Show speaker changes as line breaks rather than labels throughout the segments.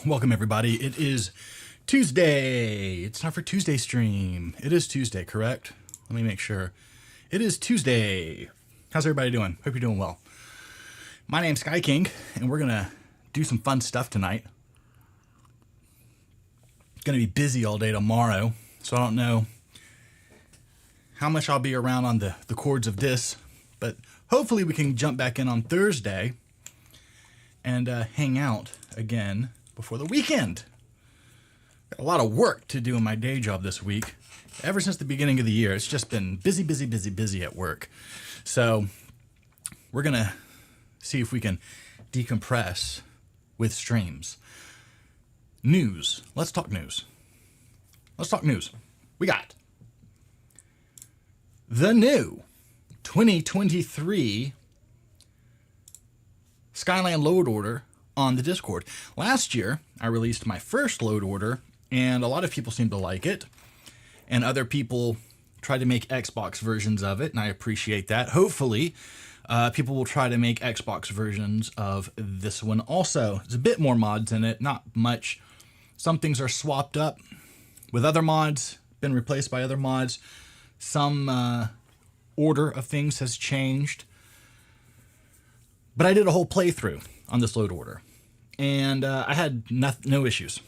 Welcome everybody. It is Tuesday. It's time for Tuesday stream. It is Tuesday, correct? Let me make sure. It is Tuesday. How's everybody doing? Hope you're doing well. My name's Skyking, and we're gonna do some fun stuff tonight. Gonna be busy all day tomorrow, so I don't know how much I'll be around on the chords of this, but hopefully we can jump back in on Thursday and hang out again before the weekend. Got a lot of work to do in my day job this week. Ever since the beginning of the year, it's just been busy at work. So we're gonna see if we can decompress with streams. News. Let's talk news. We got the new 2023 Skyland Load Order on the Discord. Last year, I released my first load order, and a lot of people seemed to like it, and other people tried to make Xbox versions of it, and I appreciate that. Hopefully, people will try to make Xbox versions of this one also. There's a bit more mods in it, not much. Some things are swapped up with other mods, been replaced by other mods. Some order of things has changed. But I did a whole playthrough on this load order, and I had no issues.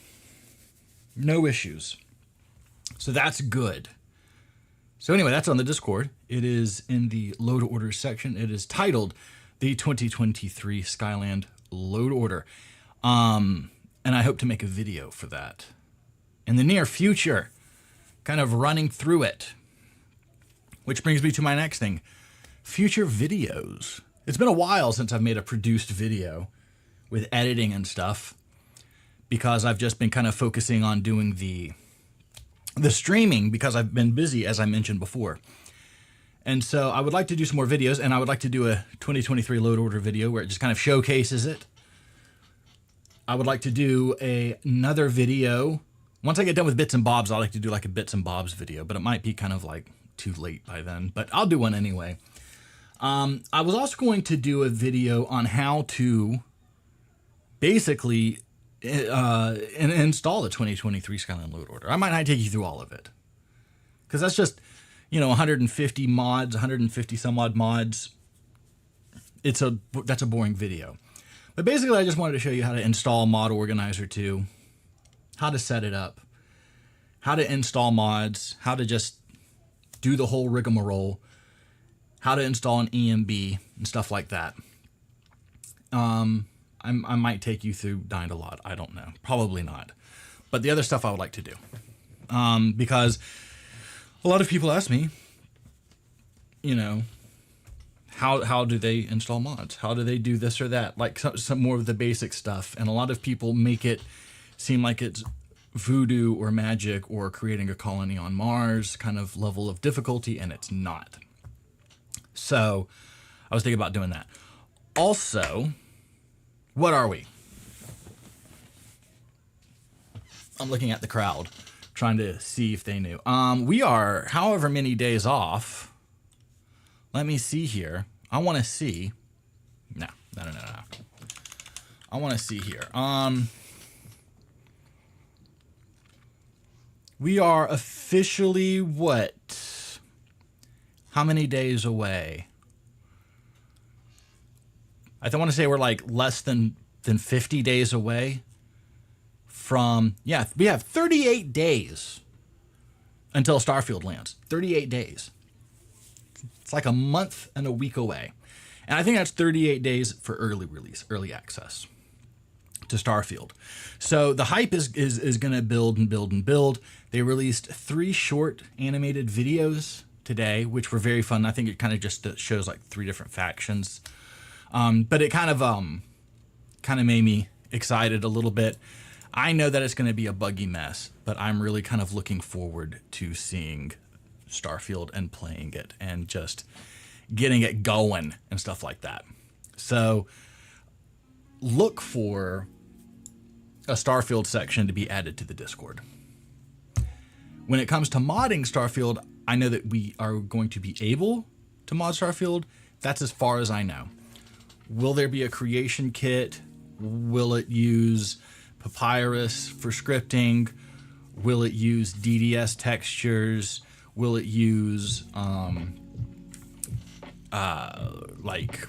No issues. So that's good. So anyway, that's on the Discord. It is in the load order section. It is titled the 2023 Skyland Load Order. And I hope to make a video for that in the near future, kind of running through it. Which brings me to my next thing, future videos. It's been a while since I've made a produced video with editing and stuff, because I've just been kind of focusing on doing the streaming because I've been busy, as I mentioned before. And so I would like to do some more videos, and I would like to do a 2023 load order video where it just kind of showcases it. I would like to do another video. Once I get done with bits and bobs, I'd like to do like a bits and bobs video, but it might be kind of like too late by then, but I'll do one anyway. I was also going to do a video on how to basically install the 2023 Skyland Load Order. I might not take you through all of it, because that's just, 150 mods, 150 some odd mods. That's a boring video. But basically, I just wanted to show you how to install Mod Organizer 2, how to set it up, how to install mods, how to just do the whole rigmarole, how to install an EMB and stuff like that. I might take you through Dying-to-Lot. I don't know. Probably not. But the other stuff I would like to do. Because a lot of people ask me, how do they install mods? How do they do this or that? Like some more of the basic stuff. And a lot of people make it seem like it's voodoo or magic or creating a colony on Mars kind of level of difficulty, and it's not. So I was thinking about doing that. Also, what are we? I'm looking at the crowd, trying to see if they knew. We are however many days off. Let me see here. I want to see. No. I want to see here. We are officially what? How many days away? I want to say we're like less than 50 days away from, yeah, we have 38 days until Starfield lands. 38 days. It's like a month and a week away. And I think that's 38 days for early release, early access to Starfield. So the hype is going to build and build and build. They released 3 short animated videos today, which were very fun. I think it kind of just shows like 3 different factions. But it kind of made me excited a little bit. I know that it's going to be a buggy mess, but I'm really kind of looking forward to seeing Starfield and playing it and just getting it going and stuff like that. So look for a Starfield section to be added to the Discord. When it comes to modding Starfield, I know that we are going to be able to mod Starfield. That's as far as I know. Will there be a creation kit? Will it use Papyrus for scripting? Will it use DDS textures? Will it use like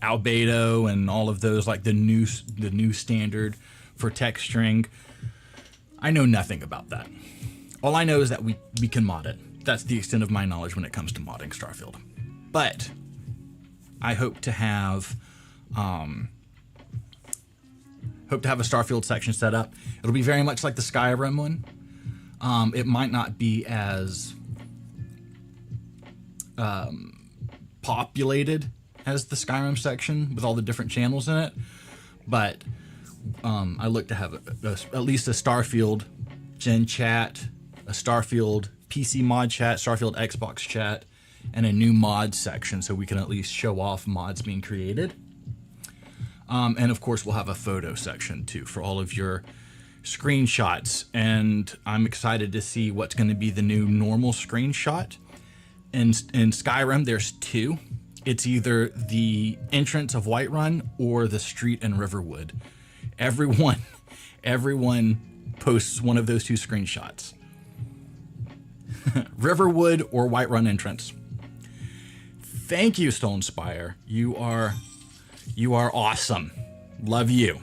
Albedo and all of those, like the new standard for texturing? I know nothing about that. All I know is that we can mod it. That's the extent of my knowledge when it comes to modding Starfield. But I hope to have a Starfield section set up. It'll be very much like the Skyrim one. It might not be as populated as the Skyrim section with all the different channels in it, but I look to have at least a Starfield Gen chat, a Starfield PC mod chat, Starfield Xbox chat, and a new mod section so we can at least show off mods being created. And of course, we'll have a photo section too for all of your screenshots. And I'm excited to see what's going to be the new normal screenshot. In Skyrim, there's two. It's either the entrance of Whiterun or the street in Riverwood. Everyone posts one of those two screenshots. Riverwood or Whiterun entrance. Thank you, Stone Spire. You are awesome. Love you.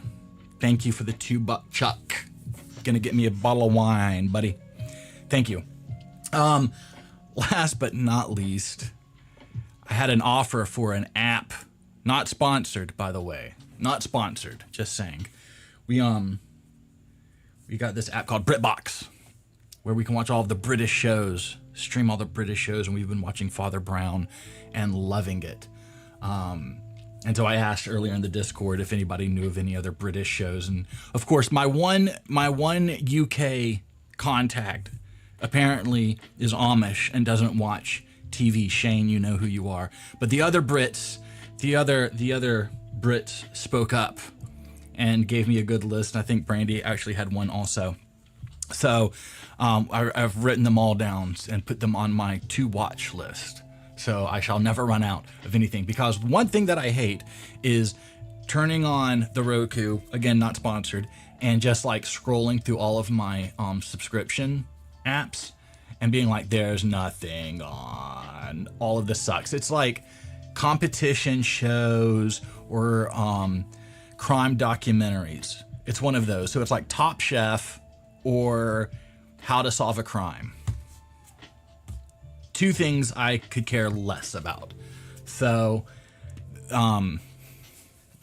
Thank you for the $2 chuck. Gonna get me a bottle of wine, buddy. Thank you. Last but not least, I had an offer for an app. Not sponsored, by the way. Not sponsored. Just saying. We got this app called BritBox, where we can watch all of the British shows, stream all the British shows, and we've been watching Father Brown and loving it. And so I asked earlier in the Discord if anybody knew of any other British shows, and of course my one UK contact apparently is Amish and doesn't watch TV. Shane, you know who you are. But the other Brits spoke up and gave me a good list. I think Brandy actually had one also. So I've written them all down and put them on my to-watch list. So I shall never run out of anything. Because one thing that I hate is turning on the Roku, again, not sponsored, and just like scrolling through all of my subscription apps and being like, there's nothing on. All of this sucks. It's like competition shows or crime documentaries. It's one of those. So it's like Top Chef or How to Solve a Crime. Two things I could care less about. So,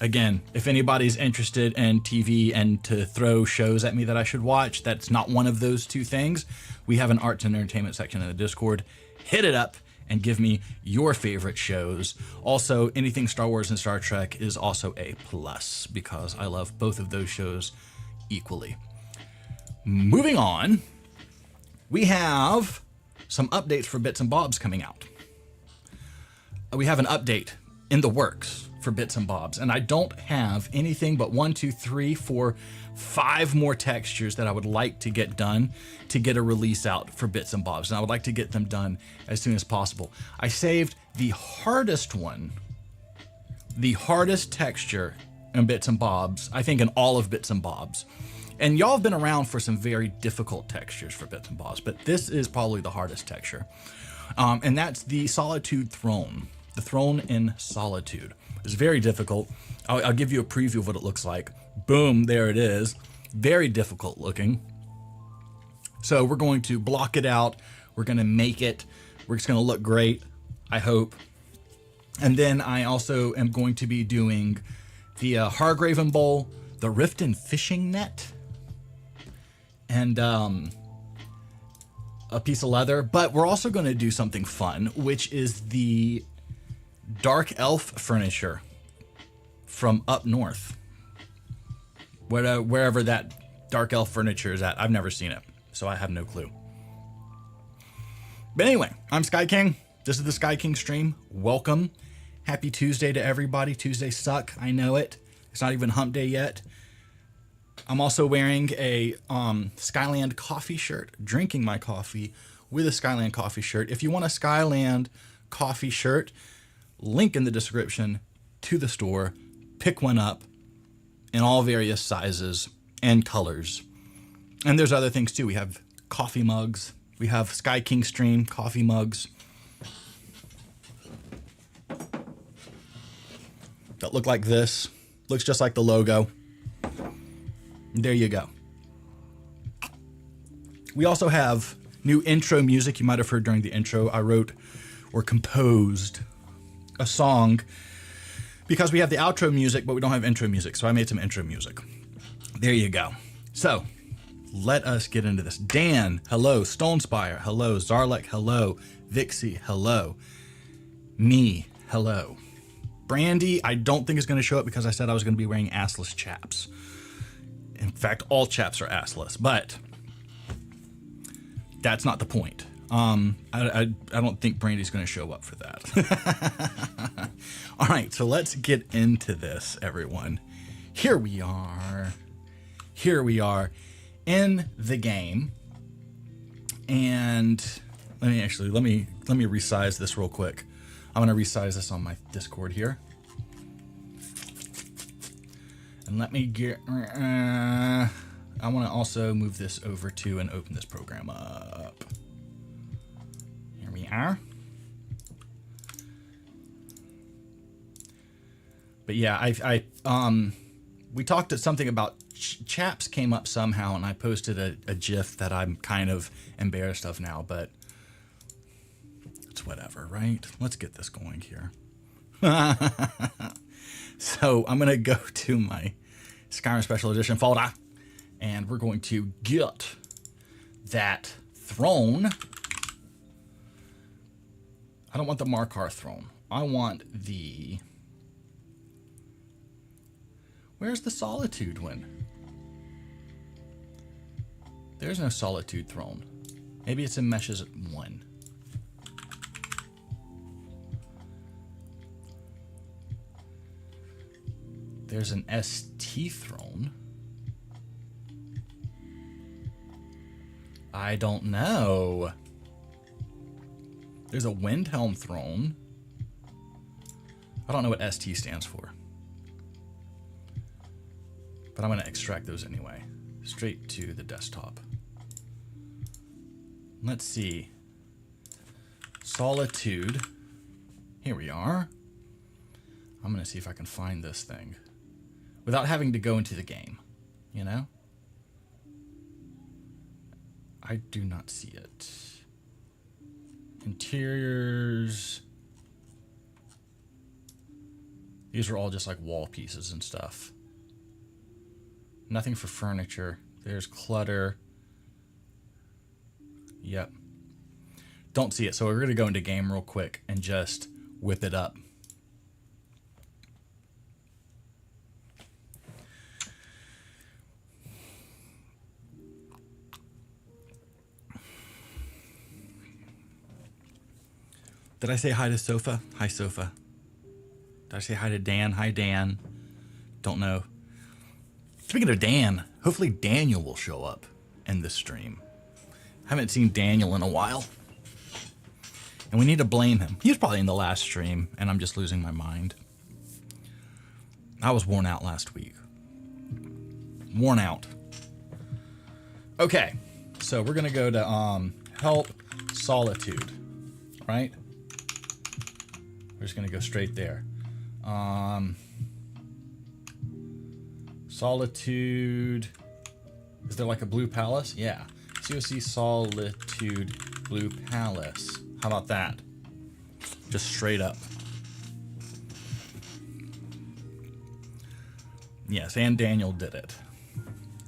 again, if anybody's interested in TV and to throw shows at me that I should watch, that's not one of those two things. We have an arts and entertainment section in the Discord. Hit it up and give me your favorite shows. Also, anything Star Wars and Star Trek is also a plus because I love both of those shows equally. Moving on, we have some updates for Bits and Bobs coming out. We have an update in the works for Bits and Bobs, and I don't have anything but 1, 2, 3, 4, 5 more textures that I would like to get done to get a release out for Bits and Bobs, and I would like to get them done as soon as possible. I saved the hardest one, the hardest texture in Bits and Bobs, I think in all of Bits and Bobs. And y'all have been around for some very difficult textures for Bits and Bobs, but this is probably the hardest texture. And that's the Solitude Throne. The Throne in Solitude. It's very difficult. I'll give you a preview of what it looks like. Boom, there it is. Very difficult looking. So we're going to block it out. We're going to make it. We're just going to look great, I hope. And then I also am going to be doing the Hargraven Bowl, the Riften Fishing Net, and a piece of leather. But we're also going to do something fun, which is the Dark Elf furniture from up north. Wherever that Dark Elf furniture is at. I've never seen it, so I have no clue. But anyway, I'm Skyking. This is the Skyking stream. Welcome. Happy Tuesday to everybody. Tuesdays suck. I know it. It's not even hump day yet. I'm also wearing a Skyland coffee shirt, drinking my coffee with a Skyland coffee shirt. If you want a Skyland coffee shirt, link in the description to the store. Pick one up in all various sizes and colors. And there's other things too. We have coffee mugs. We have Skyking stream coffee mugs that look like this. Looks just like the logo. There you go. We also have new intro music. You might have heard during the intro, I wrote or composed a song because we have the outro music, but we don't have intro music. So I made some intro music. There you go. So let us get into this. Dan, hello. Stonespire, hello. Zarlek, hello. Vixie, hello. Me, hello. Brandy, I don't think is going to show up because I said I was going to be wearing assless chaps. In fact, all chaps are assless, but that's not the point. I don't think Brandy's going to show up for that. All right, so let's get into this, everyone. Here we are. Here we are in the game. And let me resize this real quick. I'm going to resize this on my Discord here. And let me get, I want to also move this over to and open this program up. Here we are. But yeah, we talked at something about chaps came up somehow, and I posted a GIF that I'm kind of embarrassed of now, but it's whatever, right? Let's get this going here. So I'm going to go to my Skyrim Special Edition folder, and we're going to get that throne. I don't want the Markar throne. I want the... Where's the Solitude one? There's no Solitude throne. Maybe it's in Meshes 1. There's an ST throne. I don't know. There's a Windhelm throne. I don't know what ST stands for. But I'm going to extract those anyway. Straight to the desktop. Let's see. Solitude. Here we are. I'm going to see if I can find this thing without having to go into the game, you know? I do not see it. Interiors. These are all just like wall pieces and stuff. Nothing for furniture. There's clutter. Yep. Don't see it. So we're going to go into game real quick and just whip it up. Did I say hi to Sofa? Hi, Sofa. Did I say hi to Dan? Hi, Dan. Don't know. Speaking of Dan, hopefully Daniel will show up in this stream. Haven't seen Daniel in a while. And we need to blame him. He was probably in the last stream, and I'm just losing my mind. I was worn out last week. Worn out. Okay, so we're going to go to Help Solitude, right? We're just going to go straight there. Solitude. Is there like a blue palace? Yeah. COC Solitude Blue Palace. How about that? Just straight up. Yes, and Daniel did it.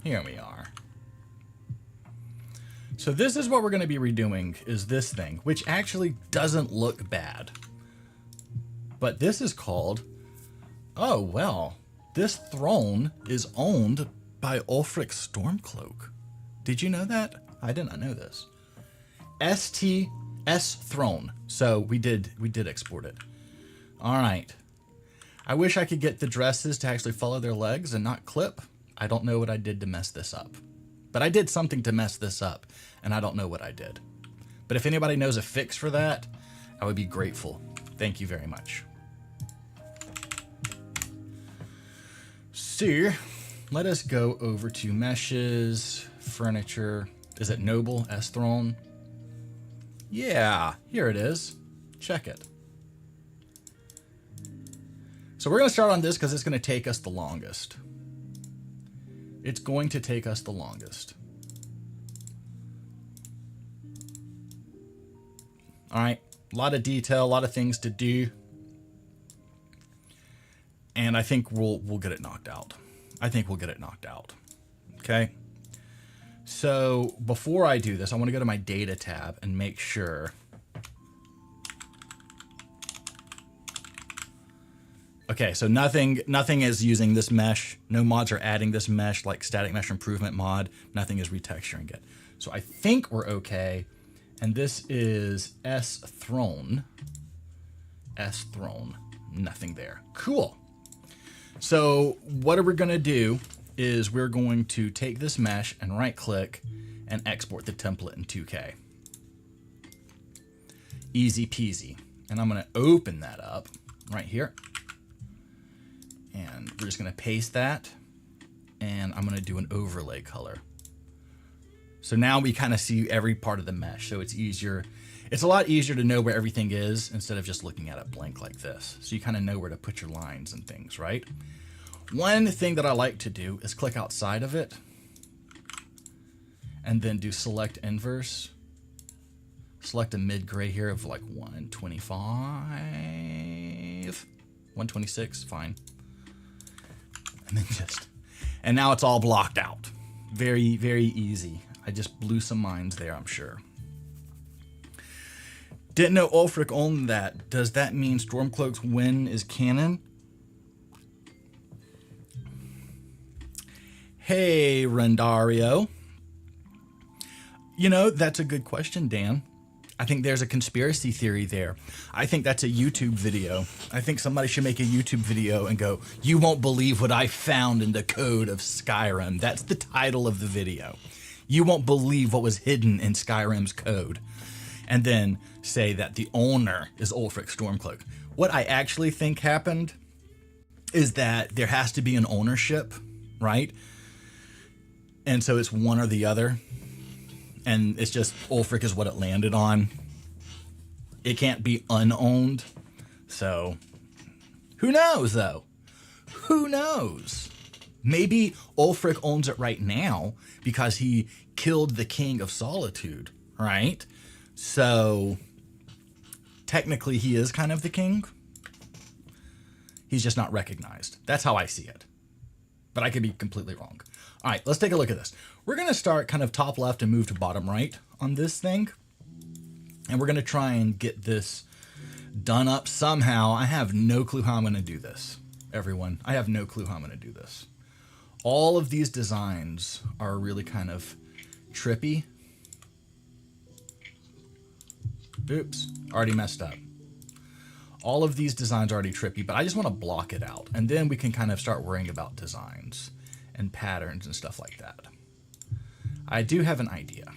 Here we are. So this is what we're going to be redoing, is this thing, which actually doesn't look bad. But this is called, oh, well, this throne is owned by Ulfric Stormcloak. Did you know that? I did not know this. STS throne. So we did export it. All right. I wish I could get the dresses to actually follow their legs and not clip. I don't know what I did to mess this up. But I did something to mess this up, and I don't know what I did. But if anybody knows a fix for that, I would be grateful. Thank you very much. So, let us go over to meshes, furniture. Is it Noble, S-Throne? Yeah, here it is. Check it. So we're going to start on this because it's going to take us the longest. It's going to take us the longest. All right, a lot of detail, a lot of things to do. And I think we'll get it knocked out. I think we'll get it knocked out. Okay. So before I do this, I want to go to my data tab and make sure. Okay, so nothing is using this mesh. No mods are adding this mesh like static mesh improvement mod. Nothing is retexturing it. So I think we're okay. And this is S-Throne. S-Throne. Nothing there. Cool. So what we're going to do is we're going to take this mesh and right click and export the template in 2K. Easy peasy. And I'm going to open that up right here. And we're just going to paste that. And I'm going to do an overlay color. So now we kind of see every part of the mesh. So it's easier. It's a lot easier to know where everything is instead of just looking at it blank like this. So you kind of know where to put your lines and things, right? One thing that I like to do is click outside of it and then do select inverse. Select a mid gray here of like 125, 126, fine. And then and now it's all blocked out. Very, very easy. I just blew some minds there, I'm sure. Didn't know Ulfric owned that. Does that mean Stormcloak's win is canon? Hey, Rendario. You know, that's a good question, Dan. I think there's a conspiracy theory there. I think that's a YouTube video. I think somebody should make a YouTube video and go, "You won't believe what I found in the code of Skyrim." That's the title of the video. You won't believe what was hidden in Skyrim's code. And then say that the owner is Ulfric Stormcloak. What I actually think happened is that there has to be an ownership, right? And so it's one or the other. And it's just Ulfric is what it landed on. It can't be unowned. So who knows, though? Who knows? Maybe Ulfric owns it right now because he killed the King of Solitude, right? So technically he is kind of the king. He's just not recognized. That's how I see it. But I could be completely wrong. All right, let's take a look at this. We're going to start kind of top left and move to bottom right on this thing. And we're going to try and get this done up somehow. I have no clue how I'm going to do this, everyone. I have no clue how I'm going to do this. All of these designs are really kind of trippy. Oops, already messed up. All of these designs are already trippy, but I just want to block it out. And then we can kind of start worrying about designs and patterns and stuff like that. I do have an idea.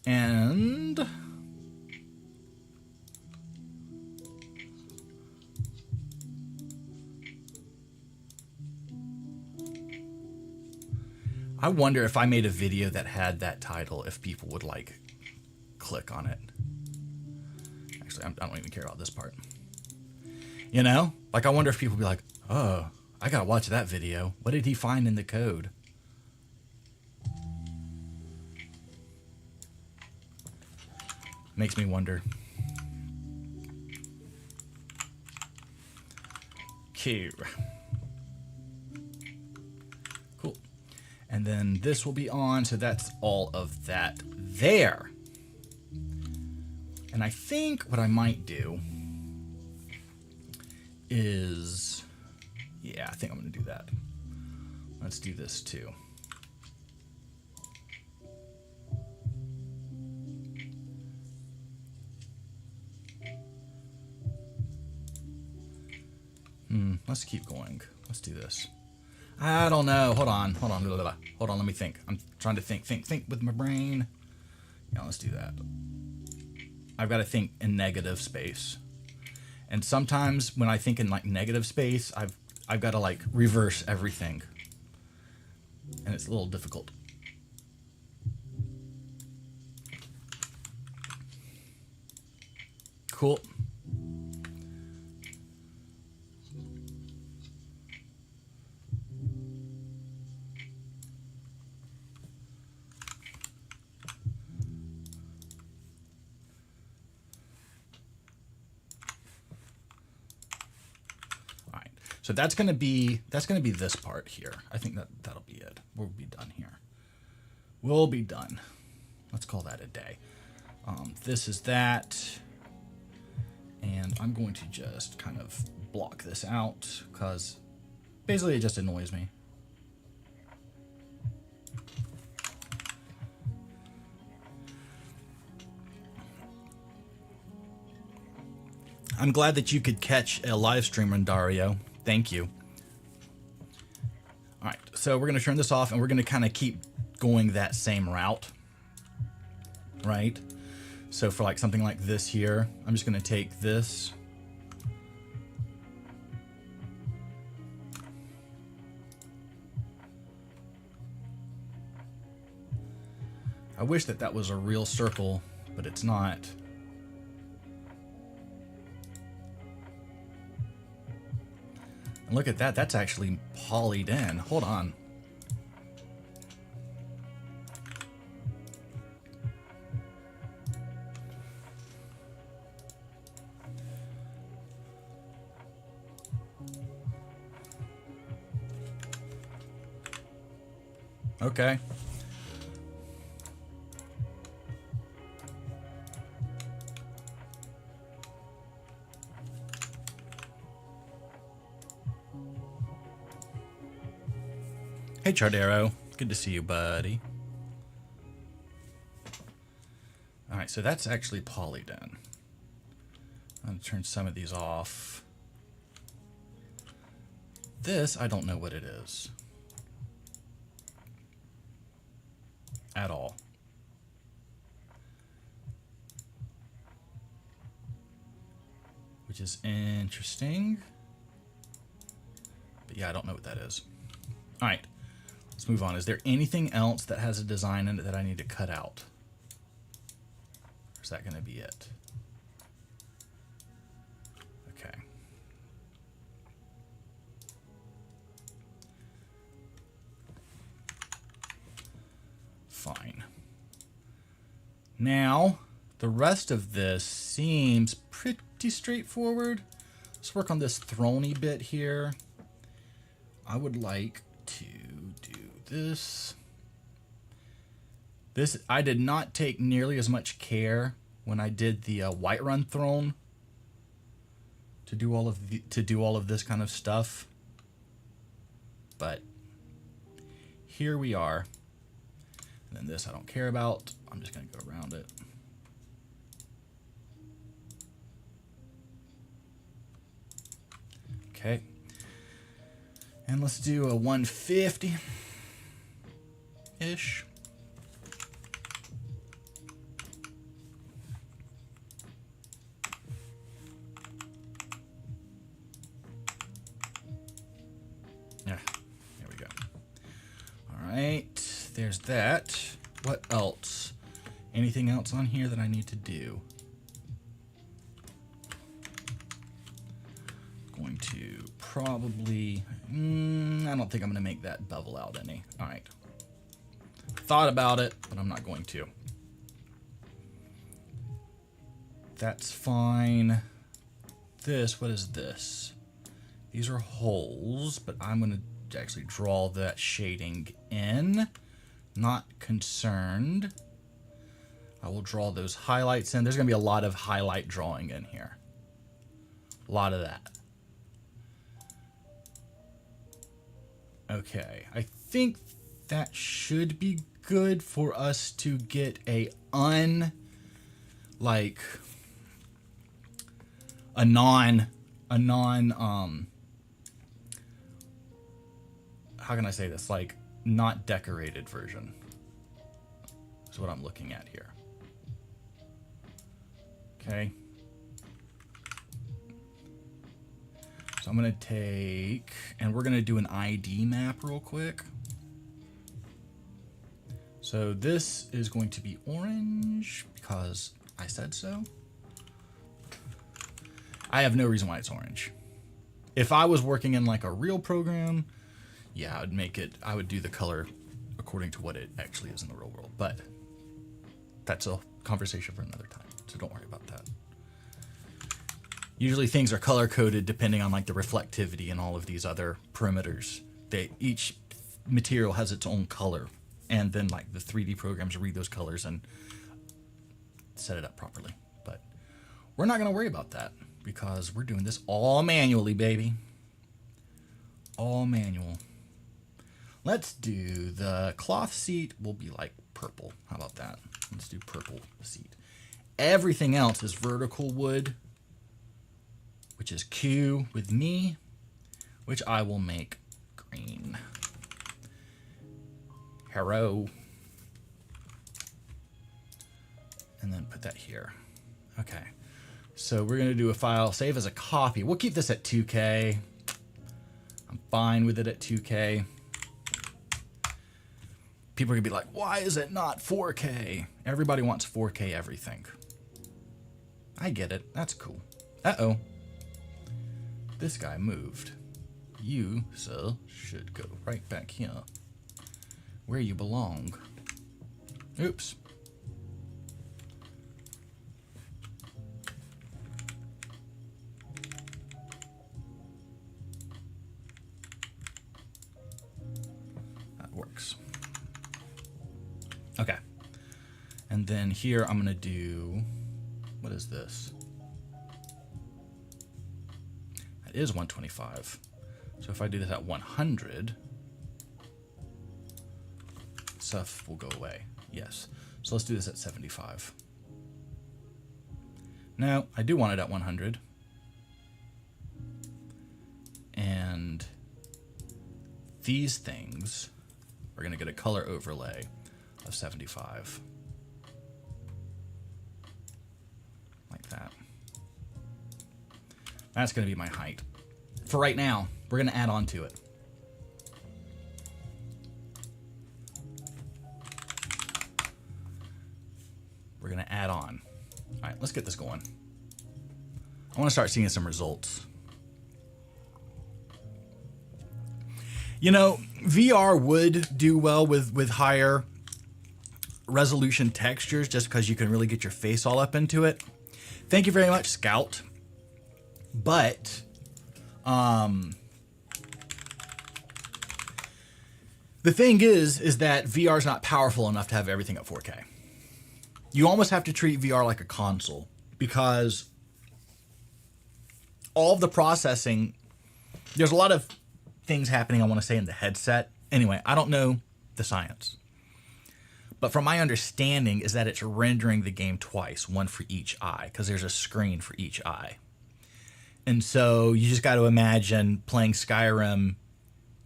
And I wonder if I made a video that had that title, if people would like click on it. Actually, I don't even care about this part. You know, like I wonder if people would be like, "Oh, I gotta watch that video. What did he find in the code?" Makes me wonder. Cool. Cool. And then this will be on, so that's all of that there. And I think what I might do is, yeah, I think I'm going to do that. Let's do this too. Let's keep going. Let's do this. I don't know. Hold on. Hold on. Hold on. Let me think. I'm trying to think with my brain. Yeah, let's do that. I've got to think in negative space. And sometimes when I think in like negative space, I've got to like reverse everything. And it's a little difficult. Cool. So that's gonna be this part here. I think that'll be it. We'll be done here. We'll be done. Let's call that a day. This is that, and I'm going to just kind of block this out because basically it just annoys me. I'm glad that you could catch a live stream on Dario. Thank you. All right, so we're going to turn this off, and we're going to kind of keep going that same route, right? So for like something like this here, I'm just going to take this. I wish that was a real circle, but it's not. Look at that. That's actually polyed in. Hold on. Okay. Hey, Chardero. Good to see you, buddy. All right, so that's actually polyed in. I'm going to turn some of these off. This, I don't know what it is. At all. Which is interesting. But yeah, I don't know what that is. All right. Let's move on. Is there anything else that has a design in it that I need to cut out? Or is that going to be it? Okay. Fine. Now, the rest of this seems pretty straightforward. Let's work on this throny bit here. I would like to do this. I did not take nearly as much care when I did the Whiterun throne to do all of this kind of stuff, but here we are. And then this I don't care about. I'm just going to go around it. Okay. And let's do a 150-ish. Yeah, there we go. All right, there's that. What else? Anything else on here that I need to do? Going to probably, I don't think I'm going to make that bevel out any. All right. Thought about it, but I'm not going to. That's fine. This, what is this? These are holes, but I'm going to actually draw that shading in. Not concerned. I will draw those highlights in. There's going to be a lot of highlight drawing in here. A lot of that. Okay, I think that should be good for us to get a non how can I say this? Like, not decorated version. Is what I'm looking at here. Okay. So I'm going to take, and we're going to do an ID map real quick. So this is going to be orange because I said so. I have no reason why it's orange. If I was working in like a real program, yeah, I'd make it, I would do the color according to what it actually is in the real world. But that's a conversation for another time, so don't worry about that. Usually things are color coded depending on like the reflectivity and all of these other parameters. Each material has its own color, and then like the 3D programs read those colors and set it up properly. But we're not going to worry about that because we're doing this all manually, baby. All manual. Let's do the cloth seat will be like purple. How about that? Let's do purple seat. Everything else is vertical wood, which is Q with me, which I will make green. Hello. And then put that here. Okay. So we're going to do a file, save as a copy. We'll keep this at 2K. I'm fine with it at 2K. People are going to be like, why is it not 4K? Everybody wants 4K everything. I get it. That's cool. Uh-oh. This guy moved. You, sir, should go right back here where you belong. Oops. That works. Okay. And then here I'm going to do, what is this? That is 125. So if I do this at 100, stuff will go away. Yes. So let's do this at 75. Now, I do want it at 100. And these things are going to get a color overlay of 75. Like that. That's going to be my height. For right now, we're going to add on to it. We're going to add on. All right, let's get this going. I want to start seeing some results. You know, VR would do well with higher resolution textures just because you can really get your face all up into it. Thank you very much, Scout. But the thing is that VR is not powerful enough to have everything at 4K. You almost have to treat VR like a console because all of the processing, there's a lot of things happening, I want to say, in the headset. Anyway, I don't know the science. But from my understanding is that it's rendering the game twice, one for each eye, because there's a screen for each eye. And so you just got to imagine playing Skyrim,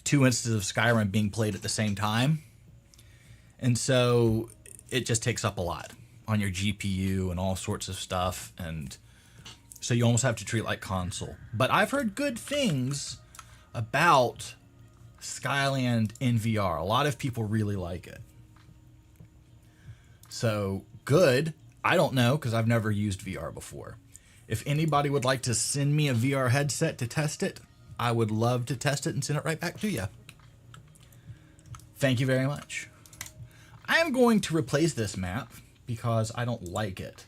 2 instances of Skyrim being played at the same time. And so it just takes up a lot on your GPU and all sorts of stuff. And so you almost have to treat it like console. But I've heard good things about Skyland in VR. A lot of people really like it. So good. I don't know because I've never used VR before. If anybody would like to send me a VR headset to test it, I would love to test it and send it right back to you. Thank you very much. I am going to replace this map because I don't like it.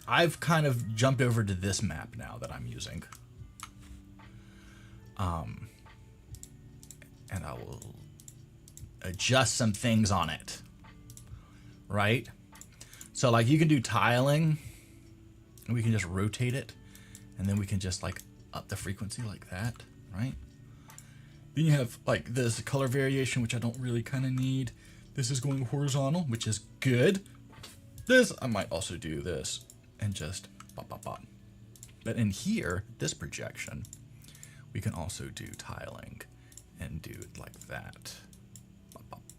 I've kind of jumped over to this map now that I'm using. And I will adjust some things on it. Right? So like you can do tiling and we can just rotate it and then we can just like up the frequency like that, right? Then you have like this color variation, which I don't really kind of need. This is going horizontal, which is good. This, I might also do this and just pop, pop, pop. But in here, this projection, we can also do tiling and do it like that.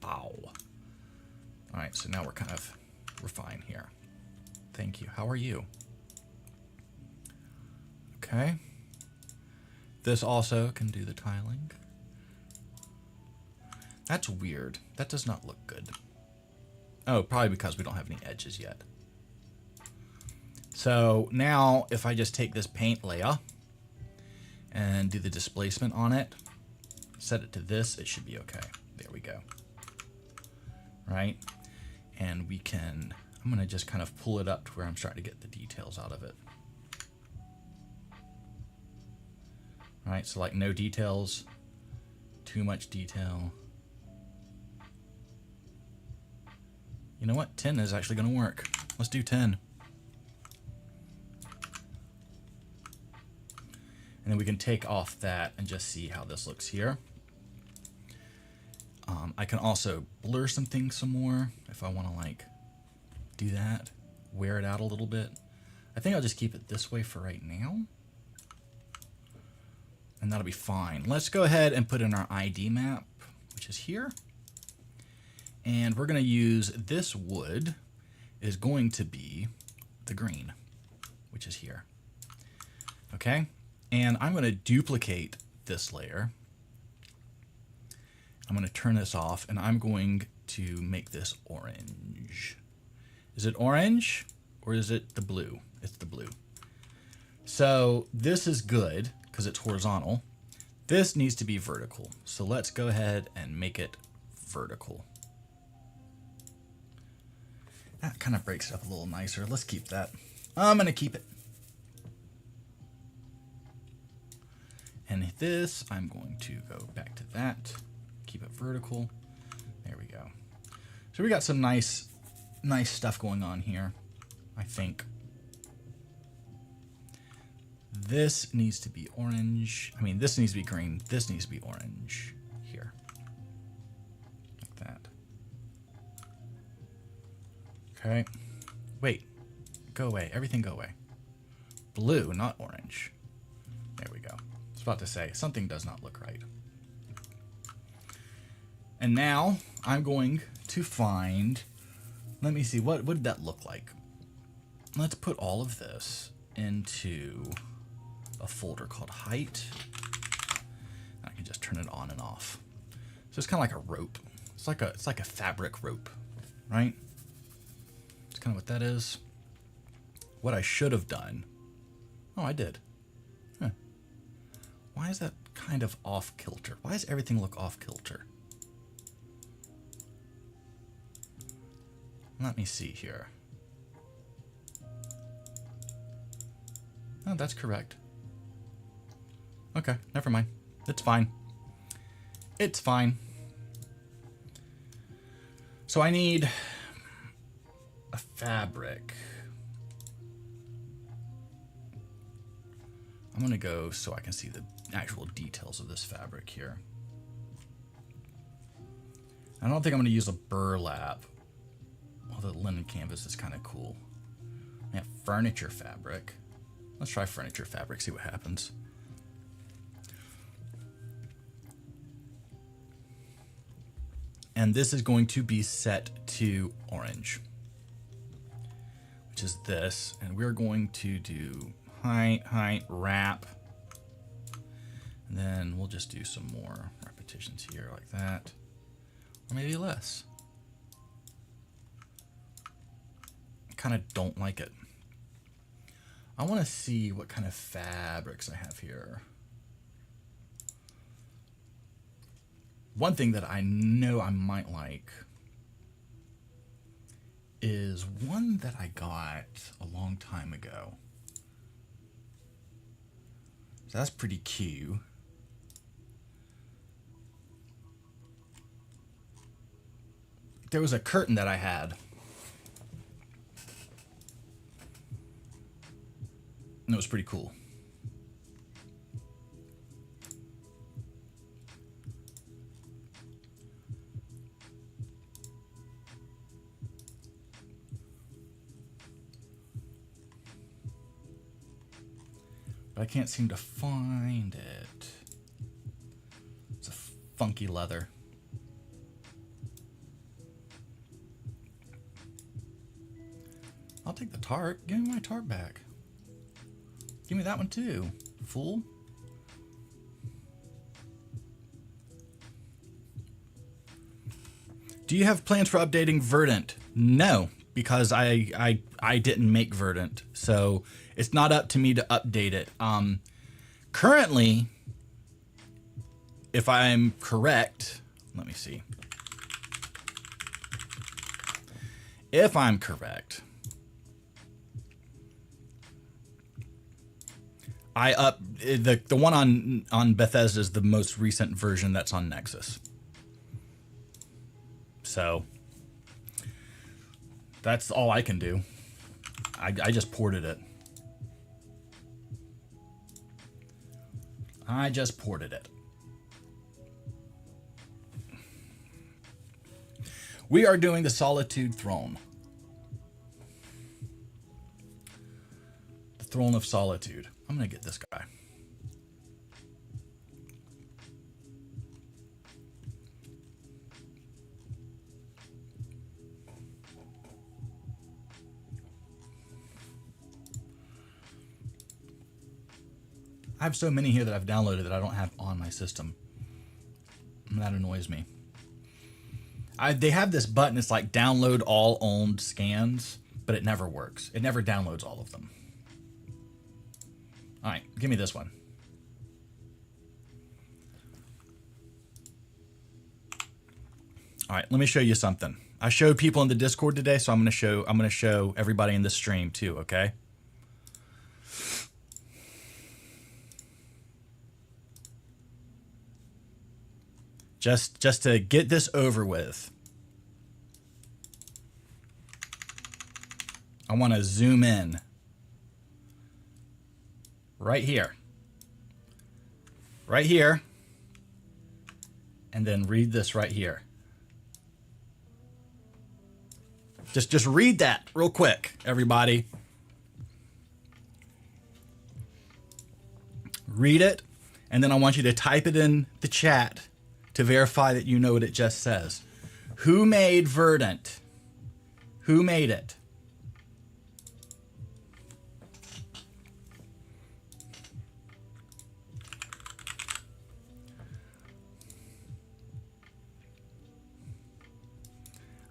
Bow. All right, so now we're fine here. Thank you. How are you? Okay. This also can do the tiling. That's weird. That does not look good. Oh, probably because we don't have any edges yet. So now if I just take this paint layer and do the displacement on it, set it to this, it should be okay. There we go. Right? And I'm going to just kind of pull it up to where I'm starting to get the details out of it. Right? So like no details, too much detail. You know what? 10 is actually going to work. Let's do 10. And then we can take off that and just see how this looks here. I can also blur some things some more if I want to like do that, wear it out a little bit. I think I'll just keep it this way for right now. And that'll be fine. Let's go ahead and put in our ID map, which is here. And we're going to use this wood is going to be the green, which is here. Okay. And I'm going to duplicate this layer. I'm going to turn this off and I'm going to make this orange. Is it orange or is it the blue? It's the blue. So this is good because it's horizontal. This needs to be vertical. So let's go ahead and make it vertical. That kind of breaks it up a little nicer. Let's keep that. I'm going to keep it. And this, I'm going to go back to that. Keep it vertical. There we go. So we got some nice stuff going on here, I think. This needs to be orange. I mean, this needs to be green. This needs to be orange here. Like that. Okay. Wait. Go away. Everything go away. Blue, not orange. There we go. I was about to say, something does not look right. And now I'm going to find, let me see, what did that look like? Let's put all of this into a folder called height. I can just turn it on and off. So it's kind of like a rope. It's like a fabric rope, right? It's kind of what that is. What I should have done. Oh, I did. Huh. Why is that kind of off kilter? Why does everything look off kilter? Let me see here. Oh, that's correct. Okay, never mind. It's fine. It's fine. So I need a fabric. I'm going to go so I can see the actual details of this fabric here. I don't think I'm going to use a burlap. Although the linen canvas is kind of cool. I have furniture fabric. Let's try furniture fabric, see what happens. And this is going to be set to orange, which is this. And we're going to do height, wrap. And then we'll just do some more repetitions here like that. Or maybe less. Kind of don't like it. I want to see what kind of fabrics I have here. One thing that I know I might like is one that I got a long time ago. So that's pretty cute. There was a curtain that I had. And it was pretty cool. But I can't seem to find it. It's a funky leather. I'll take the tarp. Give me my tarp back. Give me that one too, fool. Do you have plans for updating Verdant? No, because I didn't make Verdant, so it's not up to me to update it. Currently, if I'm correct, let me see. If I'm correct, the one on Bethesda is the most recent version that's on Nexus. So that's all I can do. I just ported it. I just ported it. We are doing the Solitude Throne. The Throne of Solitude. I'm going to get this guy. I have so many here that I've downloaded that I don't have on my system. And that annoys me. They have this button, it's like download all owned scans, but it never works. It never downloads all of them. All right, give me this one. All right, let me show you something. I showed people in the Discord today, so I'm going to show everybody in the stream too, okay? Just to get this over with. I want to zoom in. Right here. Right here. And then read this right here. Just read that real quick, everybody. Read it, and then I want you to type it in the chat to verify that you know what it just says. Who made Verdant? Who made it?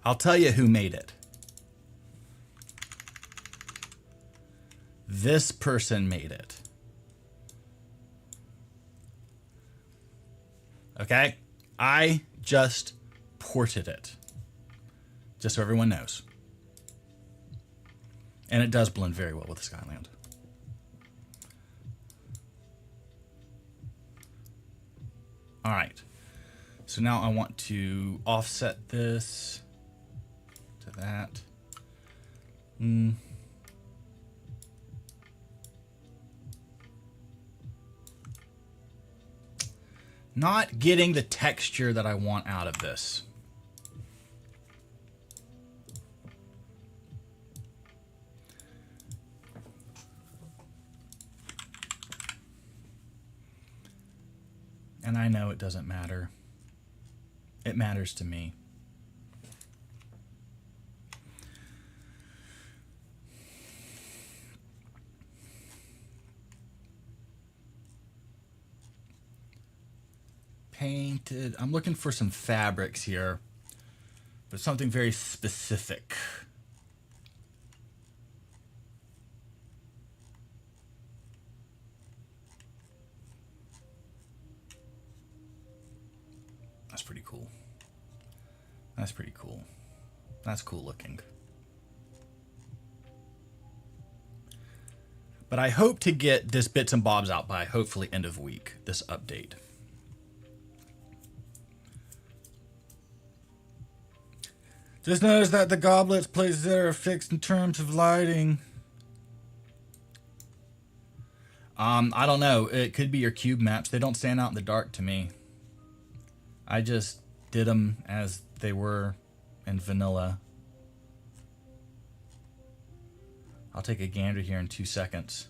I'll tell you who made it. This person made it. Okay? I just ported it. Just so everyone knows. And it does blend very well with Skyland. All right. So now I want to offset this to that. Not getting the texture that I want out of this. And I know it doesn't matter. It matters to me. Painted. I'm looking for some fabrics here, but something very specific. That's pretty cool. That's pretty cool. That's cool looking. But I hope to get this bits and bobs out by hopefully end of week, this update. Just notice that the goblets places there are fixed in terms of lighting. I don't know. It could be your cube maps. They don't stand out in the dark to me. I just did them as they were in vanilla. I'll take a gander here in 2 seconds.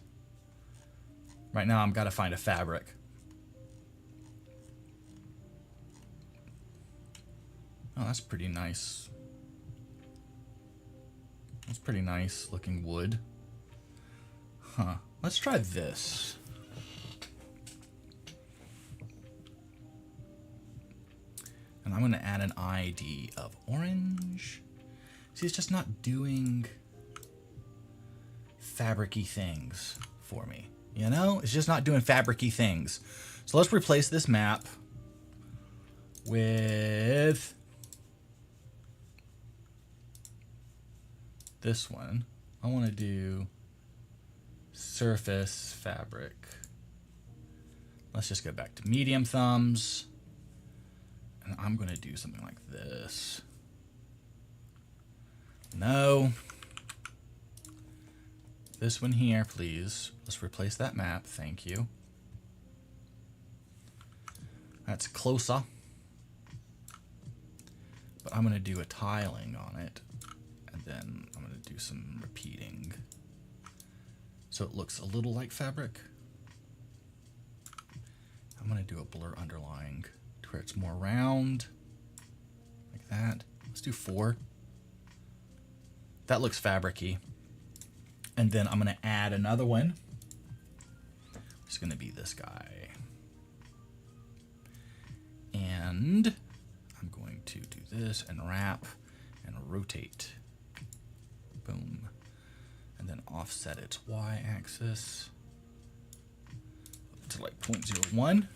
Right now, I've got to find a fabric. Oh, that's pretty nice. That's pretty nice looking wood. Huh. Let's try this. And I'm going to add an ID of orange. See, it's just not doing fabric-y things for me. You know? It's just not doing fabric-y things. So let's replace this map with this one. I want to do surface fabric. Let's just go back to medium thumbs. And I'm going to do something like this. No. This one here, please. Let's replace that map. Thank you. That's closer. But I'm going to do a tiling on it. And then I'm going to do some repeating. So it looks a little like fabric. I'm going to do a blur underlying to where it's more round. Like that. Let's do 4. That looks fabric-y. And then I'm going to add another one. It's going to be this guy. And I'm going to do this and wrap and rotate. Boom. And then offset its y-axis to like 0.01.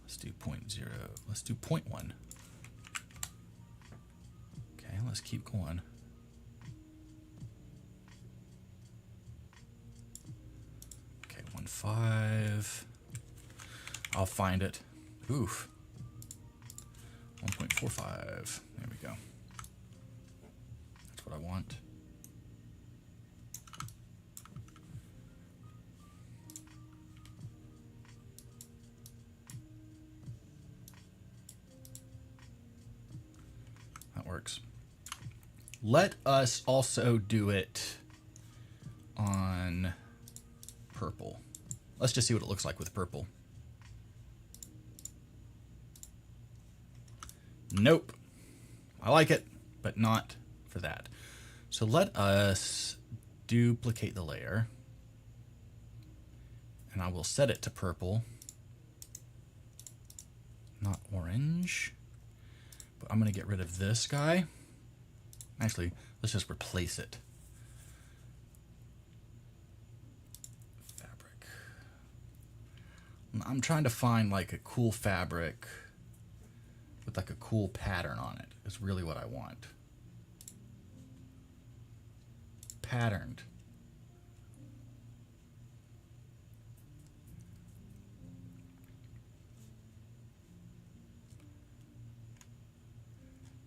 Let's do 0.0. Let's do 0.1. Okay, let's keep going. Okay, 1.5. I'll find it. Oof. 1.45. There we go. That's what I want. That works. Let us also do it on purple. Let's just see what it looks like with purple. Nope. I like it, but not for that. So let us duplicate the layer. And I will set it to purple, not orange. But I'm going to get rid of this guy. Actually, let's just replace it. Fabric. I'm trying to find like a cool fabric with like a cool pattern on it. Is really what I want. Patterned.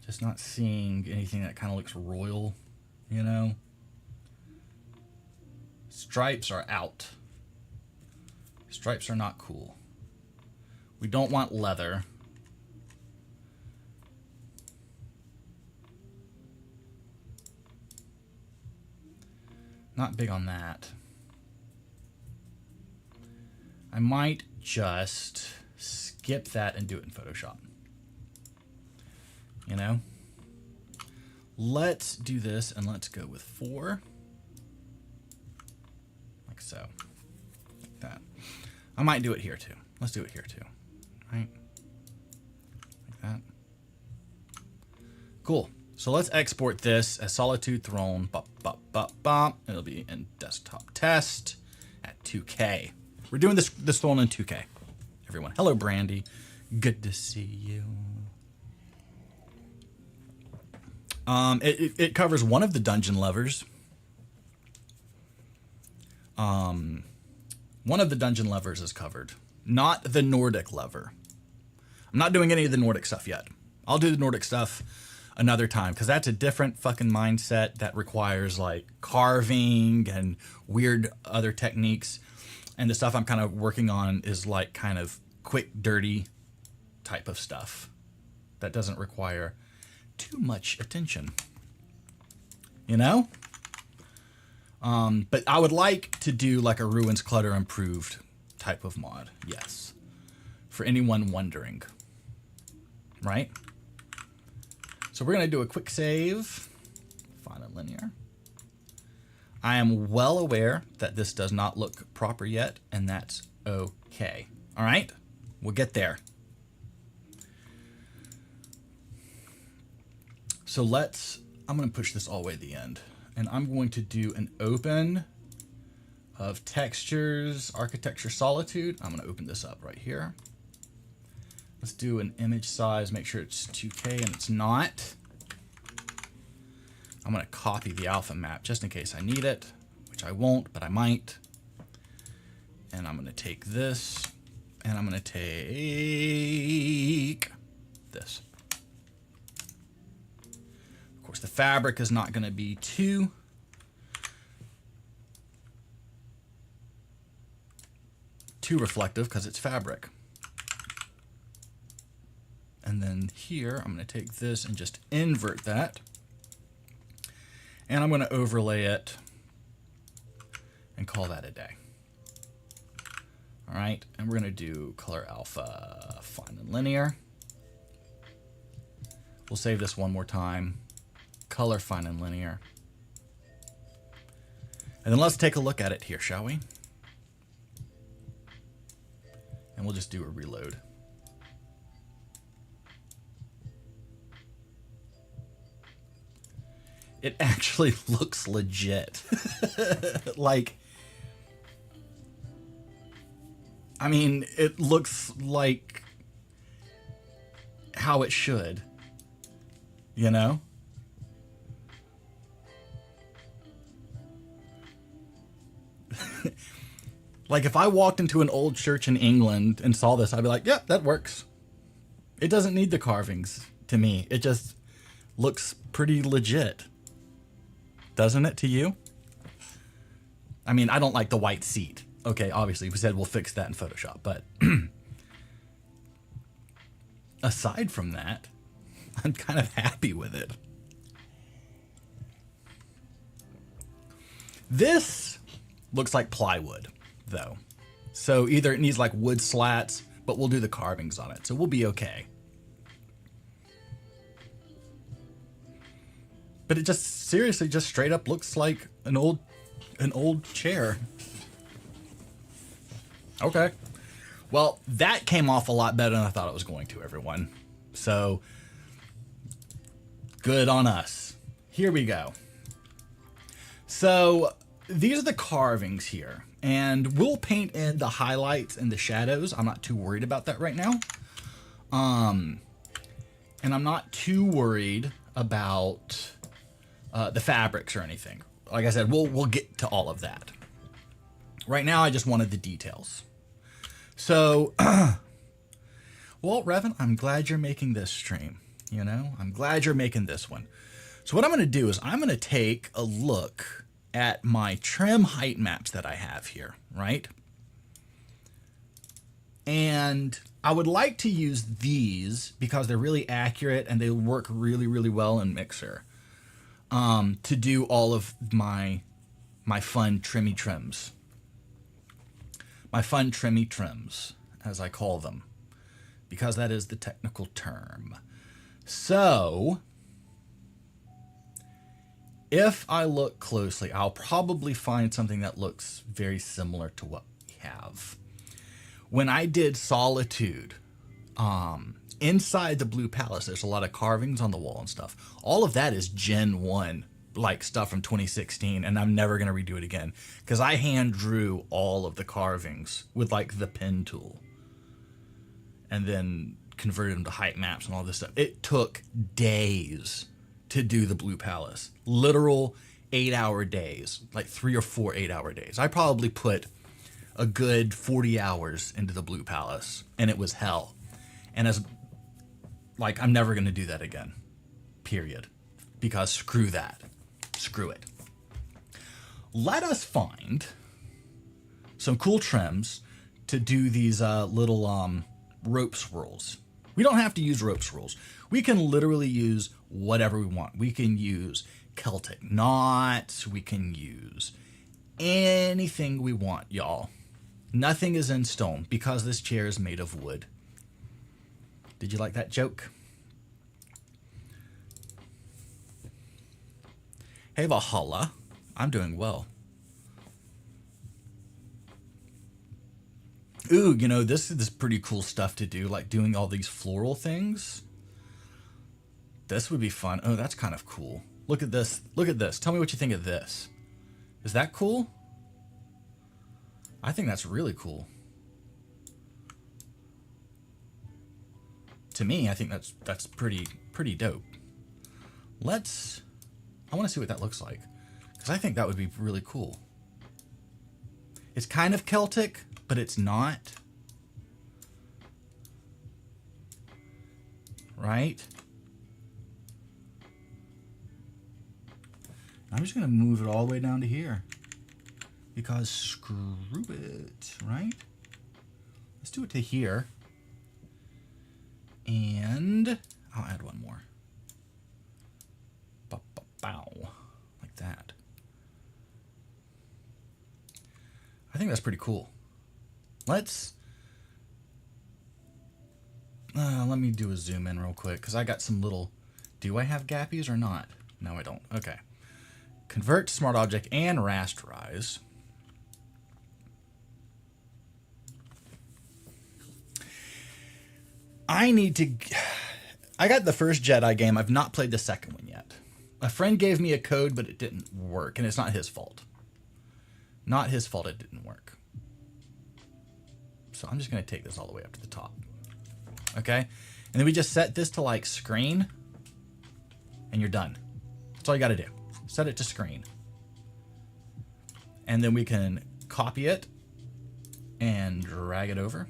Just not seeing anything that kind of looks royal, you know? Stripes are out. Stripes are not cool. We don't want leather. Not big on that. I might just skip that and do it in Photoshop. You know? Let's do this and let's go with 4. Like so. Like that. I might do it here too. Let's do it here too. Right? Like that. Cool. So let's export this as Solitude Throne. Bop, bop, bop, bop. It'll be in desktop test at 2K. We're doing this throne in 2K. Everyone. Hello, Brandy. Good to see you. It covers one of the dungeon levers. One of the dungeon levers is covered. Not the Nordic lever. I'm not doing any of the Nordic stuff yet. I'll do the Nordic stuff another time, because that's a different fucking mindset that requires like carving and weird other techniques. And the stuff I'm kind of working on is like kind of quick, dirty type of stuff that doesn't require too much attention, you know? But I would like to do like a Ruins Clutter improved type of mod. Yes. For anyone wondering. right? So we're going to do a quick save. Find a linear. I am well aware that this does not look proper yet, and that's okay. All right, we'll get there. So I'm going to push this all the way to the end, and I'm going to do an open of textures, architecture, solitude. I'm going to open this up right here. Let's do an image size, make sure it's 2K, and it's not. I'm going to copy the alpha map just in case I need it, which I won't, but I might. And I'm going to take this, and I'm going to take this. Of course, the fabric is not going to be too reflective because it's fabric. And then here, I'm going to take this and just invert that. And I'm going to overlay it and call that a day. All right, and we're going to do color alpha, fine and linear. We'll save this one more time. Color fine and linear. And then let's take a look at it here, shall we? And we'll just do a reload. It actually looks legit. Like, I mean, it looks like how it should, you know? Like, if I walked into an old church in England and saw this, I'd be like, yeah, that works. It doesn't need the carvings to me. It just looks pretty legit. Doesn't it to you? I mean, I don't like the white seat. Okay, obviously, we said we'll fix that in Photoshop, but aside from that, I'm kind of happy with it. This looks like plywood, though. So either it needs like wood slats, but we'll do the carvings on it, so we'll be okay. But it just seriously just straight up looks like an old chair. Okay. Well, that came off a lot better than I thought it was going to, everyone. So good on us. Here we go. So these are the carvings here, and we'll paint in the highlights and the shadows. I'm not too worried about that right now. And I'm not too worried about the fabrics or anything. Like I said, we'll get to all of that. Right now, I just wanted the details. So, well, Revan, I'm glad you're making this stream. You know, I'm glad you're making this one. So what I'm going to do is I'm going to take a look at my trim height maps that I have here, right? And I would like to use these because they're really accurate and they work really, really well in Mixer. To do all of my fun trimmy trims. My fun trimmy trims, as I call them, because that is the technical term. So, if I look closely, I'll probably find something that looks very similar to what we have. When I did Solitude, inside the Blue Palace, there's a lot of carvings on the wall and stuff. All of that is Gen 1, like stuff from 2016, and I'm never going to redo it again because I hand drew all of the carvings with like the pen tool and then converted them to height maps and all this stuff. It took days to do the Blue Palace. Literal 8-hour days, like 3 or 4 8-hour days. I probably put a good 40 hours into the Blue Palace, and it was hell. And as like, I'm never going to do that again, period, because screw that. Screw it. Let us find some cool trims to do these little rope swirls. We don't have to use rope swirls. We can literally use whatever we want. We can use Celtic knots. We can use anything we want, y'all. Nothing is in stone because this chair is made of wood. Did you like that joke? Hey, Valhalla. I'm doing well. Ooh, you know, this is pretty cool stuff to do, like doing all these floral things. This would be fun. Oh, that's kind of cool. Look at this. Look at this. Tell me what you think of this. Is that cool? I think that's really cool. To me, I think that's pretty dope. I want to see what that looks like, because I think that would be really cool. It's kind of Celtic, but it's not. Right? I'm just going to move it all the way down to here, because screw it, right? Let's do it to here. And I'll add one more. Bow, like that. I think that's pretty cool. Let me do a zoom in real quick, because I got some little... Do I have gappies or not? No, I don't. Okay. Convert to smart object and rasterize. I got the first Jedi game. I've not played the second one yet. A friend gave me a code, but it didn't work, and it's not his fault. Not his fault it didn't work. So I'm just going to take this all the way up to the top. Okay? And then we just set this to like screen, and you're done. That's all you got to do. Set it to screen. And then we can copy it and drag it over.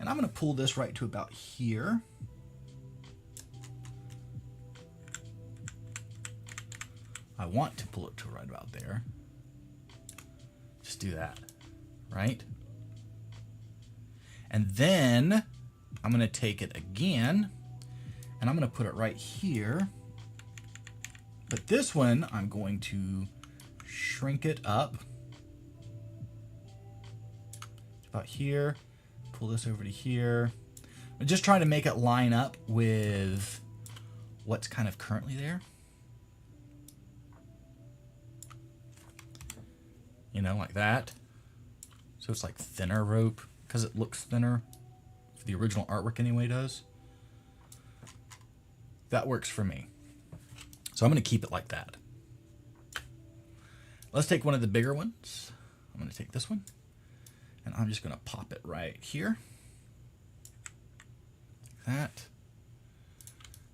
And I'm going to pull this right to about here. I want to pull it to right about there. Just do that, right? And then I'm going to take it again, and I'm going to put it right here. But this one, I'm going to shrink it up about here. Pull this over to here. I'm just trying to make it line up with what's kind of currently there. You know, like that. So it's like thinner rope, because it looks thinner. The original artwork anyway does. That works for me. So I'm going to keep it like that. Let's take one of the bigger ones. I'm going to take this one, and I'm just going to pop it right here. Like that.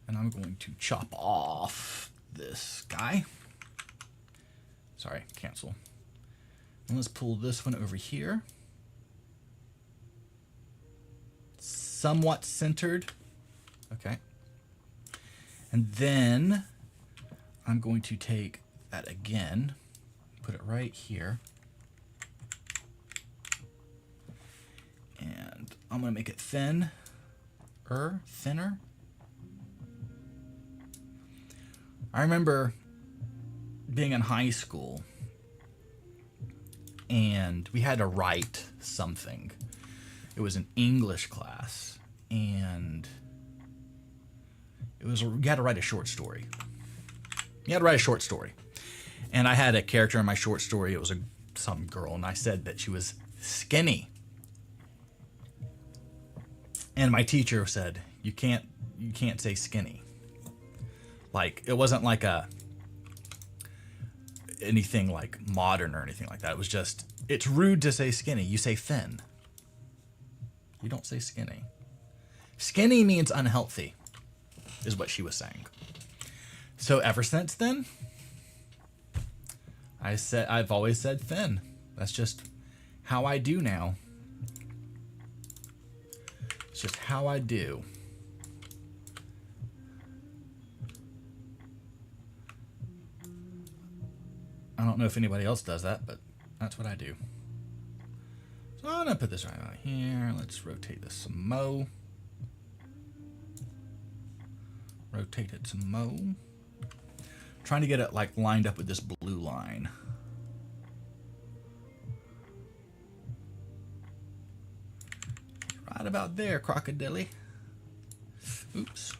And I'm going to chop off this guy. Sorry, cancel. And let's pull this one over here. Somewhat centered. Okay. And then I'm going to take that again, put it right here. And I'm going to make it thinner. I remember being in high school, and we had to write something. It was an English class, and you had to write a short story. You had to write a short story. And I had a character in my short story. It was some girl, and I said that she was skinny. And my teacher said, you can't say skinny. Like, it wasn't like anything like modern or anything like that. It was just, it's rude to say skinny. You say thin. You don't say skinny. Skinny means unhealthy, is what she was saying. So ever since then, I've always said thin. That's just how I do now. It's just how I do. I don't know if anybody else does that, but that's what I do. So I'm going to put this right about here. Let's rotate this some more. Rotate it some more. Trying to get it like lined up with this blue line. Right about there, crocodile. Oops.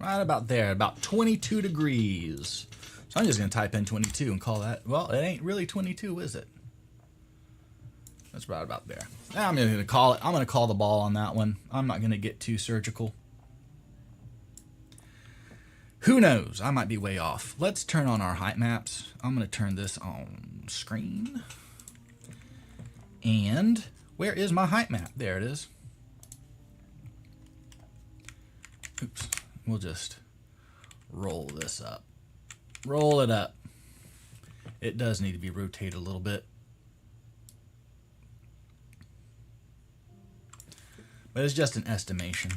Right about there, about 22 degrees. So I'm just going to type in 22 and call that, well, it ain't really 22, is it? That's right about there. Now I'm going to call it. I'm going to call the ball on that one. I'm not going to get too surgical. Who knows? I might be way off. Let's turn on our height maps. I'm going to turn this on screen. And where is my height map? There it is. Oops. We'll just roll this up. Roll it up. It does need to be rotated a little bit. But it's just an estimation,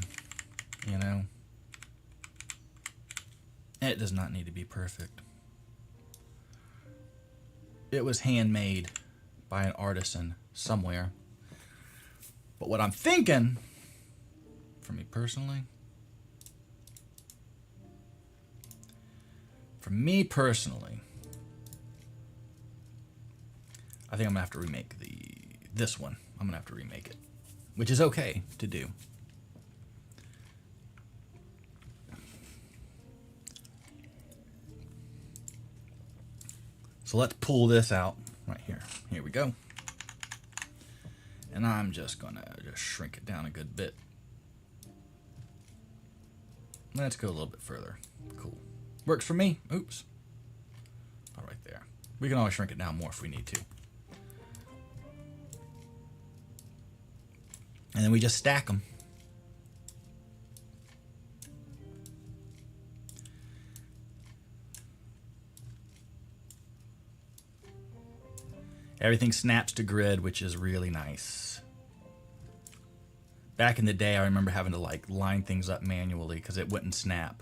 you know. It does not need to be perfect. It was handmade by an artisan somewhere. But what I'm thinking, for me personally, I think I'm gonna have to remake this one. I'm gonna have to remake it, which is okay to do. So let's pull this out right here. Here we go. And I'm just gonna shrink it down a good bit. Let's go a little bit further. Cool. Works for me. Oops. All right there. We can always shrink it down more if we need to. And then we just stack them. Everything snaps to grid, which is really nice. Back in the day, I remember having to like line things up manually because it wouldn't snap.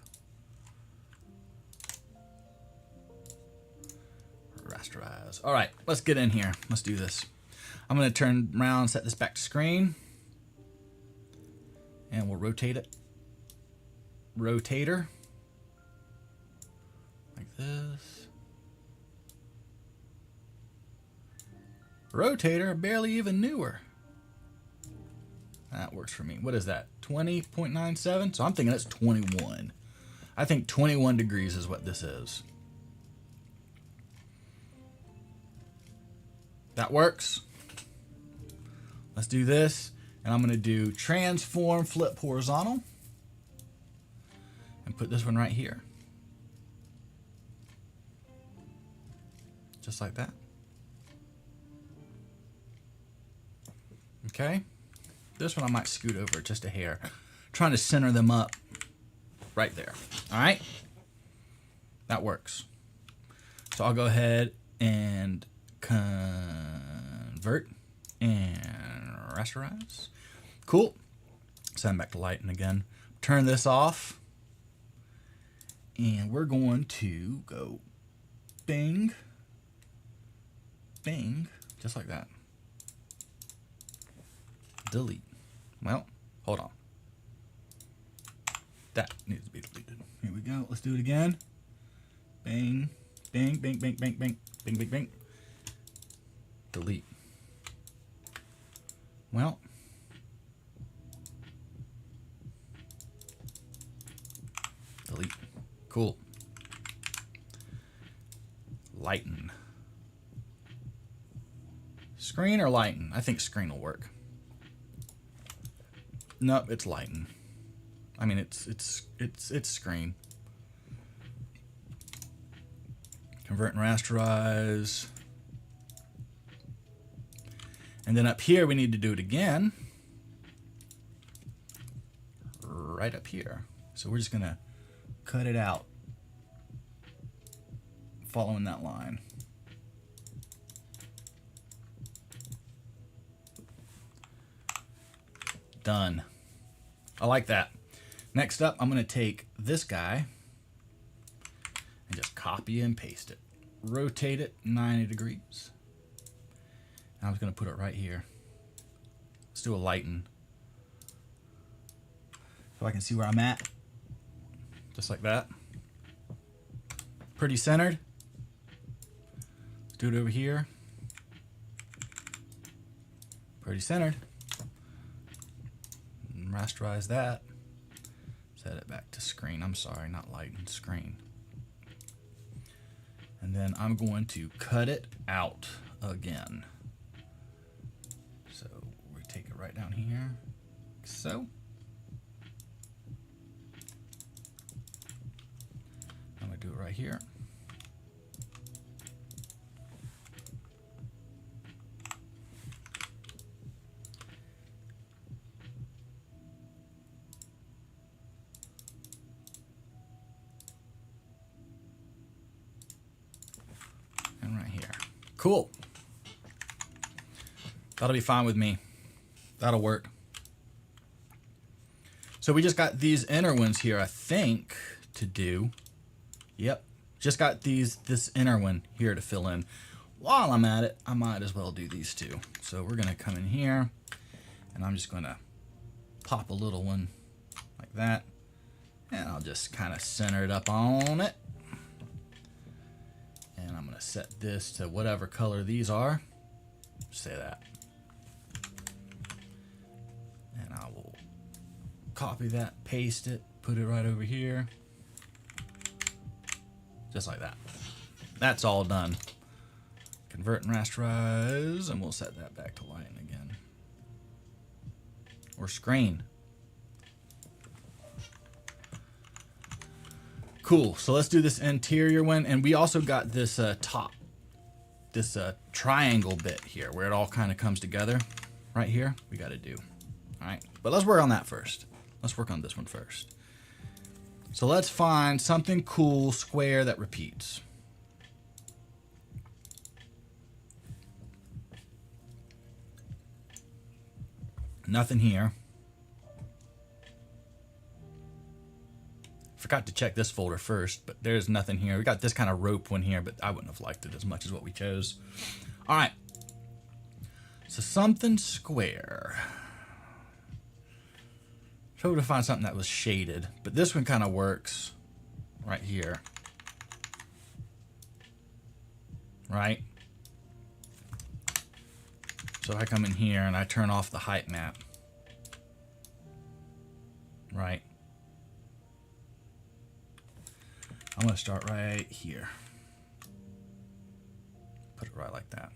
Rasterize. All right, let's get in here. Let's do this. I'm going to turn around, set this back to screen. And we'll rotate it. Rotator. Like this. Rotator, barely even newer. That works for me. What is that? 20.97? So I'm thinking that's 21. I think 21 degrees is what this is. That works. Let's do this. And I'm going to do transform flip horizontal. And put this one right here. Just like that. Okay. This one I might scoot over just a hair. Trying to center them up right there. All right. That works. So I'll go ahead and convert and rasterize. Cool. Send back to lighten again. Turn this off. And we're going to go bing, bing, just like that. Delete. Well, hold on. That needs to be deleted. Here we go. Let's do it again. Bang, bang, bang, bang, bang, bang, bang, bang, bang. Delete. Well, delete. Cool. Lighten. Screen or lighten? I think screen will work. Nope, it's lighten. I mean, it's screen. Convert and rasterize. And then up here, we need to do it again. Right up here. So we're just going to cut it out. Following that line. Done. I like that. Next up, I'm going to take this guy and just copy and paste it. Rotate it 90 degrees. I'm just going to put it right here. Let's do a lighten. So I can see where I'm at. Just like that. Pretty centered. Let's do it over here. Pretty centered. And rasterize that. Set it back to screen. I'm sorry, not light and screen. And then I'm going to cut it out again. So we take it right down here, like so. I'm gonna do it right here. And right here. Cool. That'll be fine with me. That'll work. So we just got these inner ones here, I think, to do. Yep. Just got this inner one here to fill in. While I'm at it, I might as well do these two. So we're going to come in here, and I'm just going to pop a little one like that. And I'll just kind of center it up on it. And I'm going to set this to whatever color these are. Say that. And I will copy that, paste it, put it right over here. Just like that. That's all done. Convert and rasterize, and we'll set that back to lighten again. Or screen. Cool, so let's do this interior one, and we also got this this triangle bit here, where it all kind of comes together. Right here, we got to do. All right, but let's work on that first. Let's work on this one first. So let's find something cool, square, that repeats. Nothing here. Forgot to check this folder first, but there's nothing here. We got this kind of rope one here, but I wouldn't have liked it as much as what we chose. All right. So something square. Try to find something that was shaded, but this one kind of works right here. Right? So if I come in here and I turn off the height map. Right? I'm going to start right here. Put it right like that.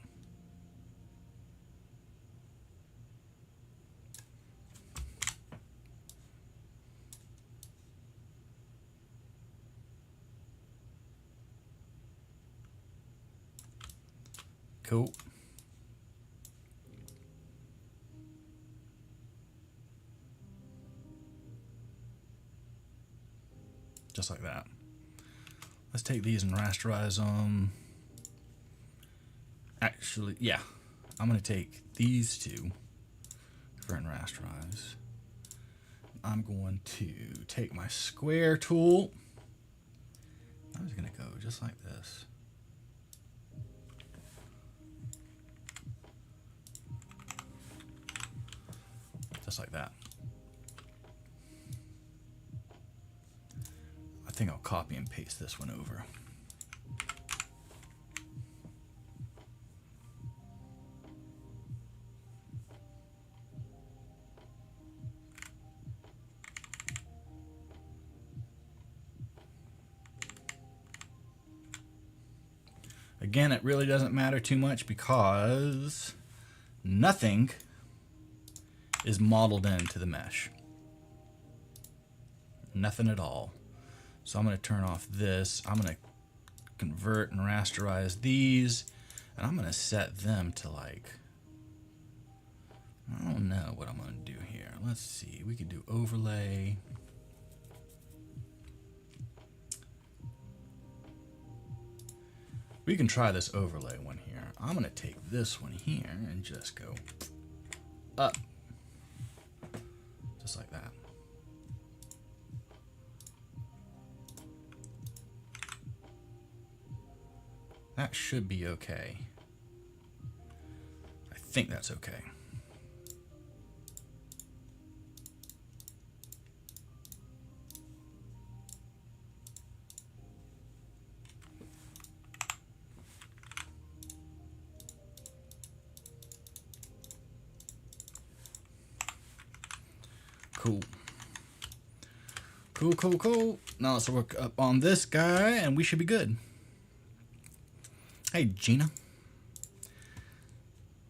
Cool. Just like that. Let's take these and rasterize them. Actually, yeah. I'm going to take these two, convert and rasterize. I'm going to take my square tool. I'm just going to go just like this. Just like that. I think I'll copy and paste this one over. Again, it really doesn't matter too much because nothing is modeled into the mesh. Nothing at all. So I'm going to turn off this. I'm going to convert and rasterize these, and I'm going to set them to like, I don't know what I'm going to do here. Let's see. We could do overlay. We can try this overlay one here. I'm going to take this one here and just go up. Just like that. That should be okay. I think that's okay. Cool. Cool, cool, cool. Now let's work up on this guy, and we should be good. Hey, Gina.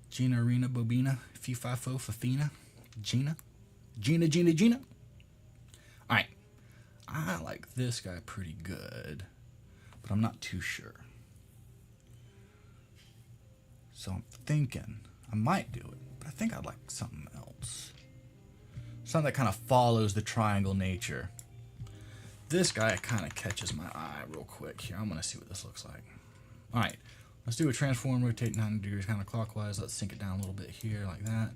Gina, Rena, Bobina, Fee, Fi, Fo, Fafina. Gina. Gina. Alright. I like this guy pretty good, but I'm not too sure. So I'm thinking I might do it, but I think I'd like something else. Something that kind of follows the triangle nature. This guy kind of catches my eye real quick here. I'm going to see what this looks like. All right, let's do a transform, rotate 90 degrees counterclockwise. Let's sink it down a little bit here like that.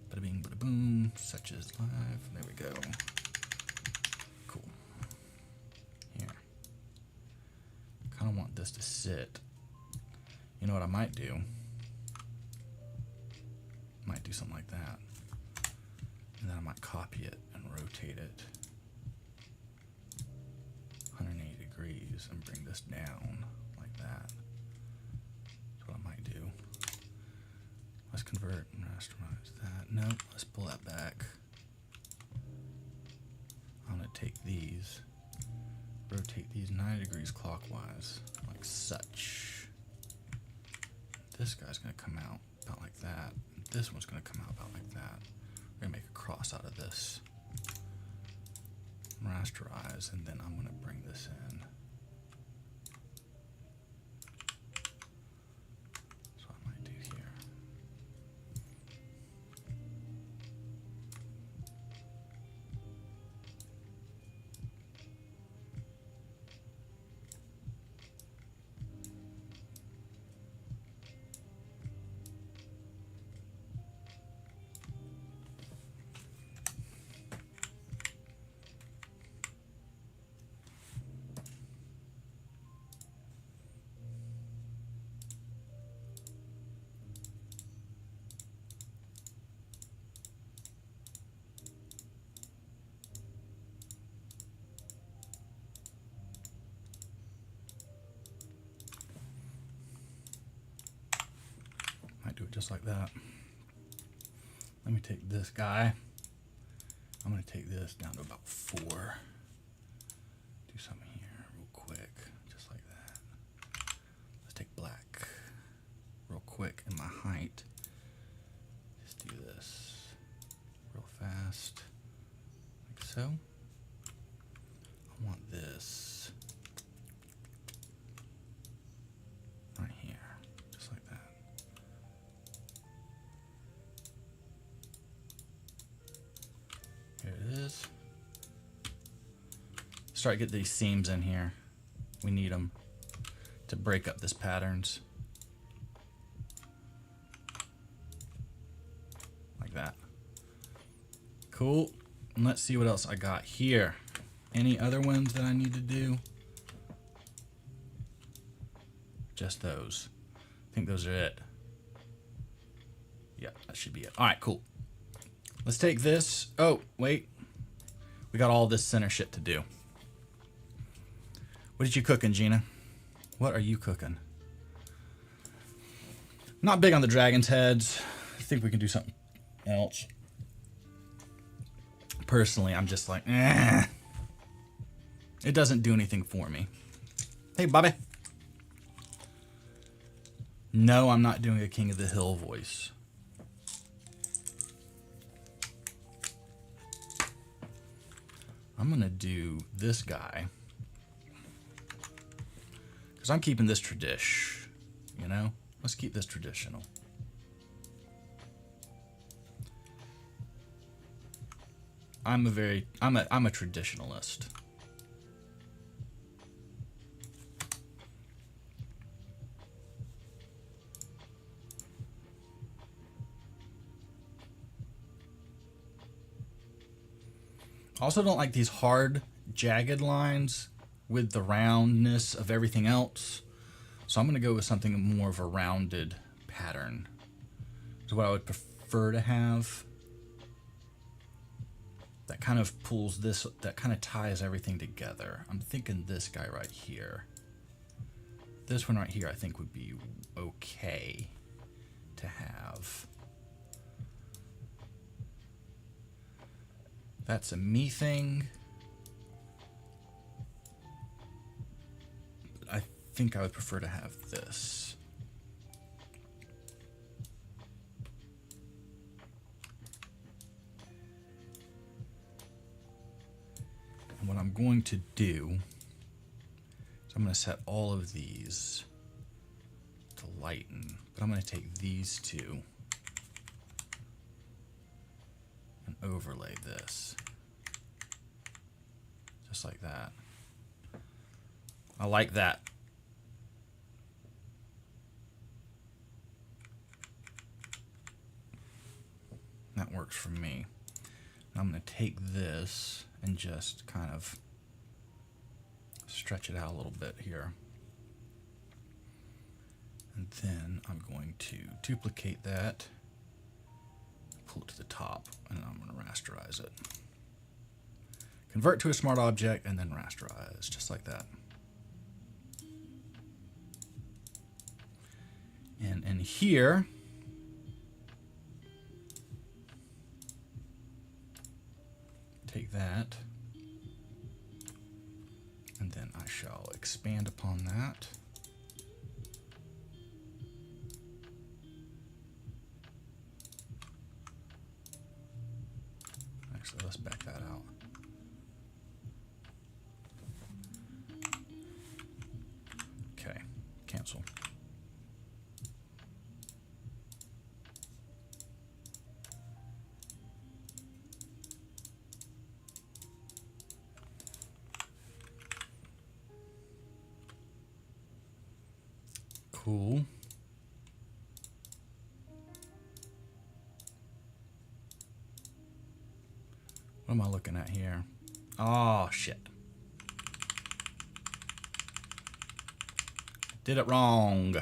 Bada bing, bada boom, such as live. There we go. Cool. Here. Kind of want this to sit. You know what I might do? Might do something like that. And then I might copy it and rotate it 180 degrees and bring this down like that. That's what I might do. Let's convert and rasterize that. Nope, let's pull that back. I'm going to take these, rotate these 90 degrees clockwise, like such. This guy's going to come out about like that. This one's going to come out about like that. We're going to make a cross out of this. Rasterize, and then I'm going to bring this in. That's what I might do here. Do it just like that. Let me take this guy. I'm going to take this down to about 4. Do something here real quick, just like that. Let's take black real quick in my height. Just do this real fast, like so. I want this right here, just like that. Here it is. Start to get these seams in here. We need them to break up this patterns. Like that. Cool. And let's see what else I got here. Any other ones that I need to do? Just those. I think those are it. Yeah, that should be it. All right, cool. Let's take this. Oh, wait. We got all this center shit to do. What did you cooking, Gina? What are you cooking? Not big on the dragon's heads. I think we can do something else. Personally, I'm just like, eh. It doesn't do anything for me. Hey, Bobby. No, I'm not doing a King of the Hill voice. I'm going to do this guy. Because I'm keeping this tradish, you know? Let's keep this traditional. I'm a traditionalist. I also don't like these hard, jagged lines with the roundness of everything else. So I'm going to go with something more of a rounded pattern. Is what I would prefer to have. That kind of pulls this, that kind of ties everything together. I'm thinking this guy right here. This one right here I think would be okay to have. That's a me thing. think I would prefer to have this. And what I'm going to do is I'm going to set all of these to lighten, but I'm going to take these two and overlay this. Just like that. I like that. That works for me. I'm going to take this and just kind of stretch it out a little bit here. And then I'm going to duplicate that, pull it to the top, and I'm going to rasterize it. Convert to a smart object and then rasterize, just like that. And in here, take that, and then I shall expand upon that. Actually, let's back that out. Okay, cancel. Cool. What am I looking at here? Oh, shit. Did it wrong.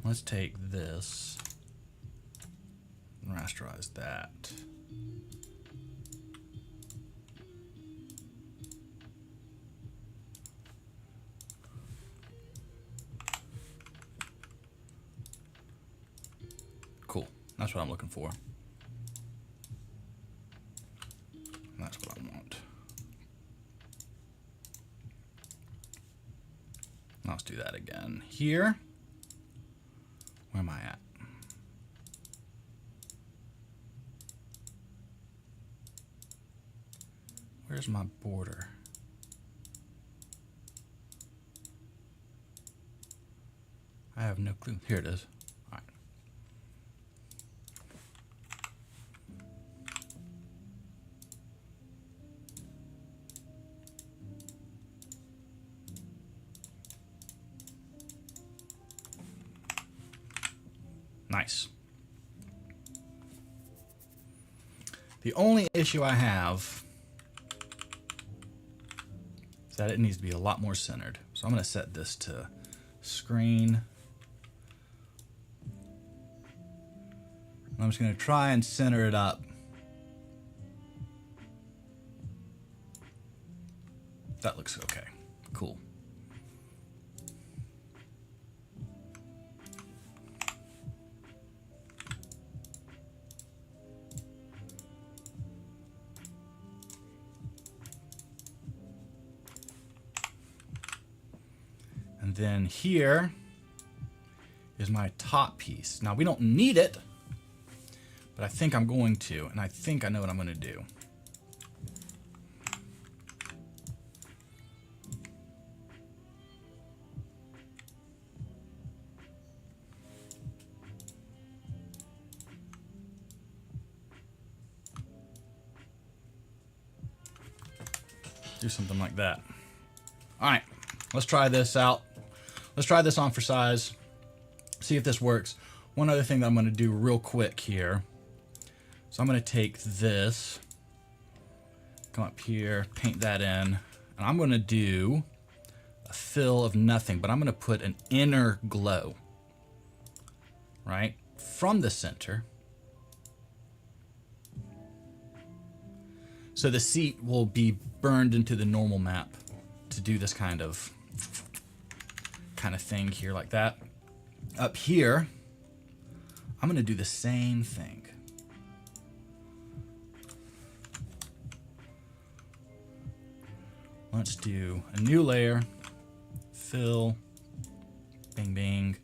Let's take this and rasterize that. Cool. That's what I'm looking for. And that's what I want. Let's do that again. Here. Where am I at? Where's my border? I have no clue. Here it is. All right. Nice. The only issue I have is that it needs to be a lot more centered. So I'm going to set this to screen. I'm just going to try and center it up. That looks okay. Cool. And then here is my top piece. Now we don't need it, but I think I'm going to, and I think I know what I'm going to do. Do something like that. All right, let's try this out. Let's try this on for size, see if this works. One other thing that I'm going to do real quick here. So I'm going to take this, come up here, paint that in, and I'm going to do a fill of nothing, but I'm going to put an inner glow, right, from the center. So the seat will be burned into the normal map to do this kind of thing here like that. Up here, I'm going to do the same thing. Let's do a new layer, fill, bing, bing.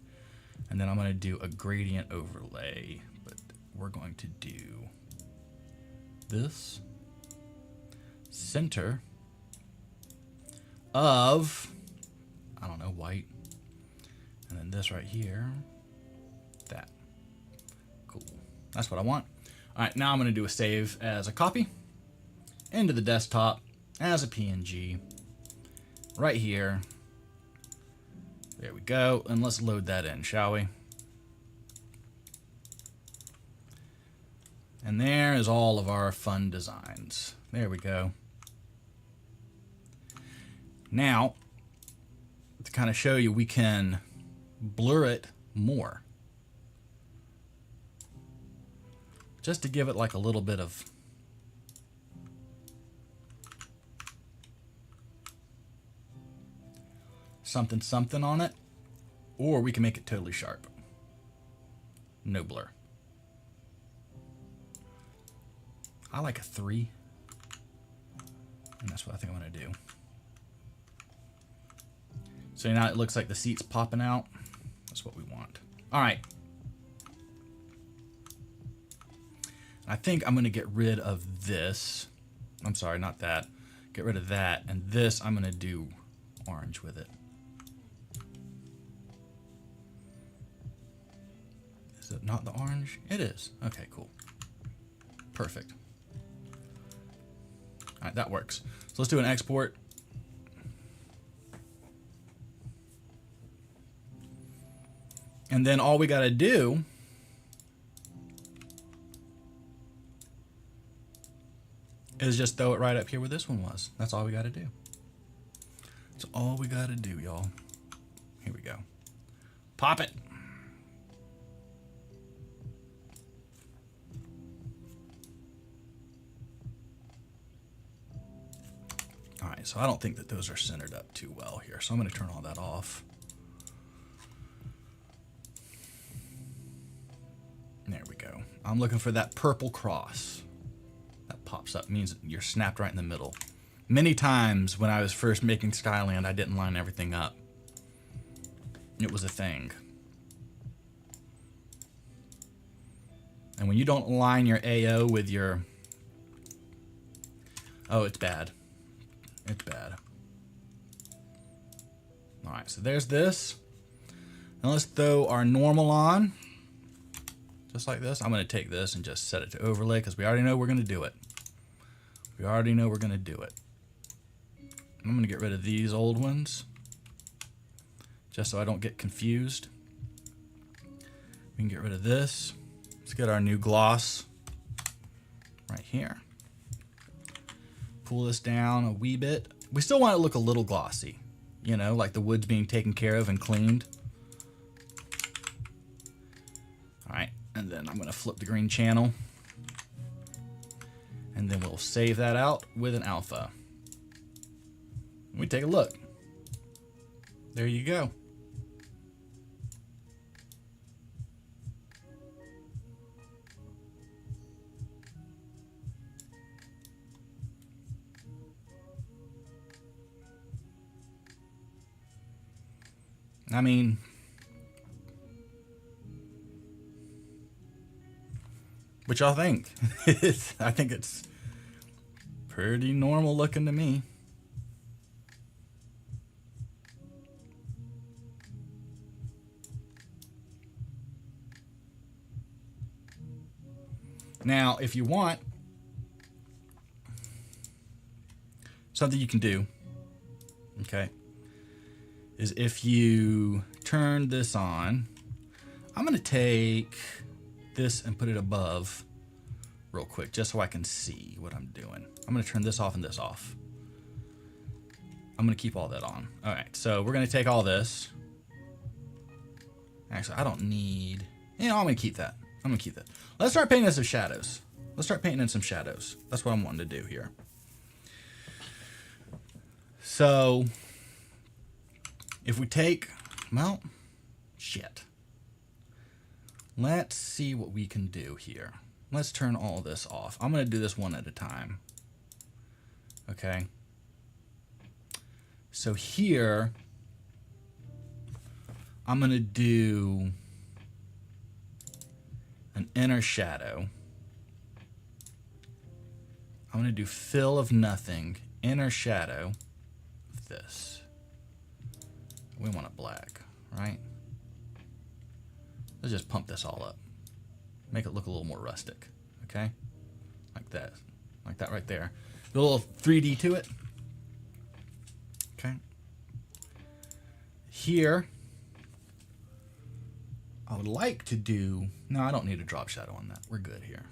And then I'm going to do a gradient overlay, but we're going to do this center of, I don't know, white. And then this right here, that. Cool. That's what I want. All right, now I'm going to do a save as a copy into the desktop as a PNG right here. There we go. And let's load that in, shall we? And there is all of our fun designs. There we go. Now, to kind of show you, we can blur it more. Just to give it like a little bit of something something on it, or we can make it totally sharp. No blur. I like a 3, and that's what I think I'm going to do. So now it looks like the seat's popping out. That's what we want. All right. I think I'm going to get rid of this. I'm sorry, not that. Get rid of that. And this, I'm going to do orange with it. Is it not the orange? It is. Okay, cool. Perfect. All right, that works. So let's do an export. And then all we got to do is just throw it right up here where this one was. That's all we got to do. That's all we got to do, y'all. Here we go. Pop it. All right, so I don't think that those are centered up too well here, so I'm going to turn all that off. There we go. I'm looking for that purple cross. That pops up, means you're snapped right in the middle. Many times when I was first making Skyland, I didn't line everything up. It was a thing. And when you don't line your AO with your... Oh, it's bad. It's bad. Alright, so there's this. Now let's throw our normal on. Just like this. I'm going to take this and just set it to overlay because we already know we're going to do it. We already know we're going to do it. I'm going to get rid of these old ones just so I don't get confused. We can get rid of this. Let's get our new gloss right here. Pull this down a wee bit. We still want it to look a little glossy, you know, like the wood's being taken care of and cleaned. All right, and then I'm going to flip the green channel. And then we'll save that out with an alpha. We take a look. There you go. I mean, what y'all think? I think it's pretty normal looking to me. Now, if you want, something you can do, okay, is if you turn this on, I'm going to take this and put it above real quick just so I can see what I'm doing. I'm going to turn this off and this off. I'm going to keep all that on. All right, so we're going to take all this. Actually, I don't need... You know, I'm going to keep that. I'm going to keep that. Let's start painting some shadows. Let's start painting in some shadows. That's what I'm wanting to do here. So, if we take... Well, shit. Let's see what we can do here. Let's turn all this off. I'm going to do this one at a time. Okay. So here, I'm going to do an inner shadow. I'm going to do fill of nothing, inner shadow of this. We want it black, right? Let's just pump this all up. Make it look a little more rustic, okay? Like that right there. Do a little 3D to it. Okay. Here, I would like to do, no, I don't need a drop shadow on that. We're good here.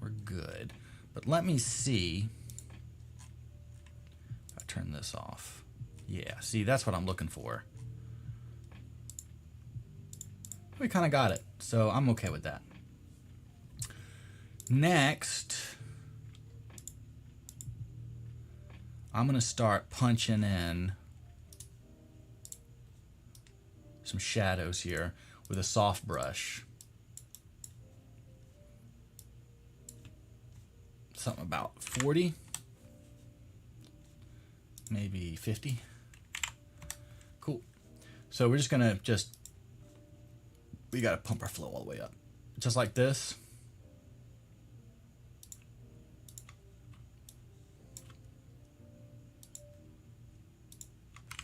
We're good. But let me see. If I turn this off. Yeah, see, that's what I'm looking for. We kind of got it, so I'm okay with that. Next, I'm going to start punching in some shadows here with a soft brush. Something about 40, maybe 50. Cool. So we're just going to we got to pump our flow all the way up. Just like this.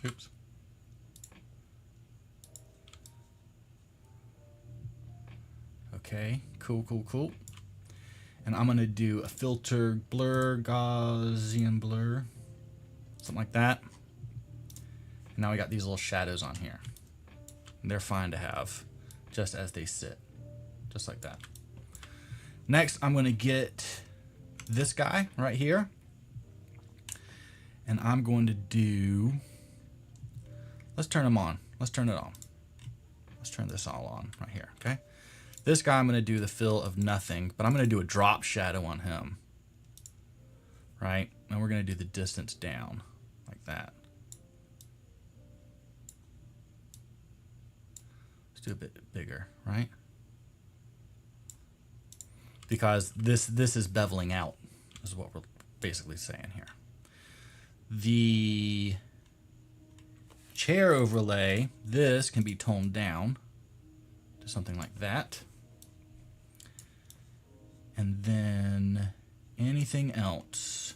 Oops. Okay, cool. And I'm going to do a filter blur, Gaussian blur, something like that. And now we got these little shadows on here. And they're fine to have just as they sit, just like that. Next, I'm going to get this guy right here. And I'm going to do, let's turn him on. Let's turn it on. Let's turn this all on right here, okay? This guy, I'm going to do the fill of nothing, but I'm going to do a drop shadow on him, right? And we're going to do the distance down like that. Let's do a bit bigger, right? Because this is beveling out, is what we're basically saying here. The chair overlay, this can be toned down to something like that. And then anything else.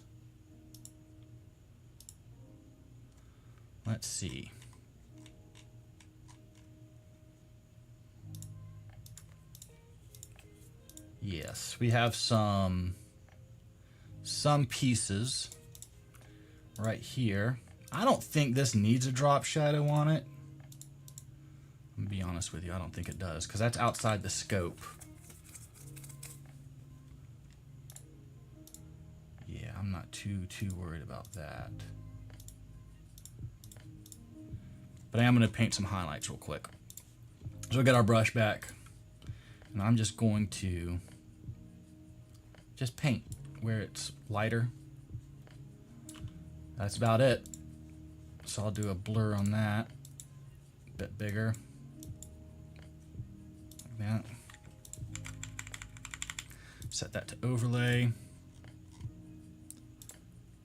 Let's see. Yes, we have some pieces right here. I don't think this needs a drop shadow on it. I'm gonna be honest with you, I don't think it does, because that's outside the scope. Yeah, I'm not too worried about that. But I am going to paint some highlights real quick. So we'll get our brush back. And I'm just going to just paint where it's lighter. That's about it. So I'll do a blur on that. A bit bigger. Like that. Set that to overlay.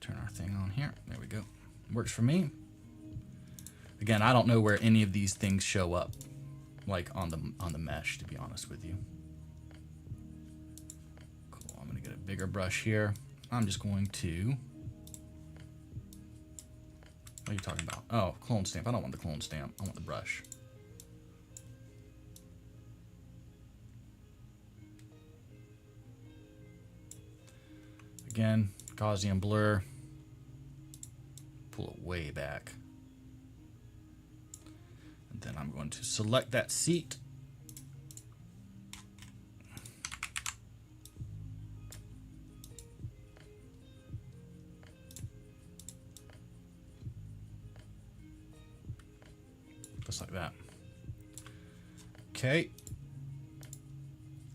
Turn our thing on here. There we go. Works for me. Again, I don't know where any of these things show up, like on the mesh, to be honest with you. Cool. I'm gonna get a bigger brush here. I'm just going to. What are you talking about? Oh, clone stamp. I don't want the clone stamp. I want the brush. Again, Gaussian blur. Pull it way back. And then I'm going to select that seat. Just like that. Okay.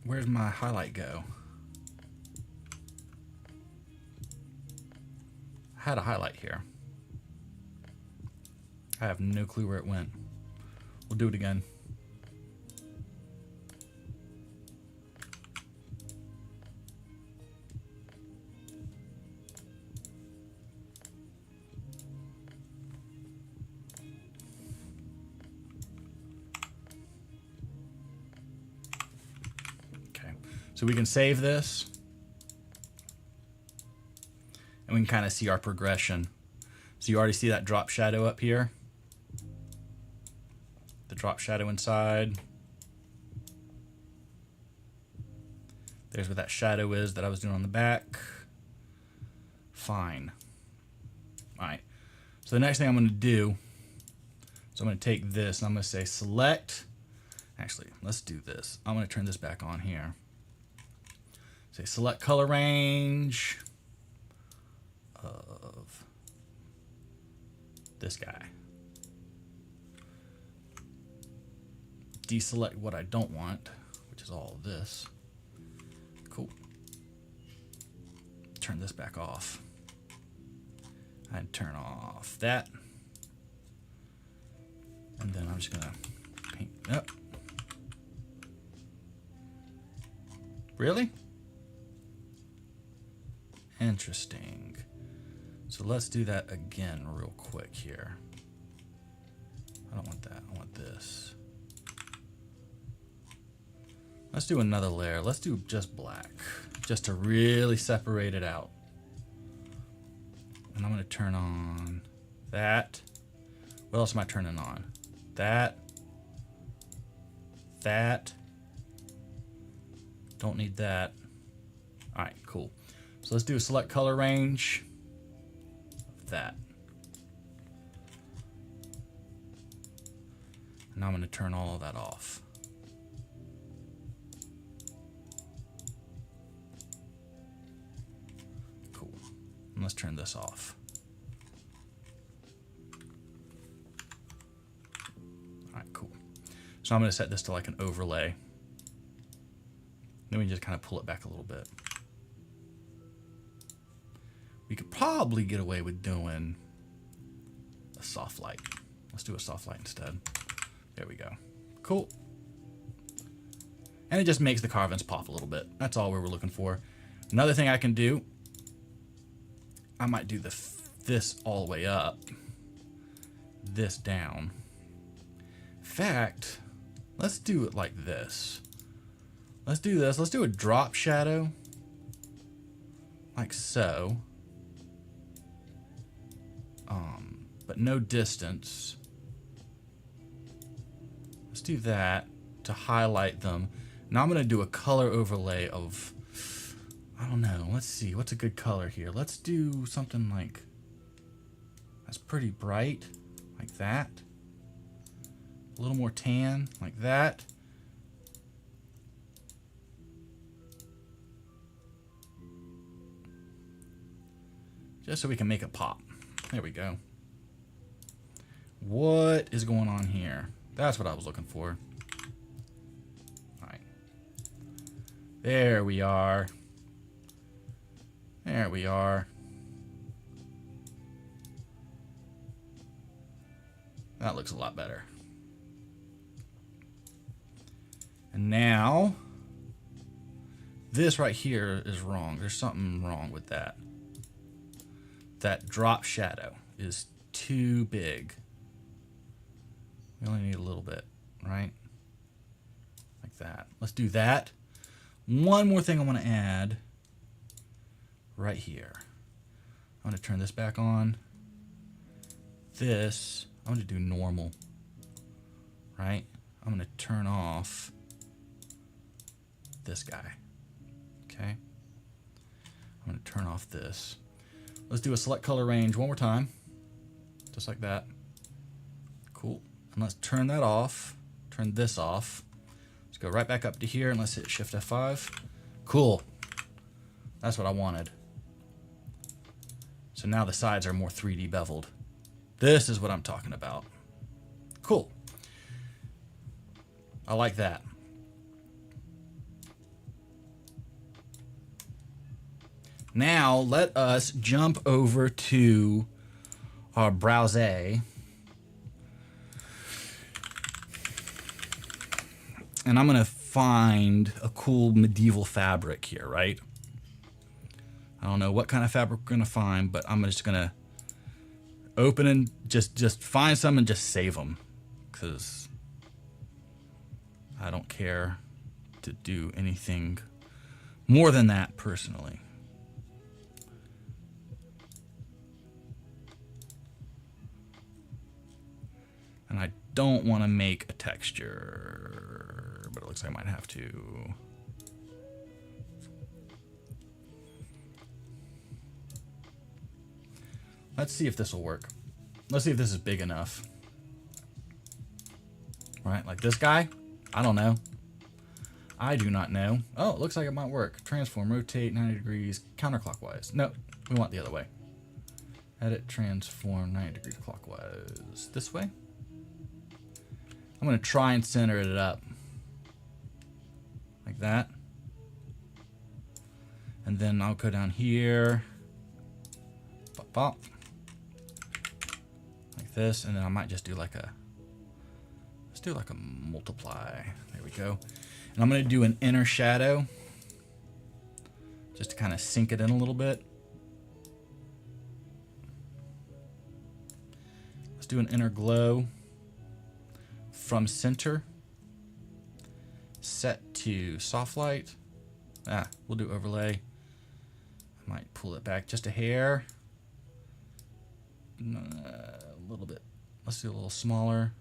Where's my highlight go? I had a highlight here. I have no clue where it went. We'll do it again. So we can save this. And we can kind of see our progression. So you already see that drop shadow up here. The drop shadow inside. There's where that shadow is that I was doing on the back. Fine. All right. So the next thing I'm going to do, so I'm going to take this and I'm going to say select. Actually, let's do this. I'm going to turn this back on here. Say select color range of this guy. Deselect what I don't want, which is all of this. Cool. Turn this back off. And turn off that. And then I'm just gonna paint it up. Really? Interesting. So let's do that again real quick here. I don't want that, I want this. Let's do another layer. Let's do just black, just to really separate it out. And I'm gonna turn on that. What else am I turning on? That. That. Don't need that. All right, cool. So let's do a select color range of that. And I'm gonna turn all of that off. Cool. And let's turn this off. All right, cool. So I'm gonna set this to like an overlay. Then we just kind of pull it back a little bit. We could probably get away with doing a soft light. Let's do a soft light instead. There we go. Cool. And it just makes the carvings pop a little bit. That's all we were looking for. Another thing I can do, I might do this all the way up, this down. In fact, let's do it like this. Let's do this. Let's do a drop shadow, like so. But no distance. Let's do that to highlight them. Now I'm gonna do a color overlay of, I don't know, let's see, what's a good color here? Let's do something like, that's pretty bright, like that. A little more tan, like that. Just so we can make it pop. There we go. What is going on here? That's what I was looking for. All right. There we are. There we are. That looks a lot better. And now, this right here is wrong. There's something wrong with that. That drop shadow is too big. We only need a little bit, right? Like that. Let's do that. One more thing I want to add right here. I'm going to turn this back on. This, I'm going to do normal, right? I'm going to turn off this guy, okay? I'm going to turn off this. Let's do a select color range one more time, just like that. Cool. And let's turn that off, turn this off. Let's go right back up to here and let's hit Shift F5. Cool. That's what I wanted. So now the sides are more 3D beveled. This is what I'm talking about. Cool. I like that. Now let us jump over to our browser. And I'm gonna find a cool medieval fabric here, right? I don't know what kind of fabric we're gonna find, but I'm just gonna open and just find some and just save them, because I don't care to do anything More than that, personally. And I don't want to make a texture, but it looks like I might have to. Let's see if this will work. Let's see if this is big enough. Right, like this guy? I don't know. I do not know. Oh, it looks like it might work. Transform, rotate 90 degrees counterclockwise. No, we want the other way. Edit, transform 90 degrees clockwise. This way? I'm going to try and center it up. Like that. And then I'll go down here. Bop, bop. Like this. And then I might just do like a... Let's do like a multiply. There we go. And I'm going to do an inner shadow. Just to kind of sink it in a little bit. Let's do an inner glow. From center, set to soft light. We'll do overlay. I might pull it back just a hair. A little bit. Let's do a little smaller.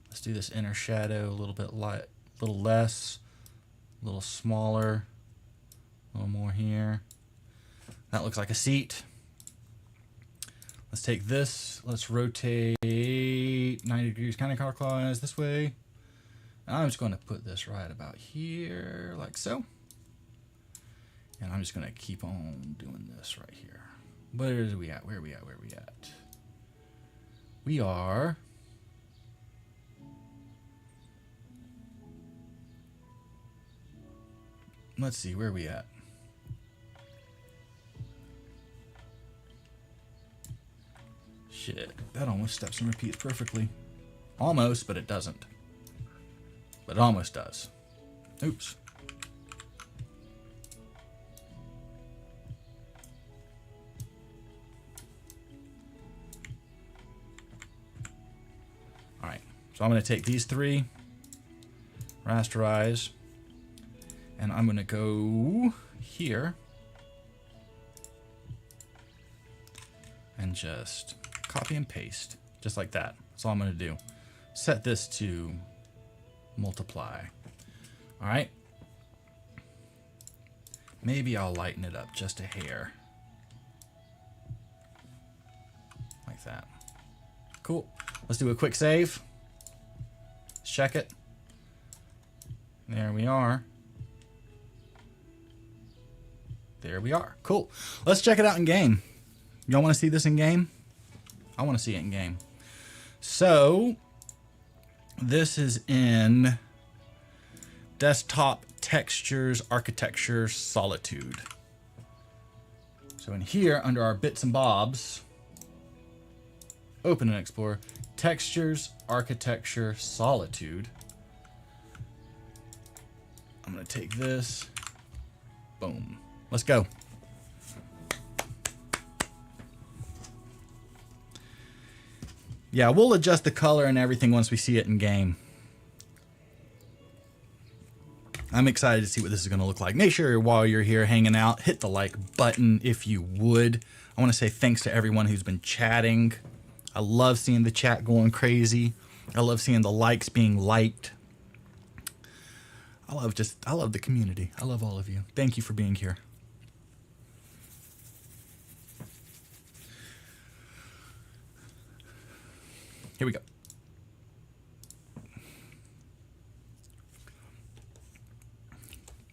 Let's do this inner shadow a little bit light, a little less, a little smaller, a little more here. That looks like a seat. Let's take this, let's rotate 90 degrees counterclockwise this way. And I'm just going to put this right about here, like so. And I'm just going to keep on doing this right here. Where are we at? Where are we at? Where are we at? We are... Let's see, where are we at? Shit, that almost steps and repeats perfectly. Almost, but it doesn't. But it almost does. Oops. Alright, so I'm going to take these three, rasterize, and I'm going to go here, and just copy and paste, just like that. That's all I'm going to do. Set this to multiply. All right. Maybe I'll lighten it up just a hair. Like that. Cool. Let's do a quick save. Let's check it. There we are. There we are. Cool. Let's check it out in game. Y'all want to see this in game? I want to see it in game. So, this is in Desktop Textures, Architecture, Solitude. So in here, under our bits and bobs, open and explore, Textures, Architecture, Solitude. I'm going to take this. Boom. Let's go. Yeah, we'll adjust the color and everything once we see it in game. I'm excited to see what this is going to look like. Make sure while you're here hanging out, hit the like button if you would. I want to say thanks to everyone who's been chatting. I love seeing the chat going crazy. I love seeing the likes being liked. I love the community. I love all of you. Thank you for being here. Here we go.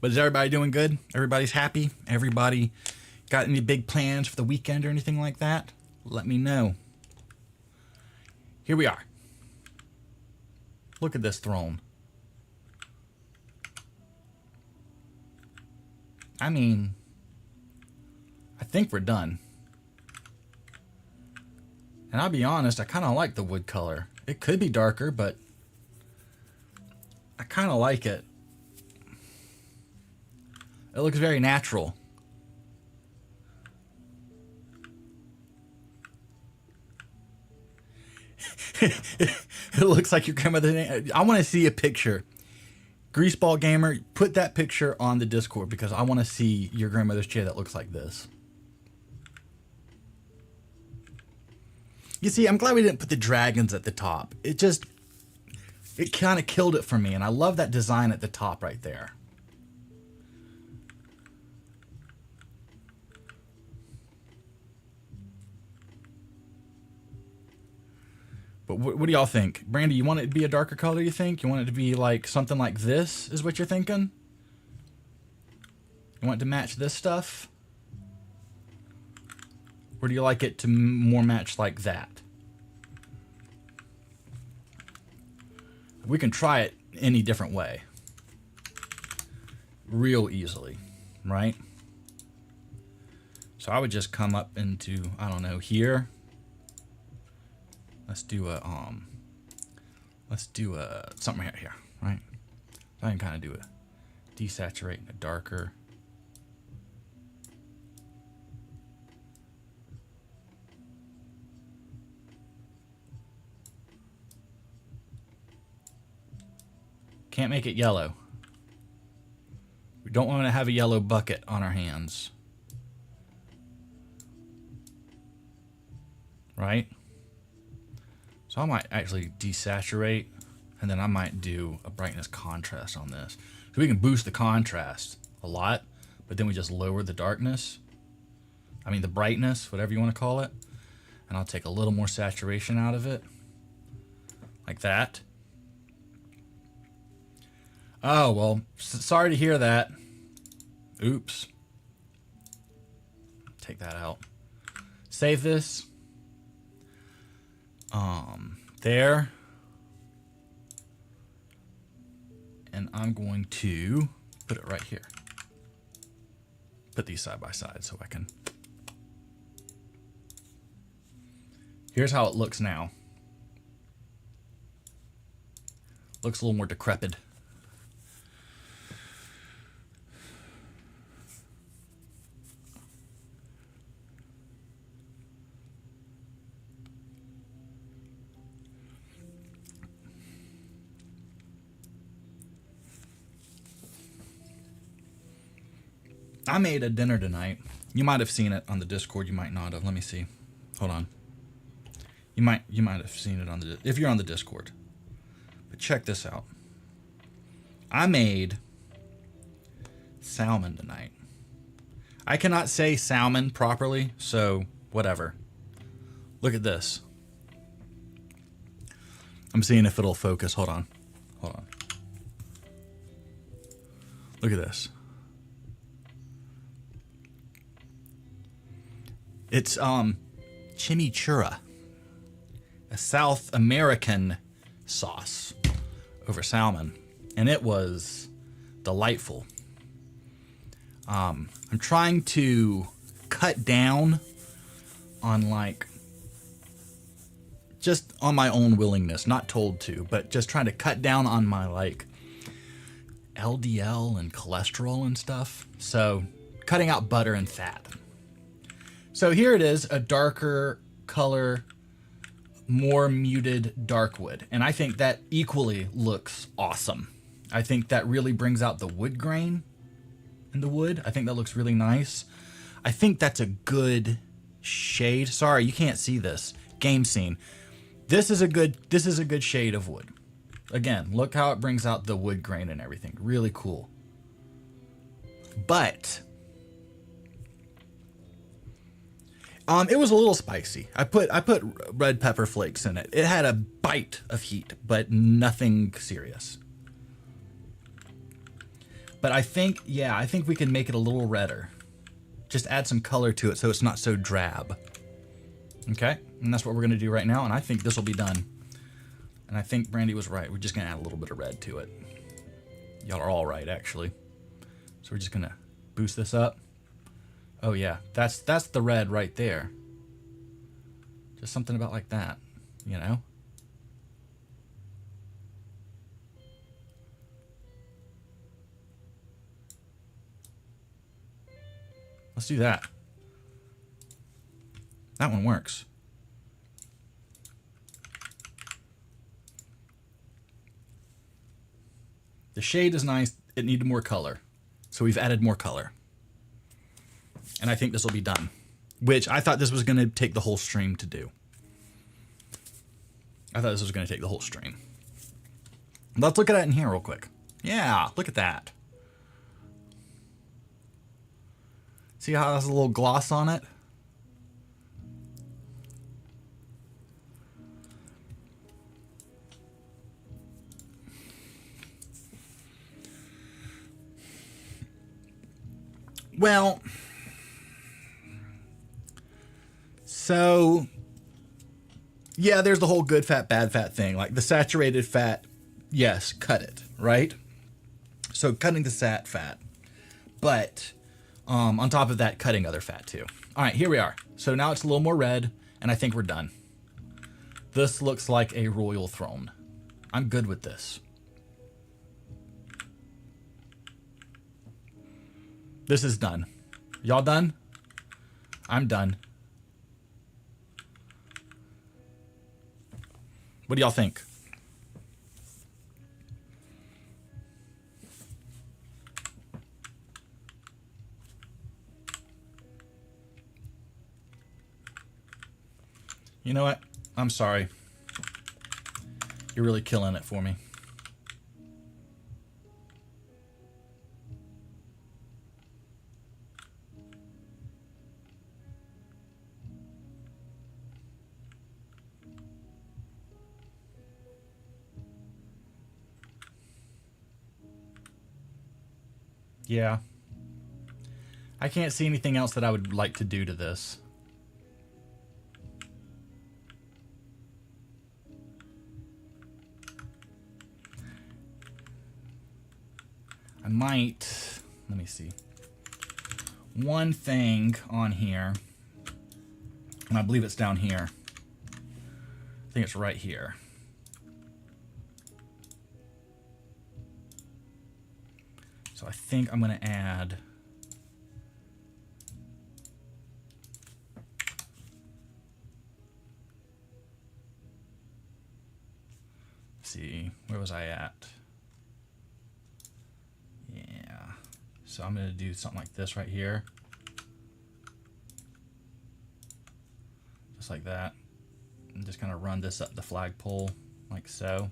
But is everybody doing good? Everybody's happy? Everybody got any big plans for the weekend or anything like that? Let me know. Here we are. Look at this throne. I mean, I think we're done. And I'll be honest, I kind of like the wood color. It could be darker, but I kind of like it. It looks very natural. It looks like your grandmother. I want to see a picture. Greaseball Gamer, put that picture on the Discord because I want to see your grandmother's chair that looks like this. You see, I'm glad we didn't put the dragons at the top. It kind of killed it for me, and I love that design at the top right there. But what do y'all think? Brandy, you want it to be a darker color, you think? You want it to be like something like this, is what you're thinking? You want it to match this stuff? Or do you like it to more match like that? We can try it any different way. Real easily, right? So I would just come up into, I don't know, here. Let's do a something right here, right? I can kind of do a desaturate and a darker. Can't make it yellow. We don't want to have a yellow bucket on our hands. Right? So I might actually desaturate, and then I might do a brightness contrast on this. So we can boost the contrast a lot, but then we just lower the darkness. I mean the brightness, whatever you want to call it. And I'll take a little more saturation out of it. Like that. Oh, well, sorry to hear that. Oops. Take that out. Save this. There. And I'm going to put it right here. Put these side by side so I can. Here's how it looks now. Looks a little more decrepit. I made a dinner tonight. You might have seen it on the Discord. You might not have. Let me see. Hold on. You might have seen it on the if you're on the Discord. But check this out. I made salmon tonight. I cannot say salmon properly, so whatever. Look at this. I'm seeing if it'll focus. Hold on. Hold on. Look at this. It's chimichurri, a South American sauce over salmon, and it was delightful. I'm trying to cut down on just on my own willingness, not told to, but just trying to cut down on my LDL and cholesterol and stuff. So cutting out butter and fat. So here it is, a darker color, more muted dark wood. And I think that equally looks awesome. I think that really brings out the wood grain in the wood. I think that looks really nice. I think that's a good shade. Sorry, you can't see this. Game scene. This is a good shade of wood. Again, look how it brings out the wood grain and everything. Really cool. But it was a little spicy. I put red pepper flakes in it. It had a bite of heat, but nothing serious. But I think we can make it a little redder. Just add some color to it so it's not so drab. Okay? And that's what we're going to do right now, and I think this will be done. And I think Brandy was right. We're just going to add a little bit of red to it. Y'all are all right, actually. So we're just going to boost this up. Oh yeah, that's the red right there. Just something about like that, you know? Let's do that. That one works. The shade is nice. It needed more color. So we've added more color. And I think this will be done. Which I thought this was going to take the whole stream to do. I thought this was going to take the whole stream. Let's look at it in here real quick. Yeah, look at that. See how it has a little gloss on it? Well, so, yeah, there's the whole good fat, bad fat thing. Like the saturated fat, yes, cut it, right? So cutting the sat fat, but on top of that, cutting other fat too. All right, here we are. So now it's a little more red, and I think we're done. This looks like a royal throne. I'm good with this. This is done. Y'all done? I'm done. What do y'all think? You know what? I'm sorry. You're really killing it for me. Yeah. I can't see anything else that I would like to do to this. I might, let me see. One thing on here, and I believe it's down here. I think it's right here. So I think I'm going to add see, where was I at? Yeah. So I'm going to do something like this right here. Just like that. And just kind of run this up the flagpole like so.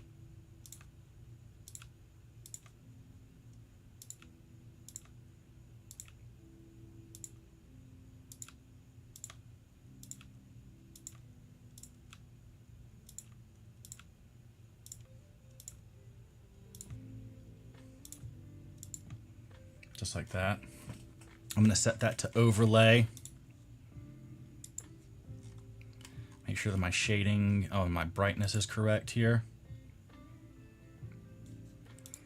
Just like that. I'm going to set that to overlay. Make sure that my shading, oh, my brightness is correct here.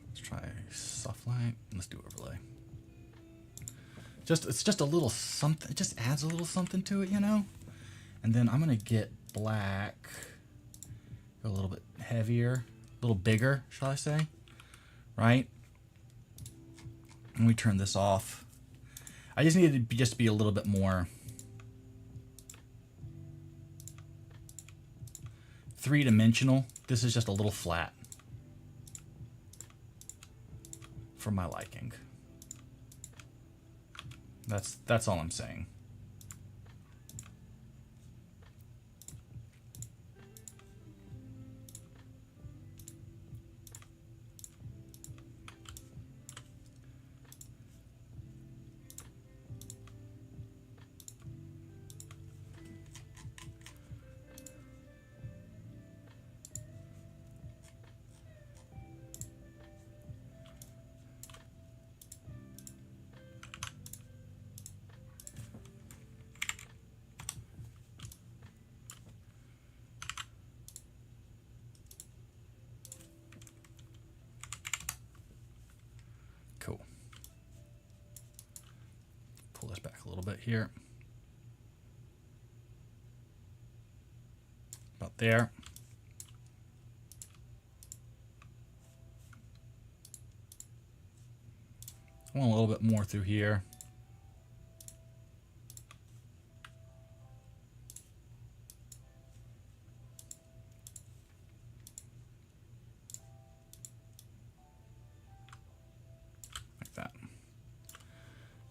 Let's try soft light. Let's do overlay. It's just a little something. It just adds a little something to it, you know? And then I'm going to get black, go a little bit heavier, a little bigger, shall I say? Right? And we turn this off. I just need it to just be a little bit more three-dimensional. This is just a little flat for my liking. That's all I'm saying. Cool. Pull this back a little bit here. About there. I want a little bit more through here.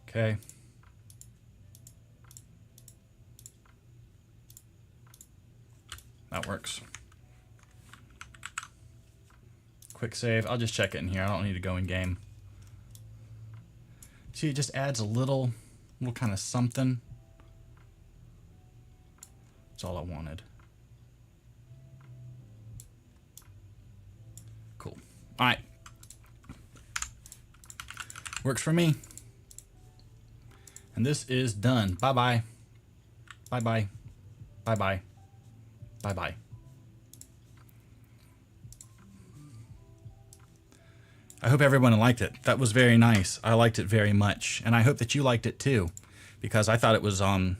Okay. That works. Quick save. I'll just check it in here. I don't need to go in game. See, it just adds a little kind of something. That's all I wanted. Cool. All right. Works for me. And this is done. Bye-bye. Bye-bye. Bye-bye. Bye-bye. I hope everyone liked it. That was very nice. I liked it very much. And I hope that you liked it too. Because I thought it was, I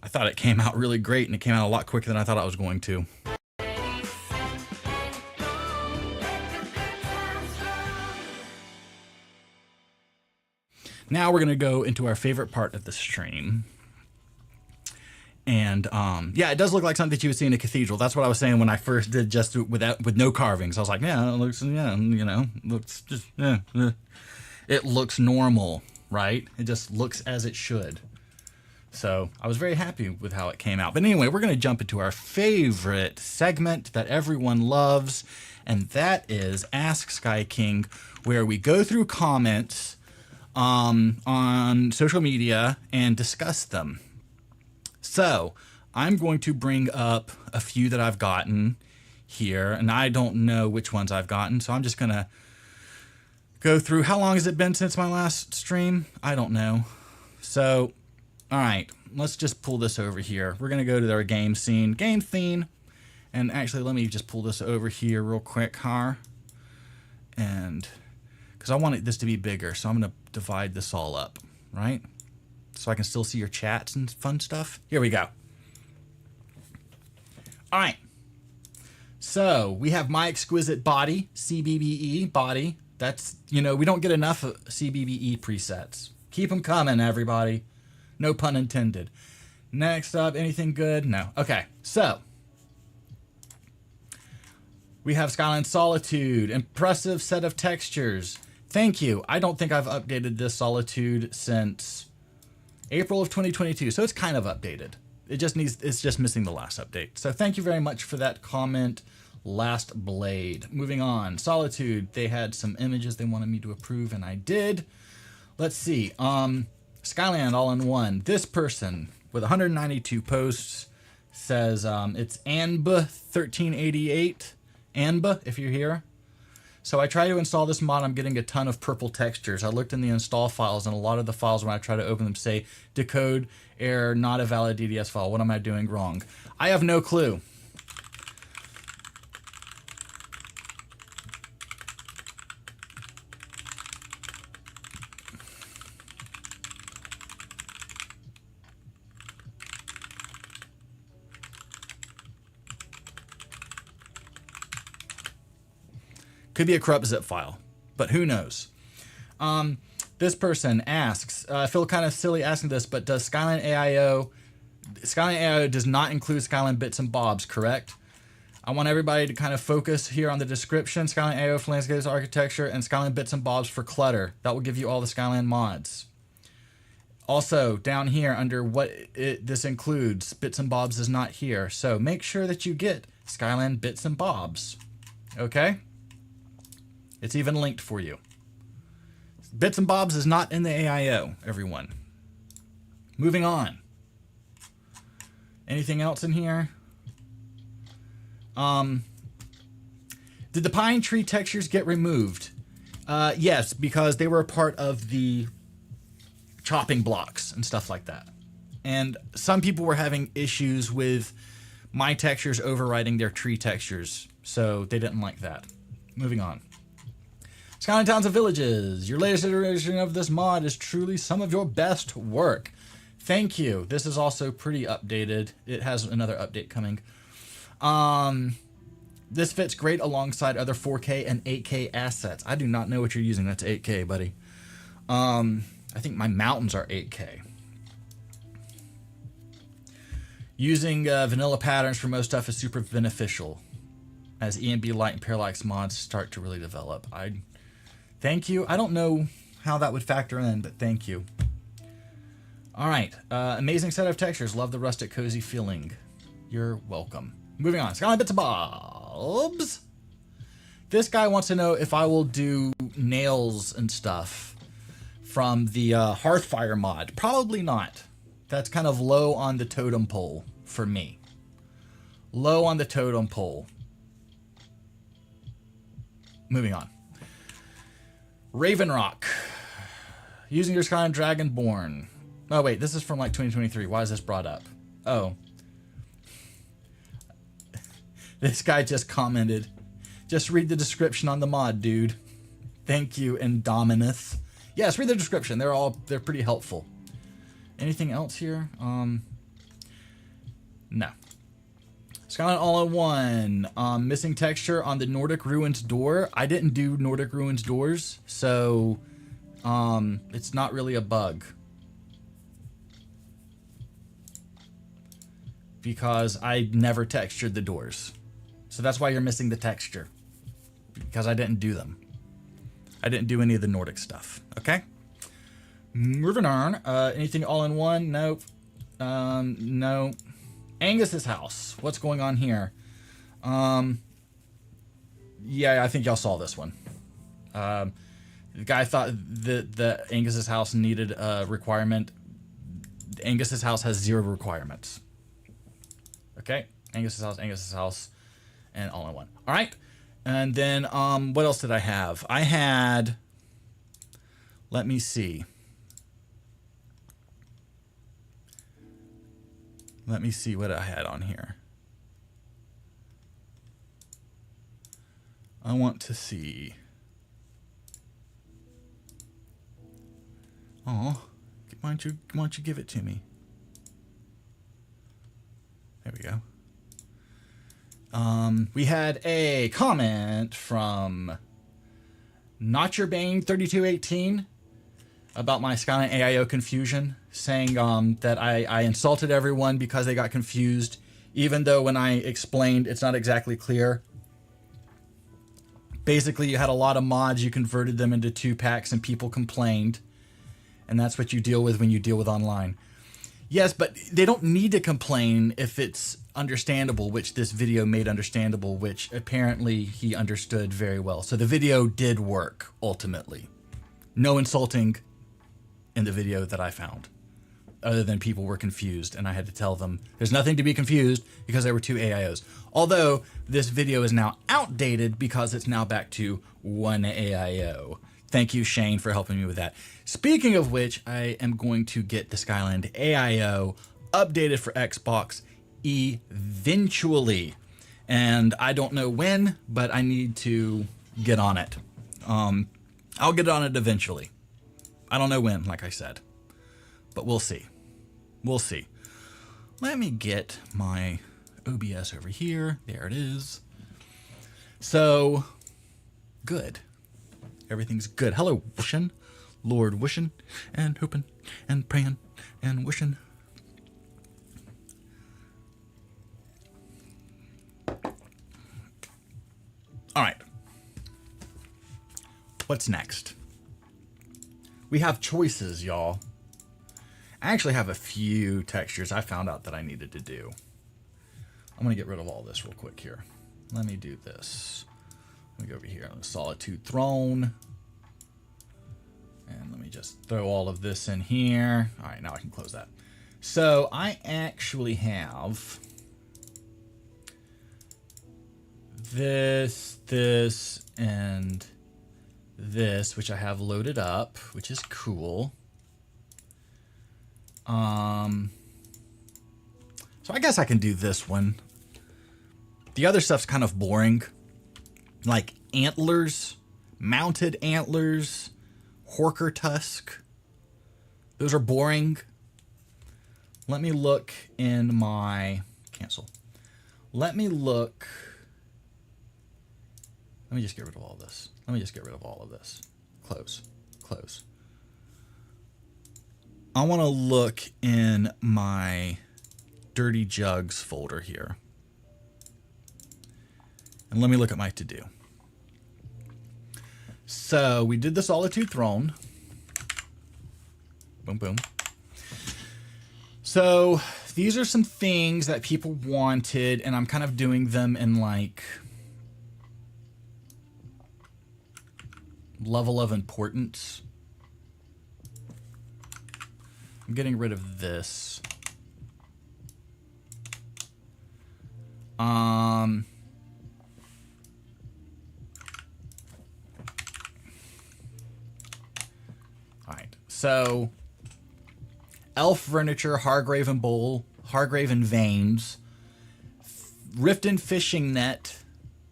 thought it came out really great, and it came out a lot quicker than I thought it was going to. Now we're going to go into our favorite part of the stream. And yeah, it does look like something that you would see in a cathedral. That's what I was saying when I first did just with no carvings. I was like, yeah, it looks, yeah, you know, looks just, yeah. It looks normal, right? It just looks as it should. So I was very happy with how it came out. But anyway, we're going to jump into our favorite segment that everyone loves, and that is Ask Skyking, where we go through comments on social media and discuss them. So I'm going to bring up a few that I've gotten here, and I don't know which ones I've gotten, so I'm just going to go through. How long has it been since my last stream? I don't know. So, all right, let's just pull this over here. We're going to go to our game scene, and actually let me just pull this over here real quick, and because I want this to be bigger, so I'm going to divide this all up, right? So I can still see your chats and fun stuff. Here we go. All right. So we have My Exquisite Body, CBBE body. That's, you know, we don't get enough of CBBE presets. Keep them coming, everybody. No pun intended. Next up, anything good? No. Okay. So we have Skyland Solitude. Impressive set of textures. Thank you. I don't think I've updated this Solitude since April of 2022, so it's kind of updated. It's just missing the last update. So thank you very much for that comment, Last Blade. Moving on, Solitude, they had some images they wanted me to approve, and I did. Let's see, Skyland all-in-one. This person with 192 posts says it's Anba1388. Anba, if you're here. So I try to install this mod, I'm getting a ton of purple textures. I looked in the install files, and a lot of the files when I try to open them say decode error, not a valid DDS file. What am I doing wrong? I have no clue. Could be a corrupt zip file, but who knows? This person asks, I feel kind of silly asking this, but does Skyland AIO does not include Skyland bits and bobs, correct? I want everybody to kind of focus here on the description. Skyland AIO for landscapes architecture and Skyland bits and bobs for clutter. That will give you all the Skyland mods. Also, down here under what this includes, bits and bobs is not here. So make sure that you get Skyland bits and bobs, okay? It's even linked for you. Bits and bobs is not in the AIO, everyone. Moving on. Anything else in here? Did the pine tree textures get removed? Yes, because they were a part of the chopping blocks and stuff like that. And some people were having issues with my textures overriding their tree textures, so they didn't like that. Moving on. Skyland Towns and Villages. Your latest iteration of this mod is truly some of your best work. Thank you. This is also pretty updated. It has another update coming. This fits great alongside other 4K and 8K assets. I do not know what you're using. That's 8K, buddy. I think my mountains are 8K. Using vanilla patterns for most stuff is super beneficial as ENB Light and Parallax mods start to really develop. Thank you. I don't know how that would factor in, but thank you. All right. Amazing set of textures. Love the rustic, cozy feeling. You're welcome. Moving on. Skyline Bits and Bobs. This guy wants to know if I will do nails and stuff from the Hearthfire mod. Probably not. That's kind of low on the totem pole for me. Low on the totem pole. Moving on. Raven Rock. Using your Skyline Dragonborn. Oh, wait. This is from like 2023. Why is this brought up? Oh. This guy just commented. Just read the description on the mod, dude. Thank you, Indominus. Yes, read the description. They're pretty helpful. Anything else here? No. Skyline All-in-One. Missing texture on the Nordic Ruins door. I didn't do Nordic Ruins doors, so it's not really a bug. Because I never textured the doors. So that's why you're missing the texture. Because I didn't do them. I didn't do any of the Nordic stuff. Okay? Moving on. Anything all-in-one? Nope. No. Angus's house. What's going on here? Yeah, I think y'all saw this one. The guy thought that the Angus's house needed a requirement. Angus's house has 0 requirements. Okay? Angus's house, and all-in-one. All right? And then, what else did I have? I had... Let me see. Let me see what I had on here. I want to see. Oh, why don't you give it to me? There we go. We had a comment from NotYourBane3218 about my Skyline AIO confusion, saying that I insulted everyone because they got confused, even though when I explained it's not exactly clear. Basically, you had a lot of mods, you converted them into 2-packs, and people complained. And that's what you deal with when you deal with online. Yes, but they don't need to complain if it's understandable, which this video made understandable, which apparently he understood very well. So the video did work, ultimately. No insulting in the video that I found, other than people were confused, and I had to tell them there's nothing to be confused because there were 2 AIOs. Although this video is now outdated because it's now back to 1 AIO. Thank you, Shane, for helping me with that. Speaking of which, I am going to get the Skyland AIO updated for Xbox eventually. And I don't know when, but I need to get on it. I'll get on it eventually. I don't know when, like I said. But we'll see. We'll see. Let me get my OBS over here. There it is. So, good. Everything's good. Hello, Wushin. Lord Wushin. And hooping and praying and wishing. All right. What's next? We have choices, y'all. I actually have a few textures I found out that I needed to do. I'm going to get rid of all this real quick here. Let me do this. Let me go over here on the Solitude Throne. And let me just throw all of this in here. All right, now I can close that. So I actually have this, and this, which I have loaded up, which is cool. So I guess I can do this one. The other stuff's kind of boring. Like antlers, mounted antlers, Horker tusk. Those are boring. Let me look in my... Cancel. Let me look... Let me just get rid of all this. Let me just get rid of all of this. Close. Close. I want to look in my Dirty Jugs folder here. And let me look at my to-do. So we did the Solitude Throne. Boom, boom. So these are some things that people wanted, and I'm kind of doing them in like level of importance. I'm getting rid of this. All right. So elf furniture, Hargraven bowl, Hargraven veins, Riften fishing net,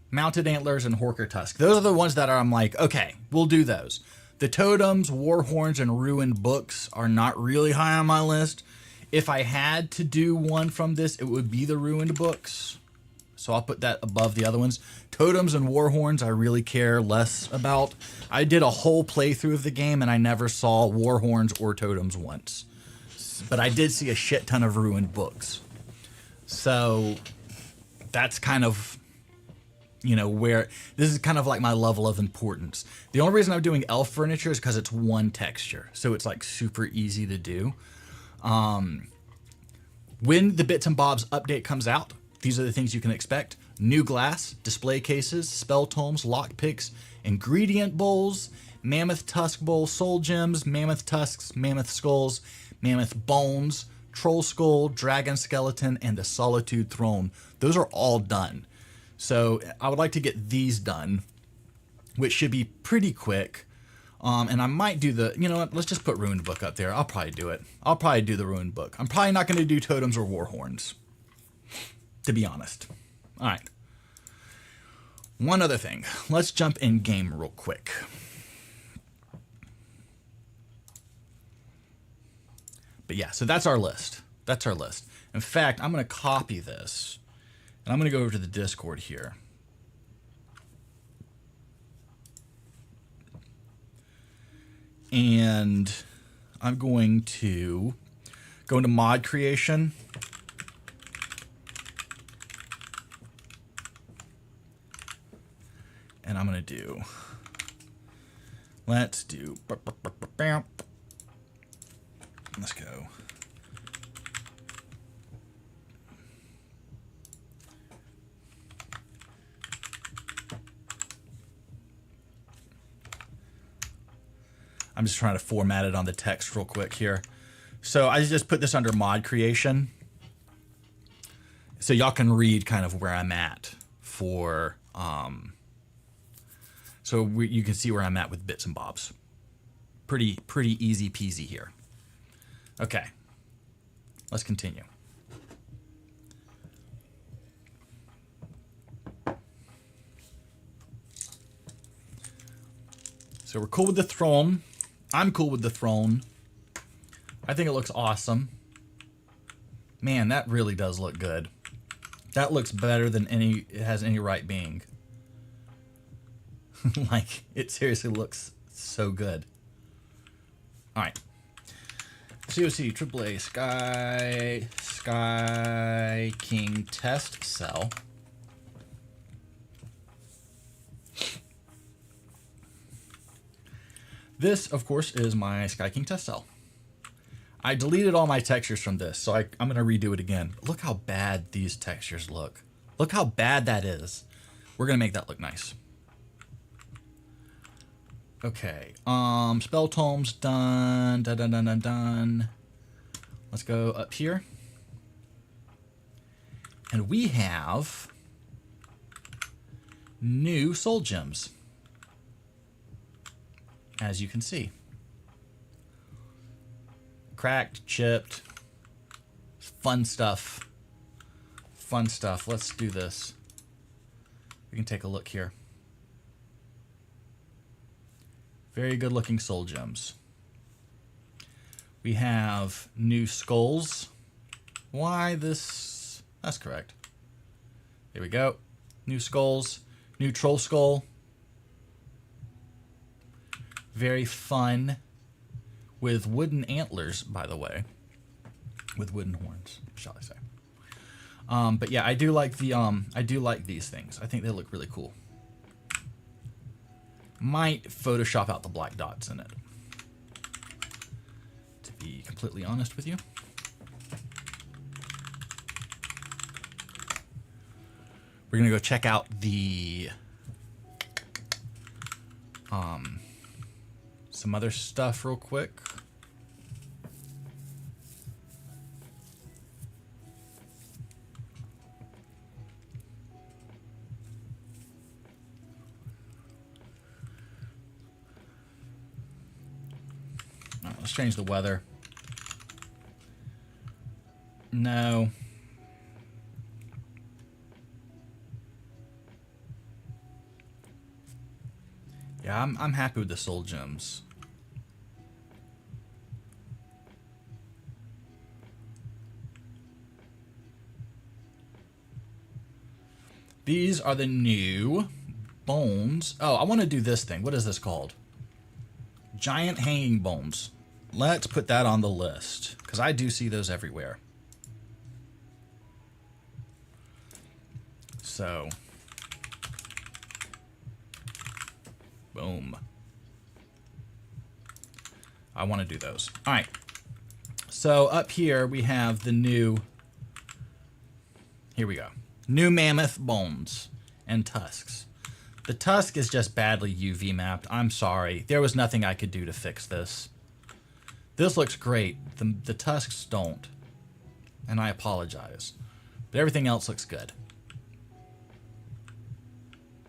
mounted antlers, and Horker tusk. Those are the ones that I'm like, okay, we'll do those. The totems, war horns, and ruined books are not really high on my list. If I had to do one from this, it would be the ruined books. So I'll put that above the other ones. Totems and war horns I really care less about. I did a whole playthrough of the game and I never saw war horns or totems once. But I did see a shit ton of ruined books. So that's kind of, you know, where this is kind of like my level of importance. The only reason I'm doing elf furniture is because it's one texture. So it's like super easy to do. When the Bits and Bobs update comes out, these are the things you can expect. New glass, display cases, spell tomes, lockpicks, ingredient bowls, mammoth tusk bowl, soul gems, mammoth tusks, mammoth skulls, mammoth bones, troll skull, dragon skeleton, and the solitude throne. Those are all done. So I would like to get these done, which should be pretty quick. And I might do the, you know what, let's just put ruined book up there. I'll probably do it. I'll probably do the ruined book. I'm probably not going to do totems or war horns, to be honest. All right. One other thing. Let's jump in game real quick. But yeah, so that's our list. That's our list. In fact, I'm going to copy this, and I'm going to go over to the Discord here. And I'm going to go into mod creation. And I'm going to do, let's do, let's go. I'm just trying to format it on the text real quick here. So I just put this under mod creation. So y'all can read kind of where I'm at for, you can see where I'm at with Bits and Bobs. Pretty easy peasy here. Okay, let's continue. So we're cool with the throne. I'm cool with the throne. I think it looks awesome. Man, that really does look good. That looks better than it has any right being. Like, it seriously looks so good. All right. COC AAA Skyking test cell. This, of course, is my Skyking test cell. I deleted all my textures from this, so I'm going to redo it again. Look how bad these textures look. Look how bad that is. We're going to make that look nice. Okay, spell tomes done, done. Let's go up here. And we have new soul gems, as you can see. Cracked, chipped, fun stuff. Fun stuff. Let's do this. We can take a look here. Very good looking soul gems. We have new skulls. Why this? That's correct. There we go. New skulls. New troll skull. Very fun. With wooden antlers, by the way. With wooden horns, shall I say. But yeah, I do like these things. I think they look really cool. Might Photoshop out the black dots in it to be completely honest with you. We're gonna go check out the some other stuff real quick. All right, let's change the weather. No. Yeah, I'm happy with the soul gems. These are the new bones. Oh, I want to do this thing. What is this called? Giant hanging bones. Let's put that on the list, because I do see those everywhere. So, boom. I want to do those. All right. So up here we have the new, here we go. New mammoth bones and tusks. The tusk is just badly UV mapped. I'm sorry. There was nothing I could do to fix this. This looks great. The tusks don't. And I apologize. But everything else looks good.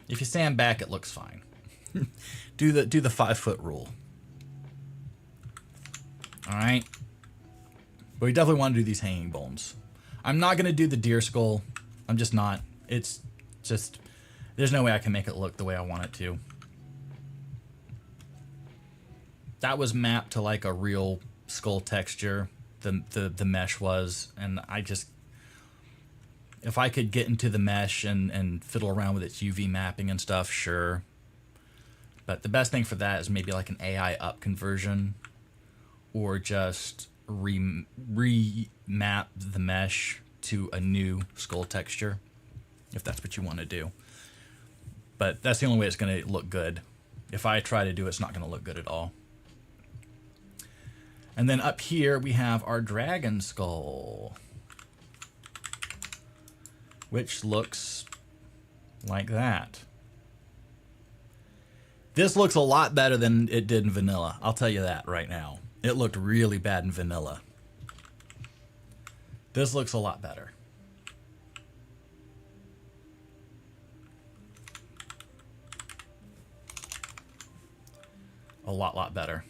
If you stand back, it looks fine. do the 5-foot rule. Alright. But we definitely want to do these hanging bones. I'm not going to do the deer skull. I'm just not. It's just, there's no way I can make it look the way I want it to. That was mapped to like a real skull texture, the mesh was, and I just, if I could get into the mesh and fiddle around with its UV mapping and stuff, sure. But the best thing for that is maybe like an AI up conversion, or just remap the mesh to a new skull texture, if that's what you want to do. But that's the only way it's going to look good. If I try to do it, it's not going to look good at all. And then up here we have our dragon skull, which looks like that. This looks a lot better than it did in vanilla. I'll tell you that right now. It looked really bad in vanilla. This looks a lot better. A lot better,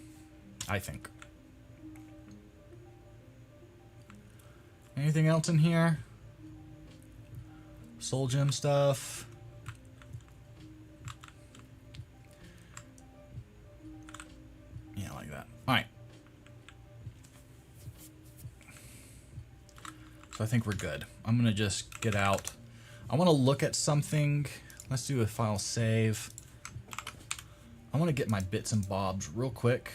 I think. Anything else in here? Soul gem stuff. Yeah, like that. All right. So I think we're good. I'm going to just get out. I want to look at something. Let's do a file save. I want to get my bits and bobs real quick.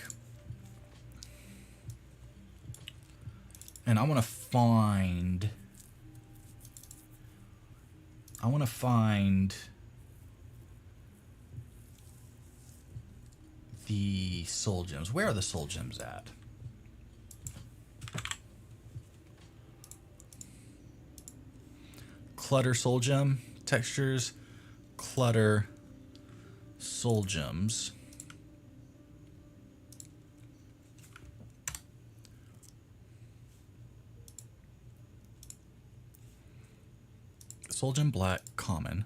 And I want to find the soul gems. Where are the soul gems at? Clutter soul gem textures, clutter soul gems. Soul gem black common.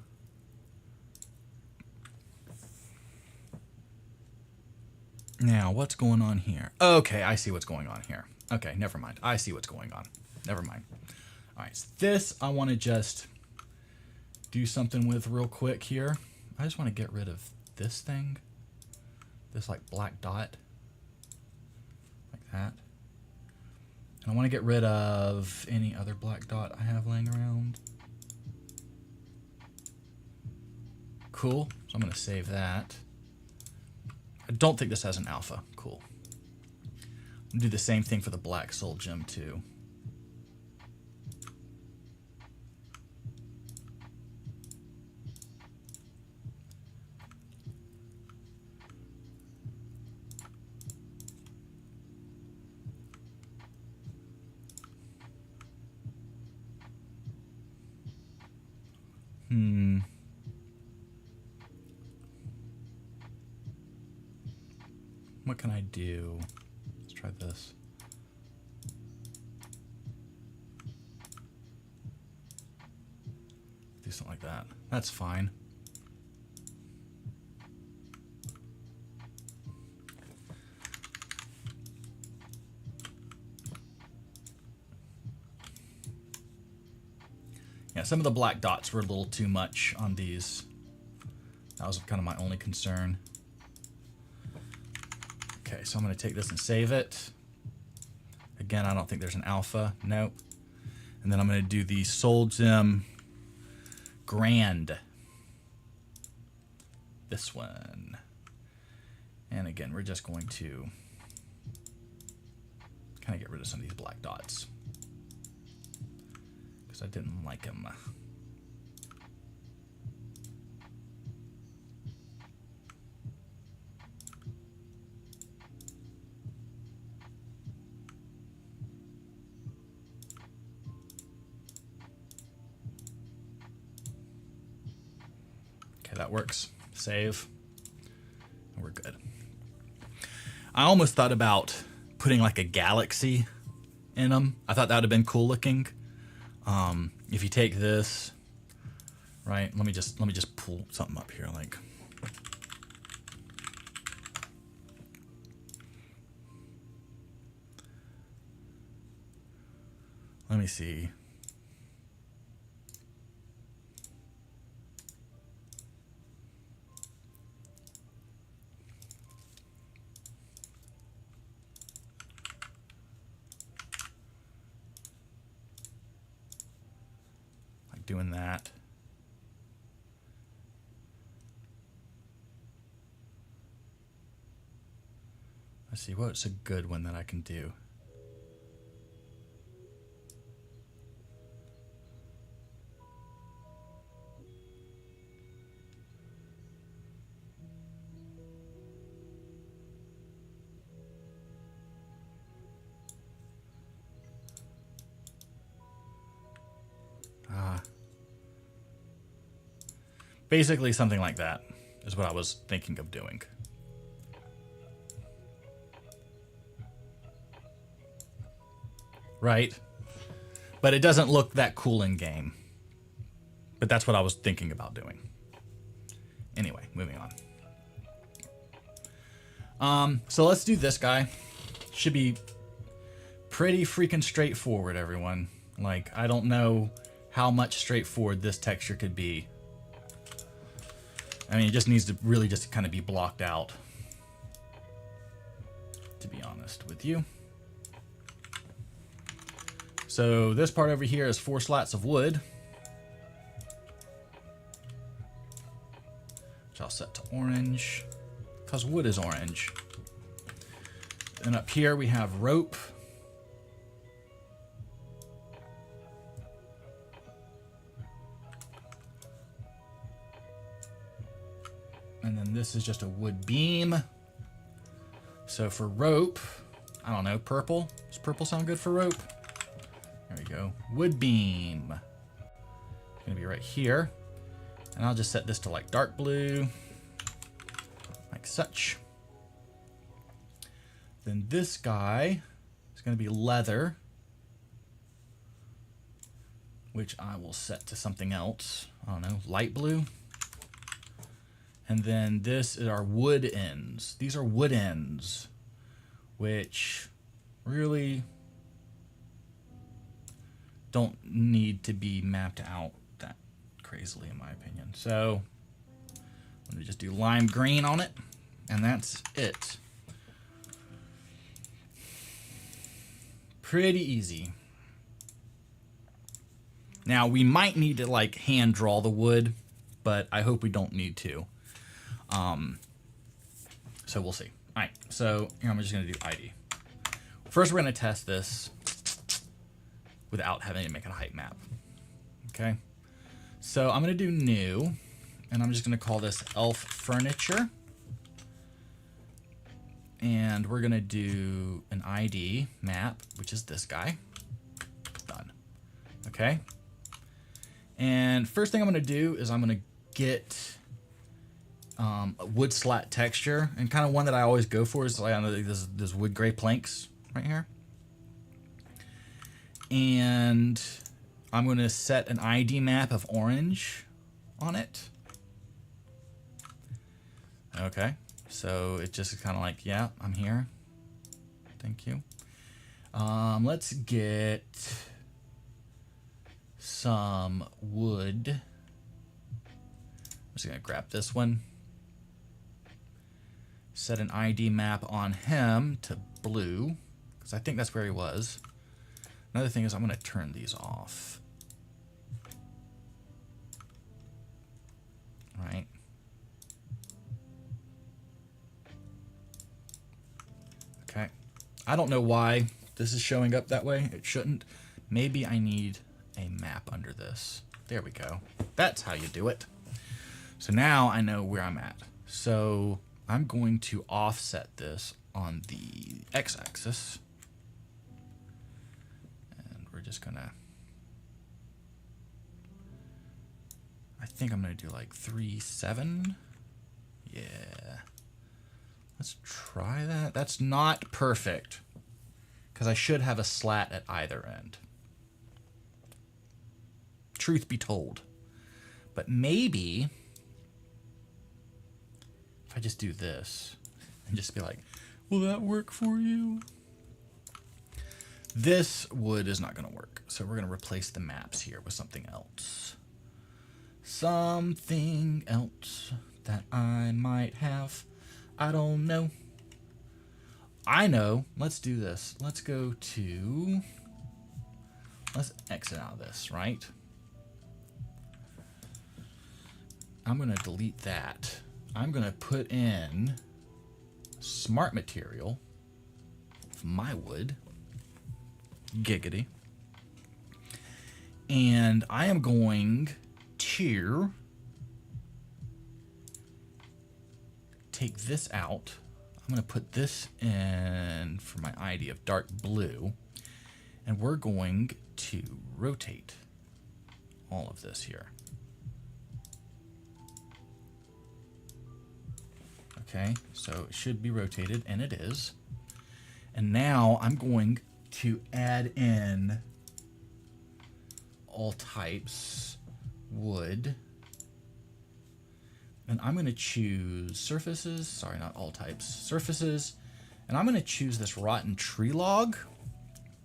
Now, what's going on here? Okay, I see what's going on here. Okay, never mind. I see what's going on. Never mind. All right, so this I want to just do something with real quick here. I just want to get rid of this thing. This like black dot. Like that. And I want to get rid of any other black dot I have laying around. Cool. So I'm going to save that. I don't think this has an alpha. Cool. I'm going to do the same thing for the black soul gem too. What can I do? Let's try this. Do something like that. That's fine. Yeah, some of the black dots were a little too much on these. That was kind of my only concern. Okay, so I'm going to take this and save it. Again, I don't think there's an alpha. Nope. And then I'm going to do the Soldzim Grand. This one. And again, we're just going to kind of get rid of some of these black dots, because I didn't like them. Okay, that works. Save. And we're good. I almost thought about putting like a galaxy in them. I thought that would have been cool looking. If you take this, right? Let me just pull something up here, like. Let me see. Doing that. Let's see, what's a good one that I can do? Basically something like that is what I was thinking of doing. Right? But it doesn't look that cool in game. But that's what I was thinking about doing. Anyway, moving on. So let's do this guy. Should be pretty freaking straightforward, everyone. Like, I don't know how much straightforward this texture could be. I mean, it just needs to really just kind of be blocked out, to be honest with you. So this part over here is 4 slats of wood, which I'll set to orange, because wood is orange. And up here we have rope. And then this is just a wood beam. So for rope, I don't know, purple. Does purple sound good for rope? There we go. Wood beam. It's gonna be right here. And I'll just set this to like dark blue, like such. Then this guy is gonna be leather, which I will set to something else. I don't know, light blue. And then this is our wood ends. These are wood ends, which really don't need to be mapped out that crazily, in my opinion. So I'm gonna just do lime green on it, and that's it. Pretty easy. Now we might need to like hand draw the wood, but I hope we don't need to. So we'll see. All right, so here I'm just gonna do ID. First, we're gonna test this without having to make a height map. Okay, so I'm gonna do new, and I'm just gonna call this elf furniture, and we're gonna do an ID map, which is this guy. Done. Okay, and first thing I'm gonna do is I'm gonna get a wood slat texture, and kind of one that I always go for is like I know this wood gray planks right here. And I'm going to set an ID map of orange on it. Okay, so it just kind of like, yeah, I'm here. Thank you. Let's get some wood. I'm just going to grab this one. Set an ID map on him to blue, because I think that's where he was. Another thing is I'm going to turn these off. Right. Okay. I don't know why this is showing up that way. It shouldn't. Maybe I need a map under this. There we go. That's how you do it. So now I know where I'm at. So I'm going to offset this on the x-axis. And we're just going to... I think I'm going to do like 3.7. Yeah. Let's try that. That's not perfect, because I should have a slat at either end. Truth be told. But maybe if I just do this and just be like, will that work for you? This wood is not going to work. So we're going to replace the maps here with something else. Something else that I might have. I don't know. I know. Let's do this. Let's go to... Let's exit out of this, right? I'm going to delete that. I'm going to put in smart material of my wood. Giggity. And I am going to take this out. I'm going to put this in for my ID of dark blue. And we're going to rotate all of this here. Okay, so it should be rotated, and it is. And now I'm going to add in all types, wood. And I'm going to choose surfaces. Sorry, not all types. Surfaces. And I'm going to choose this rotten tree log.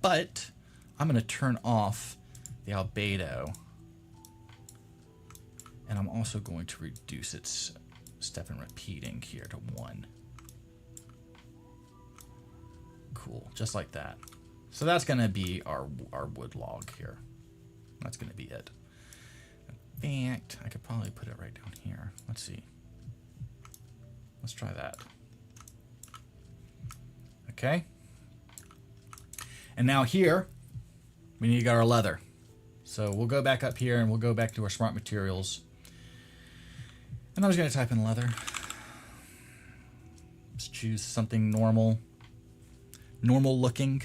But I'm going to turn off the albedo. And I'm also going to reduce its step in repeating here to 1. Cool. Just like that. So that's going to be our wood log here. That's going to be it. In fact, I could probably put it right down here. Let's see. Let's try that. Okay. And now here, we need to get our leather. So we'll go back up here and we'll go back to our smart materials. And I'm just going to type in leather. Let's choose something normal. Normal looking.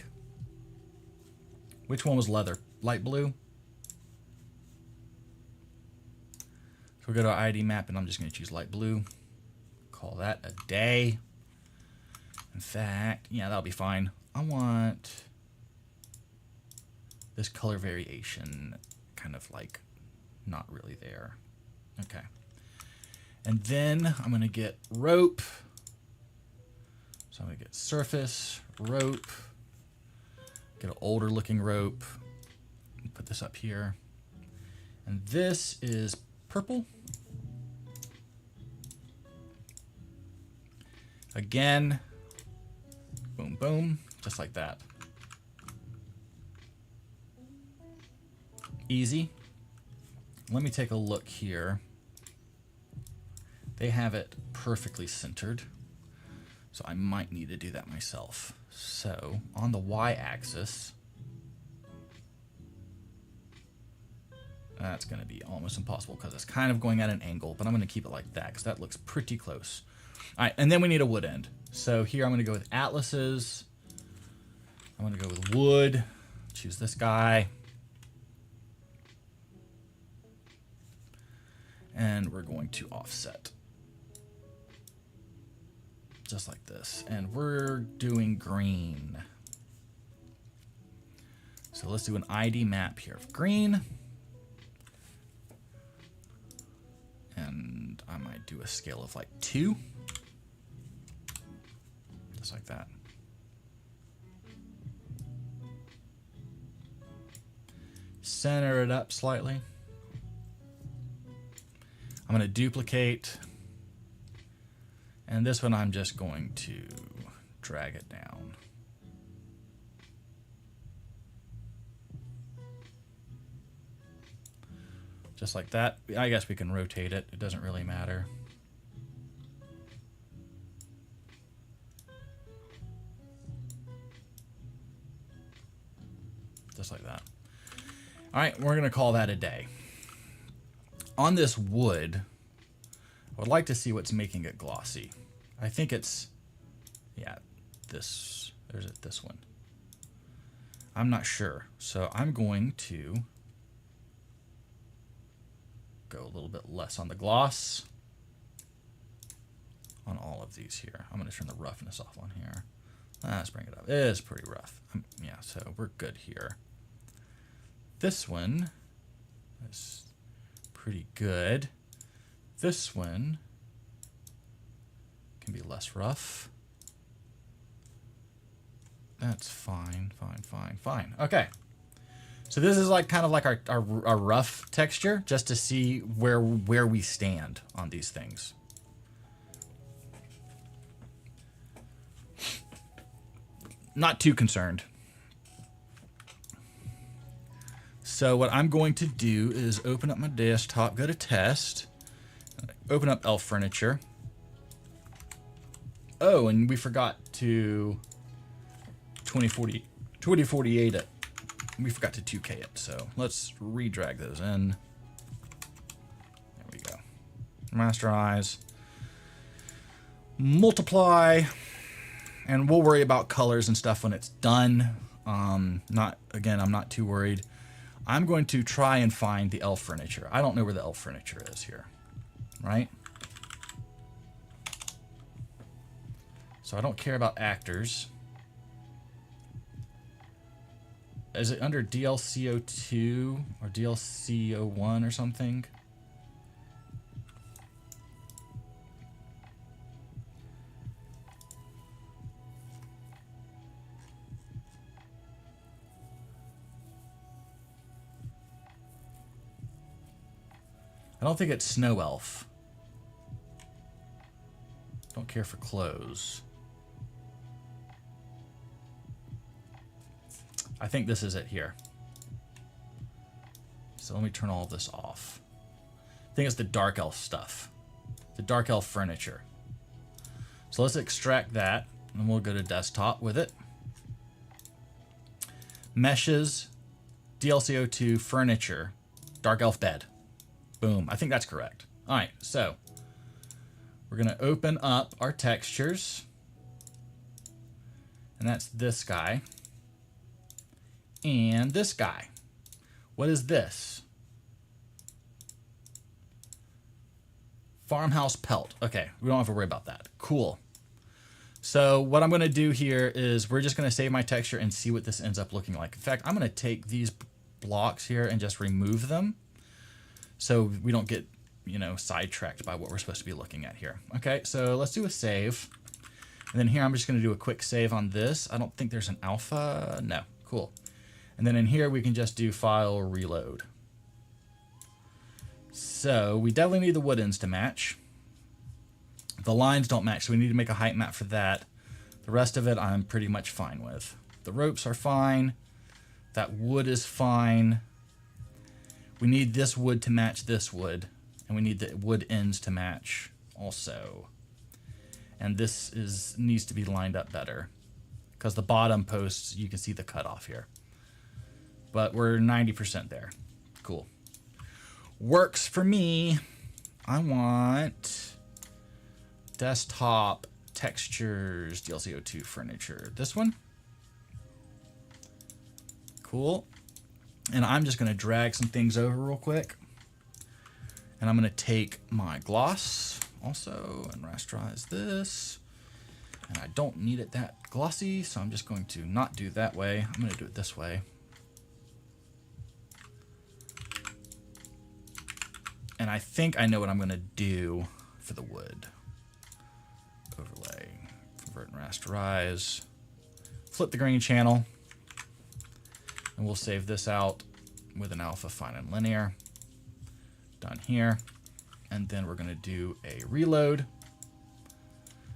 Which one was leather? Light blue? We'll go to our ID map, and I'm just going to choose light blue. Call that a day. In fact, yeah, that'll be fine. I want this color variation kind of like not really there. Okay. And then I'm going to get rope. So I'm going to get surface, rope, get an older looking rope, and put this up here. And this is purple. Again, boom, boom, just like that. Easy. Let me take a look here. They have it perfectly centered, so I might need to do that myself. So on the y-axis, that's going to be almost impossible because it's kind of going at an angle, but I'm going to keep it like that because that looks pretty close. All right, and then we need a wood end. So here I'm going to go with atlases. I'm going to go with wood. Choose this guy. And we're going to offset. just like this. And we're doing green. So let's do an ID map here of green. And I might do a scale of like 2. Just like that. Center it up slightly. I'm going to duplicate. And this one I'm just going to drag it down. Just like that. I guess we can rotate it. It doesn't really matter. Just like that. All right, we're going to call that a day. On this wood, I would like to see what's making it glossy. I think it's, yeah, this, there's it, this one. I'm not sure. So I'm going to go a little bit less on the gloss on all of these here. I'm going to turn the roughness off on here. Let's bring it up. It is pretty rough. Yeah, so we're good here. This one is pretty good. This one can be less rough. That's fine, fine, fine, fine. Okay. So this is like kind of like our rough texture, just to see where we stand on these things. Not too concerned. So what I'm going to do is open up my desktop, go to test, open up Elf Furniture. Oh, and we forgot to 2048 it. We forgot to 2K it, so let's redrag those in. There we go. Rasterize, multiply, and we'll worry about colors and stuff when it's done. I'm not too worried. I'm going to try and find the elf furniture. I don't know where the elf furniture is here, right? So I don't care about actors. Is it under DLCO2 or DLCO1 or something? I don't think it's Snow Elf. Don't care for clothes. I think this is it here. So let me turn all of this off. I think it's the Dark Elf stuff. The Dark Elf furniture. So let's extract that, and we'll go to desktop with it. Meshes, DLCO2, furniture, Dark Elf bed. Boom. I think that's correct. All right, so we're going to open up our textures. And that's this guy. And this guy. What is this? Farmhouse pelt. Okay, we don't have to worry about that. Cool. So what I'm going to do here is we're just going to save my texture and see what this ends up looking like. In fact, I'm going to take these blocks here and just remove them, so we don't get, sidetracked by what we're supposed to be looking at here. Okay, so let's do a save. And then here I'm just going to do a quick save on this. I don't think there's an alpha. No, cool. And then in here we can just do file reload. So we definitely need the wood ends to match. The lines don't match, so we need to make a height map for that. The rest of it I'm pretty much fine with. The ropes are fine. That wood is fine. We need this wood to match this wood, and we need the wood ends to match also. And this needs to be lined up better, because the bottom posts, you can see the cutoff here. But we're 90% there. Cool. Works for me. I want desktop textures, DLCO2 furniture. This one. Cool. And I'm just going to drag some things over real quick. And I'm going to take my gloss also and rasterize this. And I don't need it that glossy, so I'm just going to not do it that way. I'm going to do it this way. And I think I know what I'm going to do for the wood. Overlay, convert and rasterize, flip the green channel, and we'll save this out with an alpha fine and linear. Done here. And then we're going to do a reload.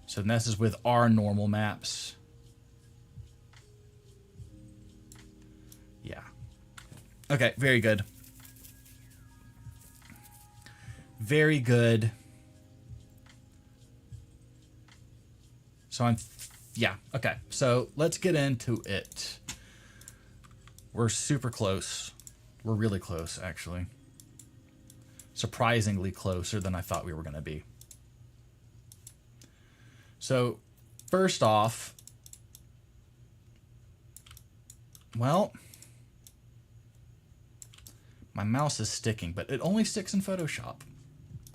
So this is with our normal maps. Yeah. Okay, very good. Very good. So yeah, okay. So let's get into it. We're super close. We're really close, actually. Surprisingly closer than I thought we were going to be. So, first off, well, my mouse is sticking, but it only sticks in Photoshop.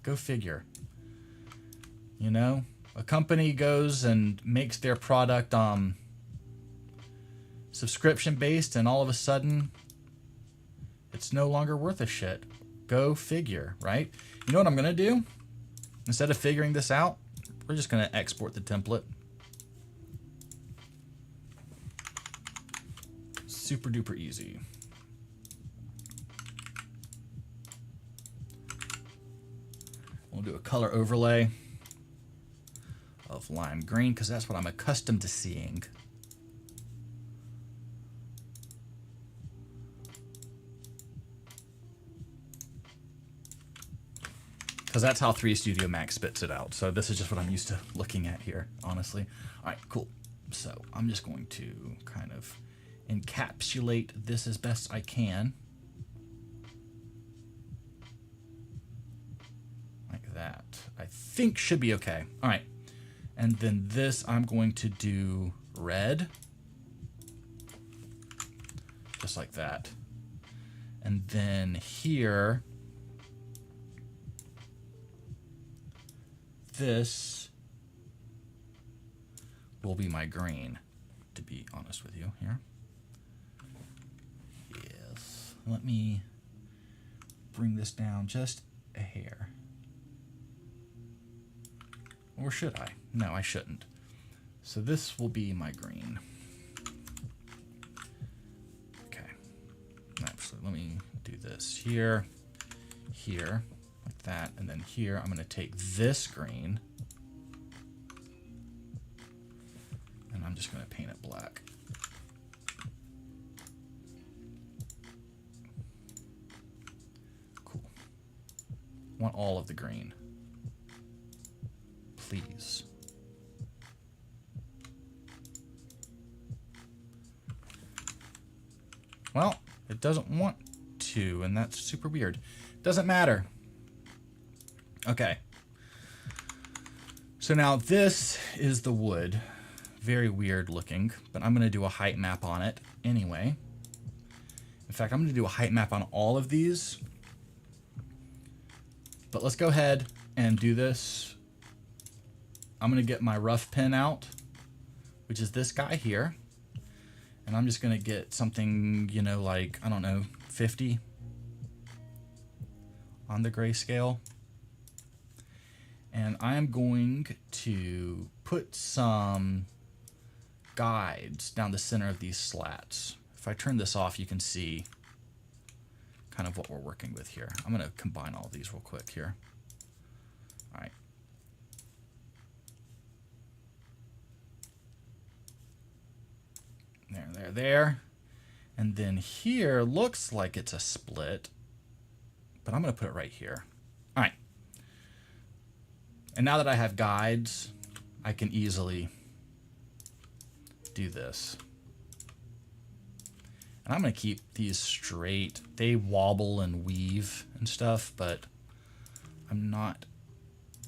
Go figure. You know, a company goes and makes their product subscription based, and all of a sudden, it's no longer worth a shit. Go figure, right? You know what I'm going to do? Instead of figuring this out, we're just going to export the template. Super duper easy. We'll do a color overlay of lime green because that's what I'm accustomed to seeing. Because that's how 3 Studio Max spits it out. So this is just what I'm used to looking at here, honestly. All right, cool. So I'm just going to kind of encapsulate this as best I can. Like that. I think should be okay. All right. And then this I'm going to do red. Just like that. And then here, this will be my green, to be honest with you here. Yes. Let me bring this down just a hair. Or should I? No, I shouldn't. So this will be my green. Okay. Actually, let me do this here, here, like that, and then here I'm going to take this green and I'm just going to paint it black. Cool. Want all of the green. Please. Well, it doesn't want to, and that's super weird. Doesn't matter. Okay. So now this is the wood. Very weird looking, but I'm going to do a height map on it anyway. In fact, I'm going to do a height map on all of these. But let's go ahead and do this. I'm going to get my rough pen out, which is this guy here. And I'm just going to get something, you know, like, I don't know, 50 on the grayscale. And I'm going to put some guides down the center of these slats. If I turn this off, you can see kind of what we're working with here. I'm going to combine all these real quick here. All right. There. And then here looks like it's a split, but I'm going to put it right here. All right. And now that I have guides, I can easily do this. And I'm going to keep these straight. They wobble and weave and stuff, but I'm not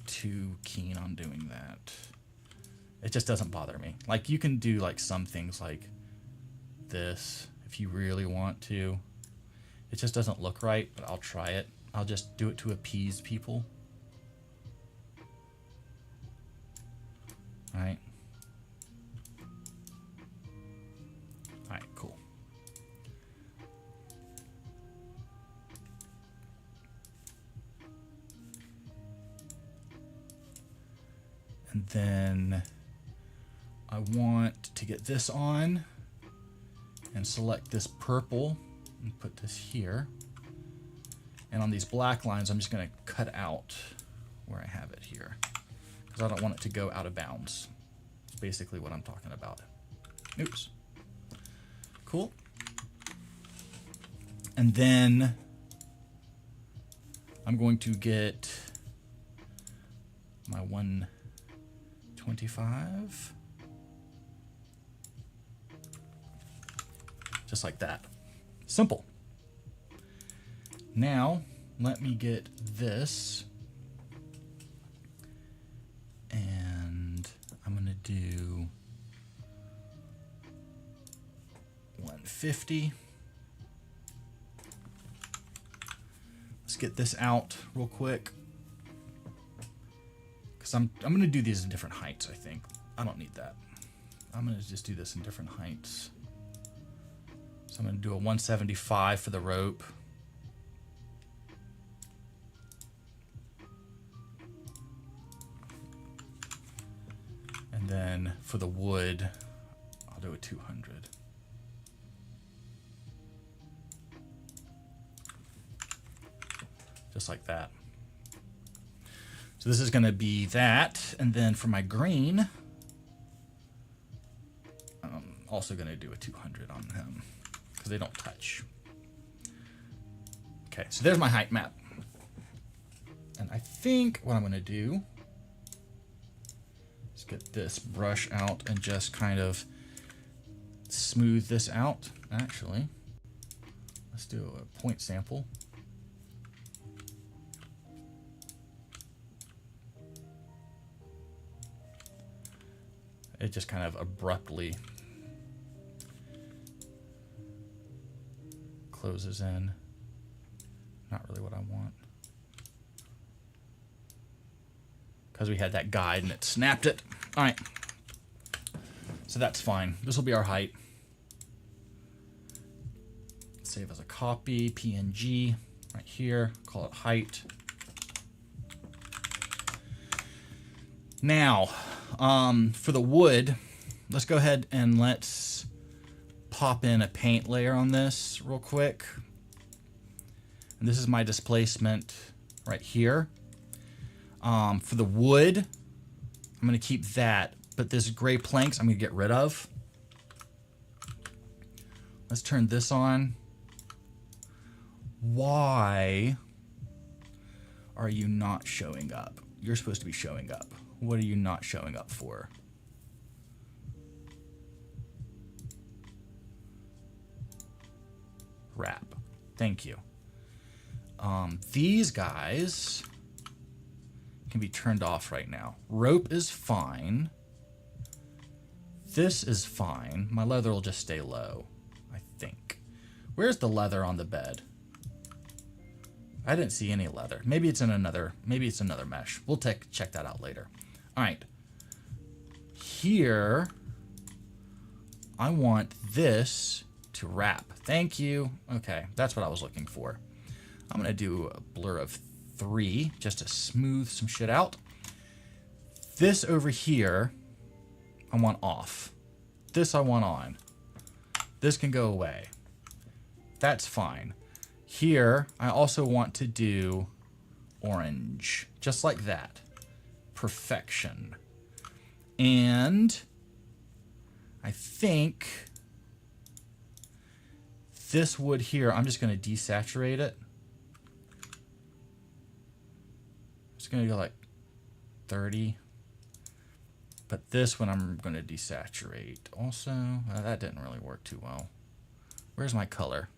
too keen on doing that. It just doesn't bother me. Like, you can do like some things like this if you really want to. It just doesn't look right, but I'll try it. I'll just do it to appease people. All right. All right, cool. And then I want to get this on and select this purple and put this here. And on these black lines, I'm just going to cut out where I have it here because I don't want it to go out of bounds. That's basically what I'm talking about. Oops. Cool. And then I'm going to get my 125. Just like that. Simple. Now, let me get this. And I'm going to do 150. Let's get this out real quick. Because I'm going to do these in different heights, I think. I don't need that. I'm going to just do this in different heights. So I'm going to do a 175 for the rope. And then for the wood, I'll do a 200. Just like that. So this is going to be that. And then for my green, I'm also going to do a 200 on them because they don't touch. Okay, so there's my height map. And I think what I'm going to do is get this brush out and just kind of smooth this out. Actually, let's do a point sample. It just kind of abruptly closes in. Not really what I want. Because we had that guide and it snapped it. All right. So that's fine. This will be our height. Save as a copy, PNG, right here. Call it height. Now, for the wood, let's go ahead and let's pop in a paint layer on this real quick. And this is my displacement right here. For the wood, I'm going to keep that, but this gray planks I'm going to get rid of. Let's turn this on. Why are you not showing up? You're supposed to be showing up. What are you not showing up for? Wrap. Thank you. These guys can be turned off right now. Rope is fine. This is fine. My leather will just stay low, I think. Where's the leather on the bed? I didn't see any leather. Maybe it's in another mesh. We'll check that out later. All right. Here, I want this to wrap. Thank you. Okay, that's what I was looking for. I'm going to do a blur of 3 just to smooth some shit out. This over here, I want off. This I want on. This can go away. That's fine. Here, I also want to do orange, just like that. Perfection. And I think this wood here, I'm just going to desaturate it. It's going to go like 30. But this one I'm going to desaturate. Also, that didn't really work too well. Where's my color?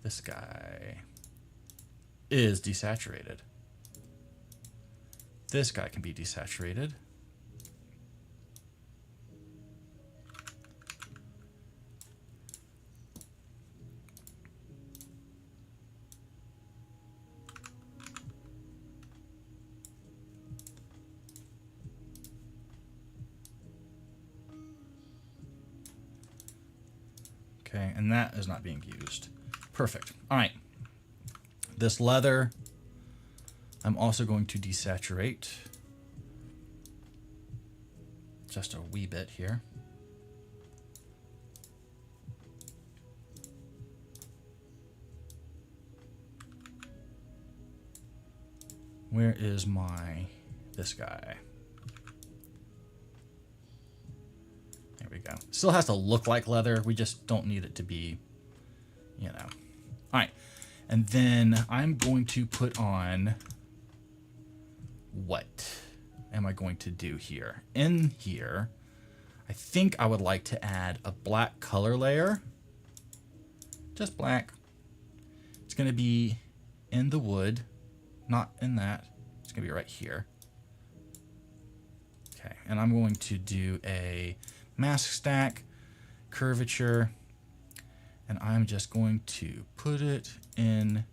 This guy is desaturated. This guy can be desaturated. Okay, and that is not being used. Perfect. All right. This leather, I'm also going to desaturate just a wee bit here. Where is this guy? There we go. Still has to look like leather. We just don't need it to be, you know. All right. And then I'm going to put on, what am I going to do here? In here, I think I would like to add a black color layer. Just black. It's going to be in the wood, not in that. It's going to be right here. Okay, and I'm going to do a mask stack, curvature, and I'm just going to put it in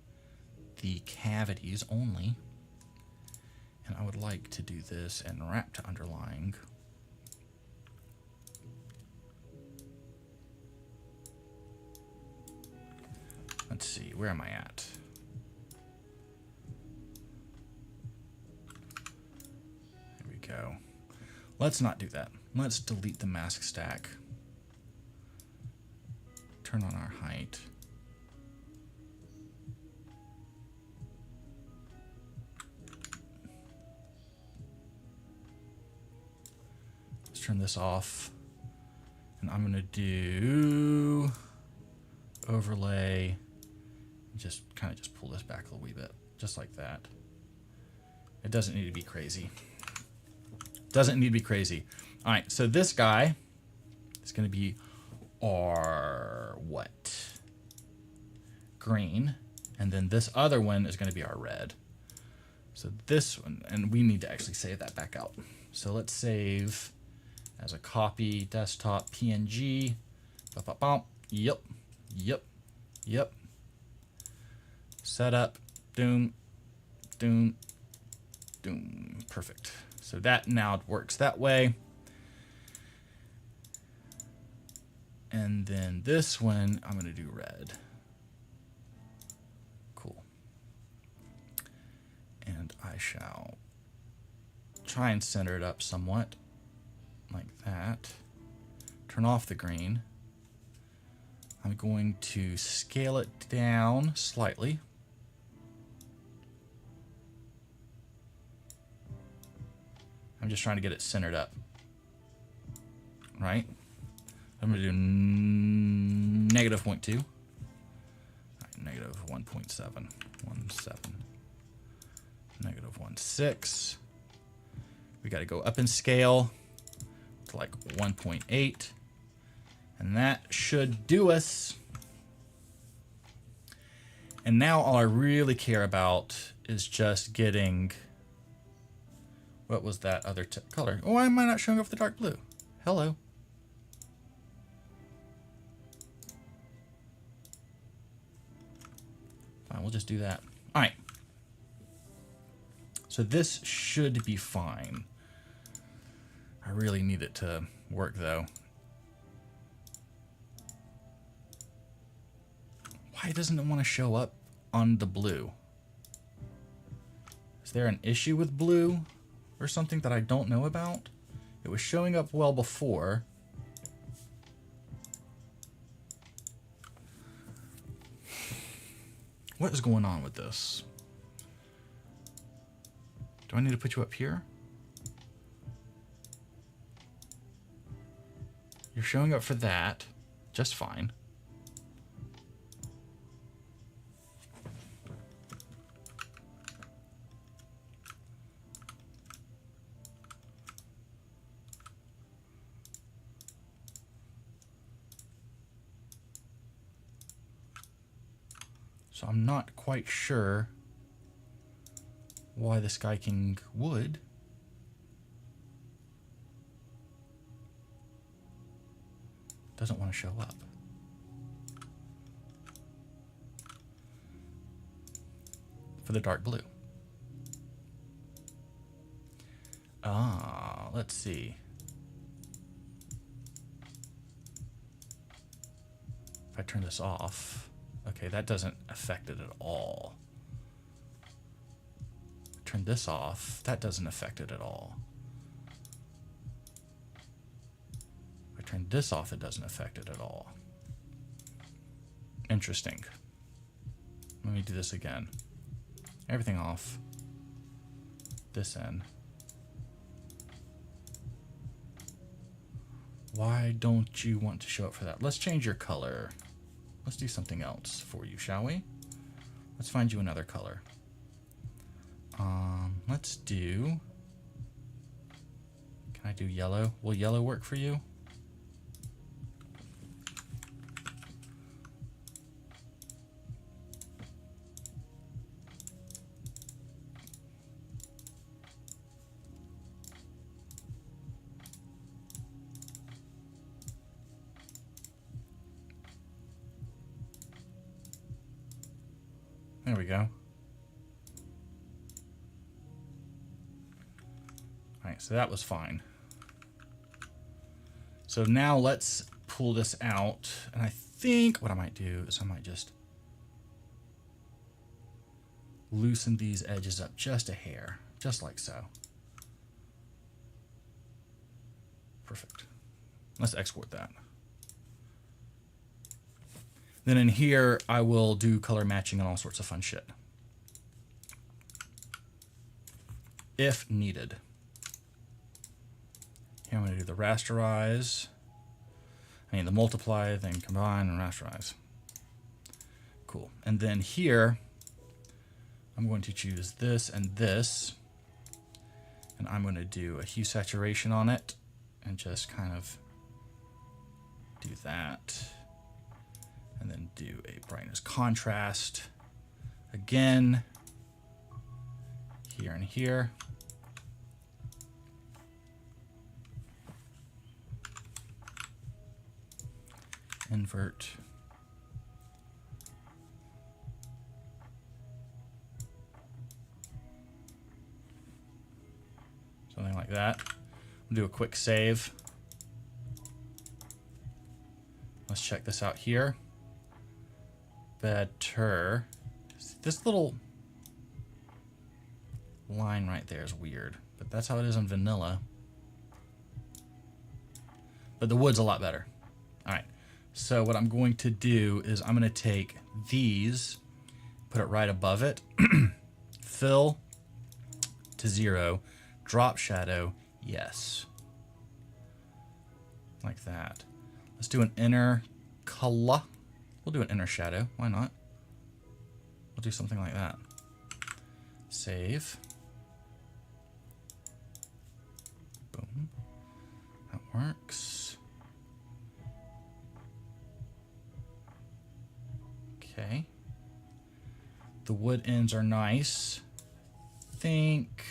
the cavities only. And I would like to do this and wrap to underlying. Let's see, where am I at? There we go. Let's not do that. Let's delete the mask stack. Turn on our height. Let's turn this off. And I'm going to do overlay. Just kind of just pull this back a wee bit, just like that. It doesn't need to be crazy. Doesn't need to be crazy. All right, so this guy is going to be our what? Green. And then this other one is going to be our red. So this one, and we need to actually save that back out. So let's save as a copy, desktop, PNG. Yep, yep, yep. Setup, doom, doom, doom. Perfect. So that now works that way. And then this one, I'm going to do red. Cool. And I shall try and center it up somewhat, like that. Turn off the green. I'm going to scale it down slightly. I'm just trying to get it centered up. Right? I'm going to do negative 0.2. Right, negative 1.7. 17. Negative 1.6. We got to go up in scale to like 1.8. And that should do us. And now all I really care about is just getting, what was that other color? Oh, why am I not showing off the dark blue? Hello. Fine, we'll just do that. All right. So this should be fine. I really need it to work though. Why doesn't it want to show up on the blue? Is there an issue with blue or something that I don't know about? It was showing up well before. What is going on with this? Do I need to put you up here? You're showing up for that just fine. So I'm not quite sure why the Skyking would. Doesn't want to show up. For the dark blue. Ah, let's see. If I turn this off, okay, that doesn't affect it at all. Turn this off, that doesn't affect it at all. If I turn this off, it doesn't affect it at all. Interesting. Let me do this again. Everything off. This in. Why don't you want to show up for that? Let's change your color. Let's do something else for you, shall we? Let's find you another color. Let's do... Can I do yellow? Will yellow work for you? There we go. All right, so that was fine. So now let's pull this out. And I think what I might do is I might just loosen these edges up just a hair, just like so. Perfect. Let's export that. Then in here, I will do color matching and all sorts of fun shit, if needed. Here I'm going to do the rasterize. I mean the multiply, then combine and rasterize. Cool. And then here, I'm going to choose this and this. And I'm going to do a hue saturation on it and just kind of do that. And then do a brightness contrast again, here and here. Invert. Something like that. We'll do a quick save. Let's check this out here. Better. This little line right there is weird, but that's how it is in vanilla. But the wood's a lot better. All right. So what I'm going to do is I'm going to take these, put it right above it, fill to 0, drop shadow, yes. Like that. Let's do an inner color. We'll do an inner shadow. Why not? We'll do something like that. Save. Boom. That works. Okay. The wood ends are nice. Think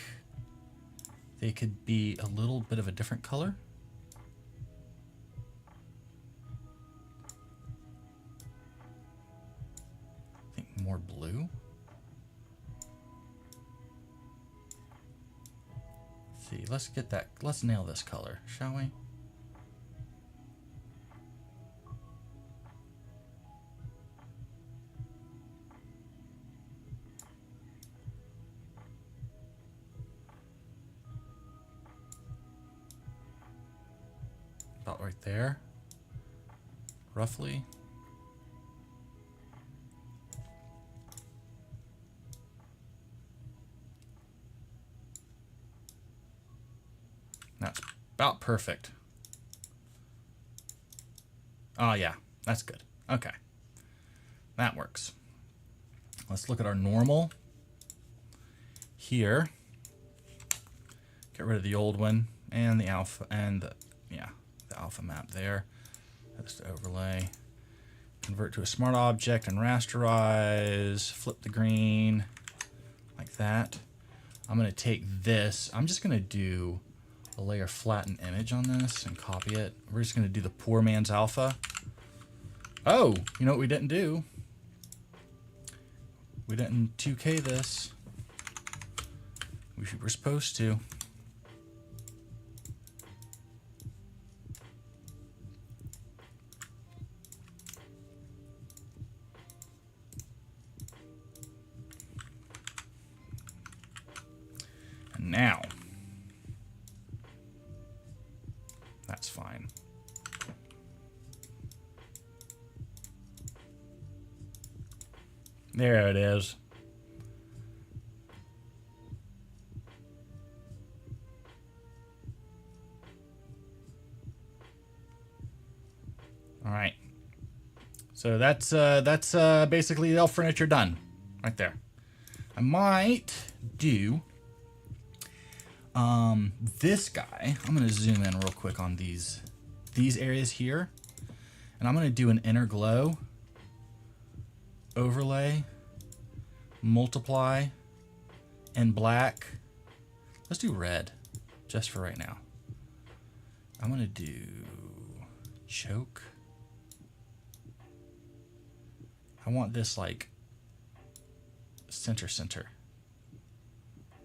they could be a little bit of a different color. More blue. Let's see, let's get that, let's nail this color, shall we? About right there, roughly. That's about perfect. Oh yeah, that's good. Okay, that works. Let's look at our normal here. Get rid of the old one and the alpha and the alpha map there. That's the overlay. Convert to a smart object and rasterize. Flip the green like that. I'm gonna take this. I'm just gonna do a layer flatten image on this and copy it. We're just going to do the poor man's alpha. Oh, you know what we didn't do? We didn't 2K this. We were supposed to. now. That's fine. There it is. All right. So that's basically the elf furniture done right there. I might do this guy. I'm going to zoom in real quick on these areas here. And I'm going to do an inner glow, overlay, multiply, and black. Let's do red just for right now. I'm going to do choke. I want this like center,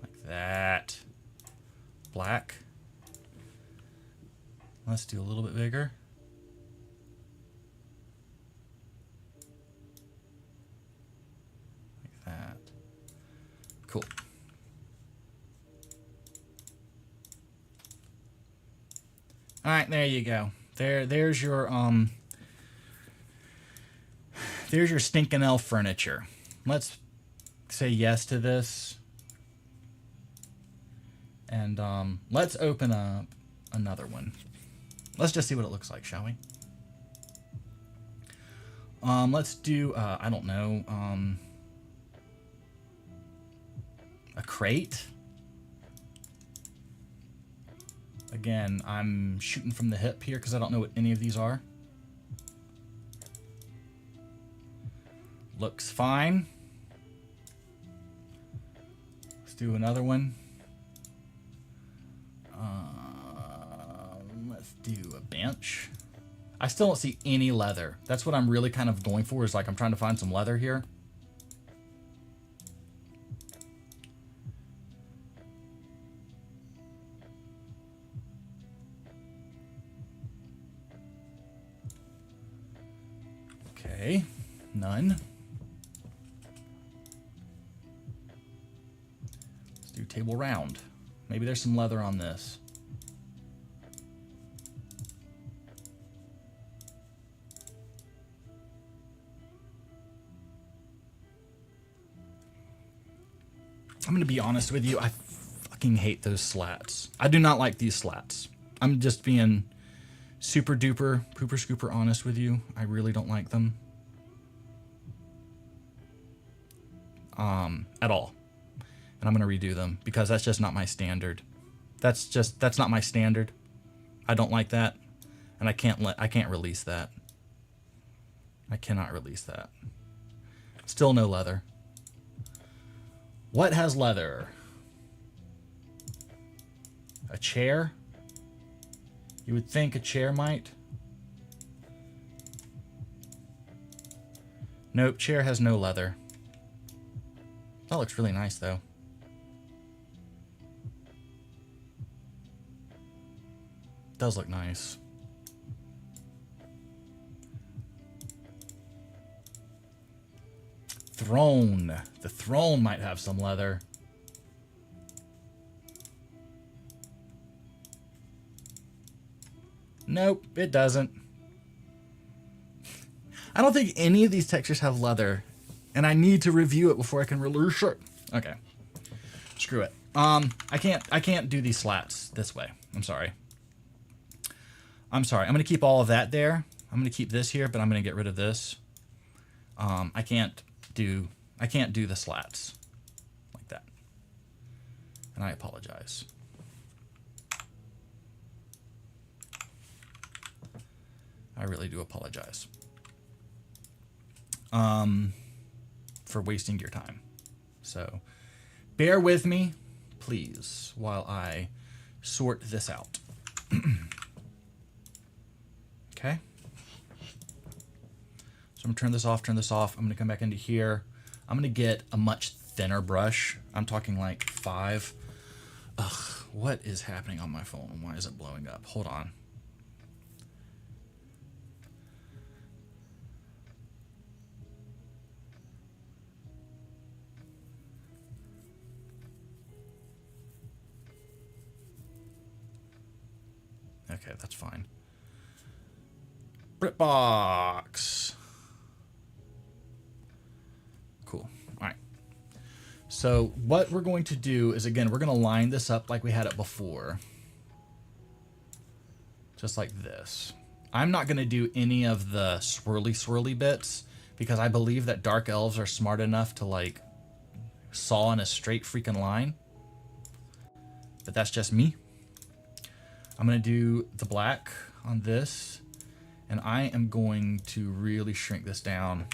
like that. Black. Let's do a little bit bigger. Like that. Cool. All right, there you go. There's your stinking elf furniture. Let's say yes to this. And let's open up another one. Let's just see what it looks like, shall we? Let's do, I don't know, a crate. Again, I'm shooting from the hip here because I don't know what any of these are. Looks fine. Let's do another one. Let's do a bench. I still don't see any leather. That's what I'm really kind of going for, is like I'm trying to find some leather here. Okay, none. Let's do table round. Maybe there's some leather on this. I'm going to be honest with you. I fucking hate those slats. I do not like these slats. I'm just being super duper, pooper scooper honest with you. I really don't like them. At all. And I'm going to redo them because that's just not my standard. That's not my standard. I don't like that. And I can't release that. I cannot release that. Still no leather. What has leather? A chair? You would think a chair might. Nope, chair has no leather. That looks really nice though. Does look nice. Throne. The throne might have some leather. Nope, it doesn't. I don't think any of these textures have leather, and I need to review it before I can release it. Okay, screw it. I can't do these slats this way. I'm sorry. I'm gonna keep all of that there. I'm gonna keep this here, but I'm gonna get rid of this. I can't do the slats like that, and I apologize. I really do apologize for wasting your time. So bear with me, please, while I sort this out. Okay. So I'm gonna turn this off. I'm gonna come back into here. I'm gonna get a much thinner brush. I'm talking like 5. Ugh, what is happening on my phone? Why is it blowing up? Hold on. Okay, that's fine. BritBox. Cool. All right. So what we're going to do is, again, we're going to line this up like we had it before. Just like this. I'm not going to do any of the swirly bits because I believe that dark elves are smart enough to like saw in a straight freaking line. But that's just me. I'm going to do the black on this, and I am going to really shrink this down.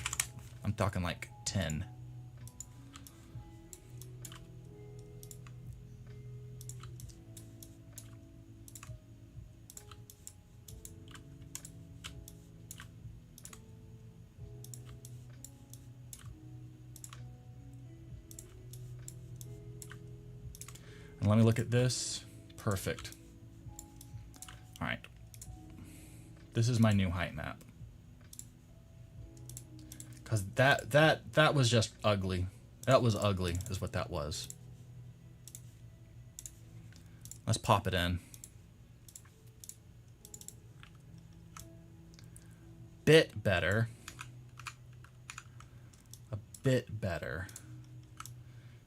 I'm talking like 10. And let me look at this. Perfect. All right. This is my new height map. Because that was just ugly. That was ugly is what that was. Let's pop it in. Bit better. A bit better.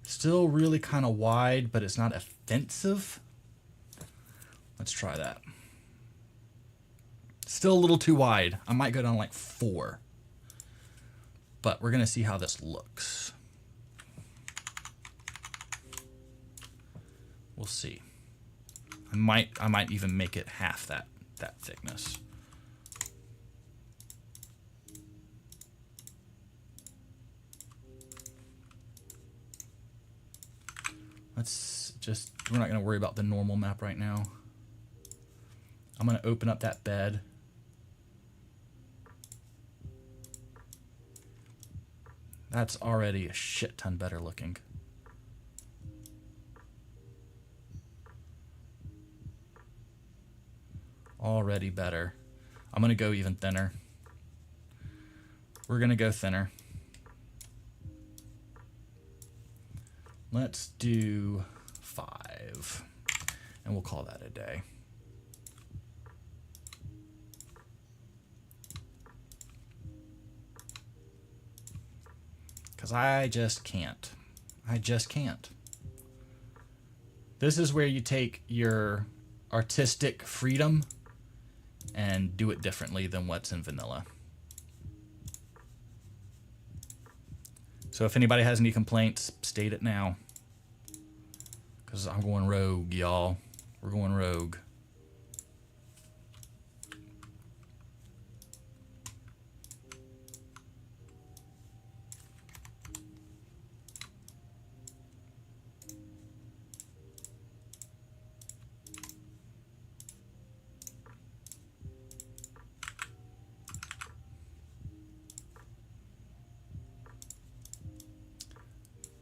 Still really kind of wide, but it's not offensive. Let's try that. Still a little too wide. I might go down like 4. But we're going to see how this looks. We'll see. I might even make it half that thickness. Let's just, we're not going to worry about the normal map right now. I'm going to open up that bed. That's already a shit ton better looking. Already better. I'm going to go even thinner. We're going to go thinner. Let's do 5, and we'll call that a day. Because I just can't. I just can't. This is where you take your artistic freedom and do it differently than what's in vanilla. So if anybody has any complaints, state it now. Because I'm going rogue, y'all. We're going rogue.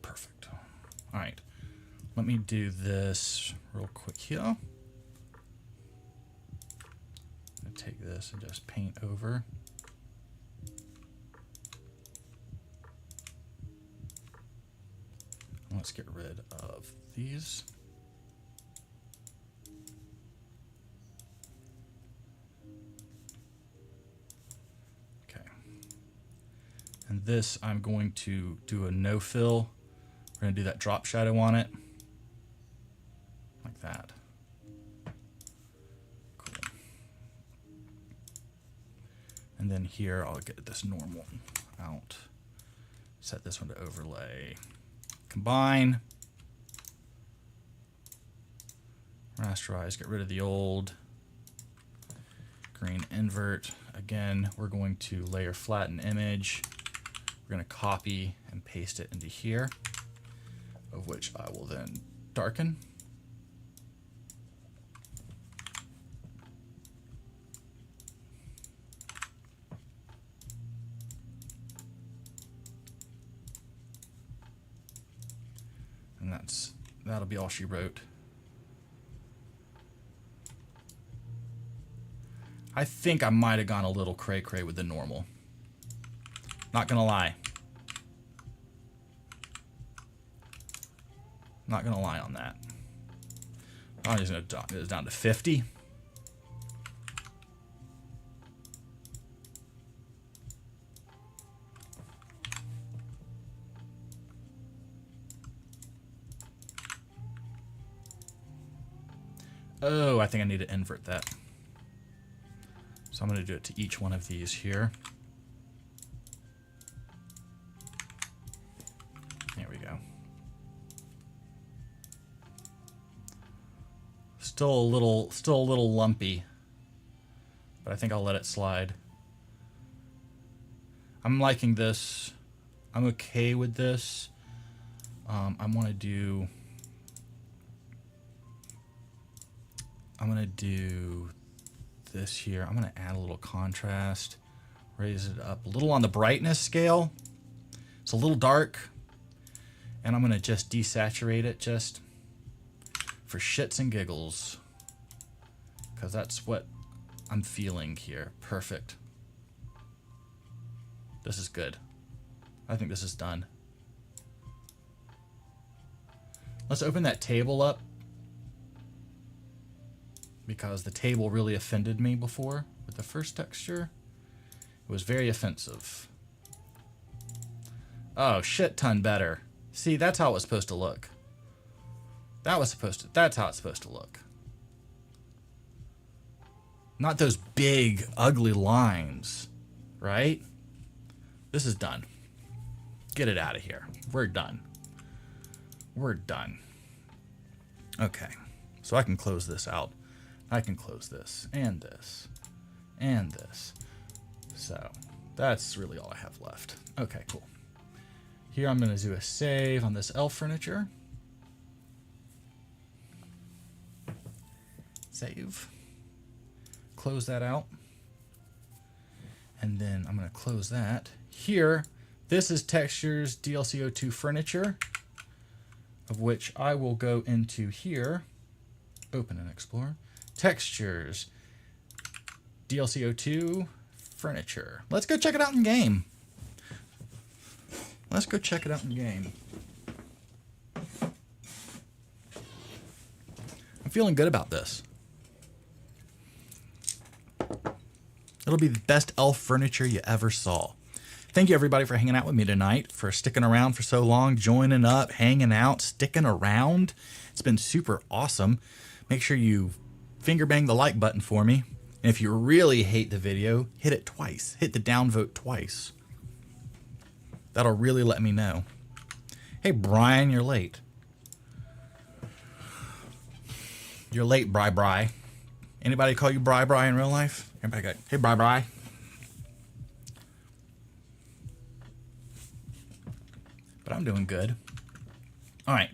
Perfect. All right. Let me do this real quick here. I'm going to take this and just paint over. Let's get rid of these. Okay. And this I'm going to do a no fill. We're going to do that drop shadow on it. Like that. Cool. And then here I'll get this normal out. Set this one to overlay. Combine. Rasterize, get rid of the old. Green invert. Again, we're going to layer flatten image. We're going to copy and paste it into here, of which I will then darken. And that'll be all she wrote. I think I might have gone a little cray-cray with the normal. Not gonna lie. Not gonna lie on that. I'm just gonna drop this down to 50. Oh, I think I need to invert that. So I'm going to do it to each one of these here. There we go. Still a little lumpy, but I think I'll let it slide. I'm liking this. I'm okay with this. I'm gonna do this here. I'm gonna add a little contrast, raise it up a little on the brightness scale. It's a little dark, and I'm gonna just desaturate it just for shits and giggles, because that's what I'm feeling here. Perfect. This is good. I think this is done. Let's open that table up, because the table really offended me before with the first texture. It was very offensive. Oh, shit ton better. See, that's how it was supposed to look. That's how it's supposed to look. Not those big, ugly lines, right? This is done. Get it out of here. We're done. We're done. Okay. So I can close this out. I can close this, and this, and this. So that's really all I have left. Okay, cool. Here I'm going to do a save on this elf furniture. Save. Close that out. And then I'm going to close that. Here, this is Textures DLC02 Furniture, of which I will go into here. Open and explore. Textures DLC02 Furniture. Let's go check it out in game. Let's go check it out in game. I'm feeling good about this. It'll be the best elf furniture you ever saw. Thank you, everybody, for hanging out with me tonight, for sticking around for so long, joining up, hanging out, sticking around. It's been super awesome. Make sure you finger bang the like button for me. And if you really hate the video, hit it twice. Hit the downvote twice. That'll really let me know. Hey, Brian, you're late. You're late, Bri. Anybody call you Bri in real life? Everybody go, hey, Bri. But I'm doing good. All right.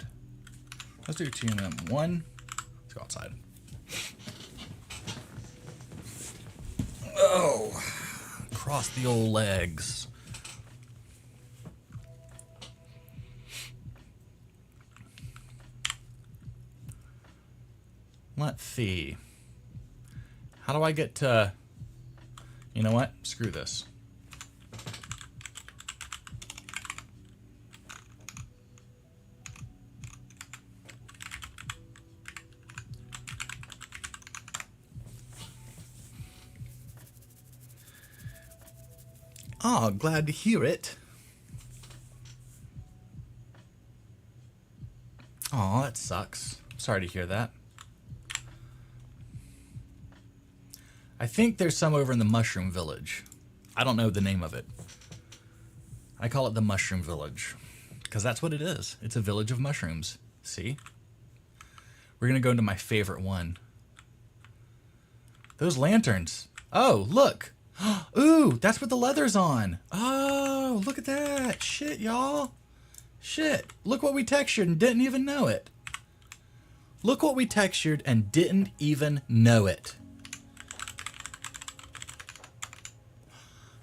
Let's do 2 and then 1. Let's go outside. Oh, cross the old legs. Let's see. How do I get to... You know what? Screw this. Oh, glad to hear it. Oh, that sucks. Sorry to hear that. I think there's some over in the Mushroom Village. I don't know the name of it. I call it the Mushroom Village because that's what it is. It's a village of mushrooms. See? We're going to go into my favorite one. Those lanterns. Oh, look. Ooh, that's what the leather's on. Oh, look at that. Shit, y'all. Shit. Look what we textured and didn't even know it. Look what we textured and didn't even know it.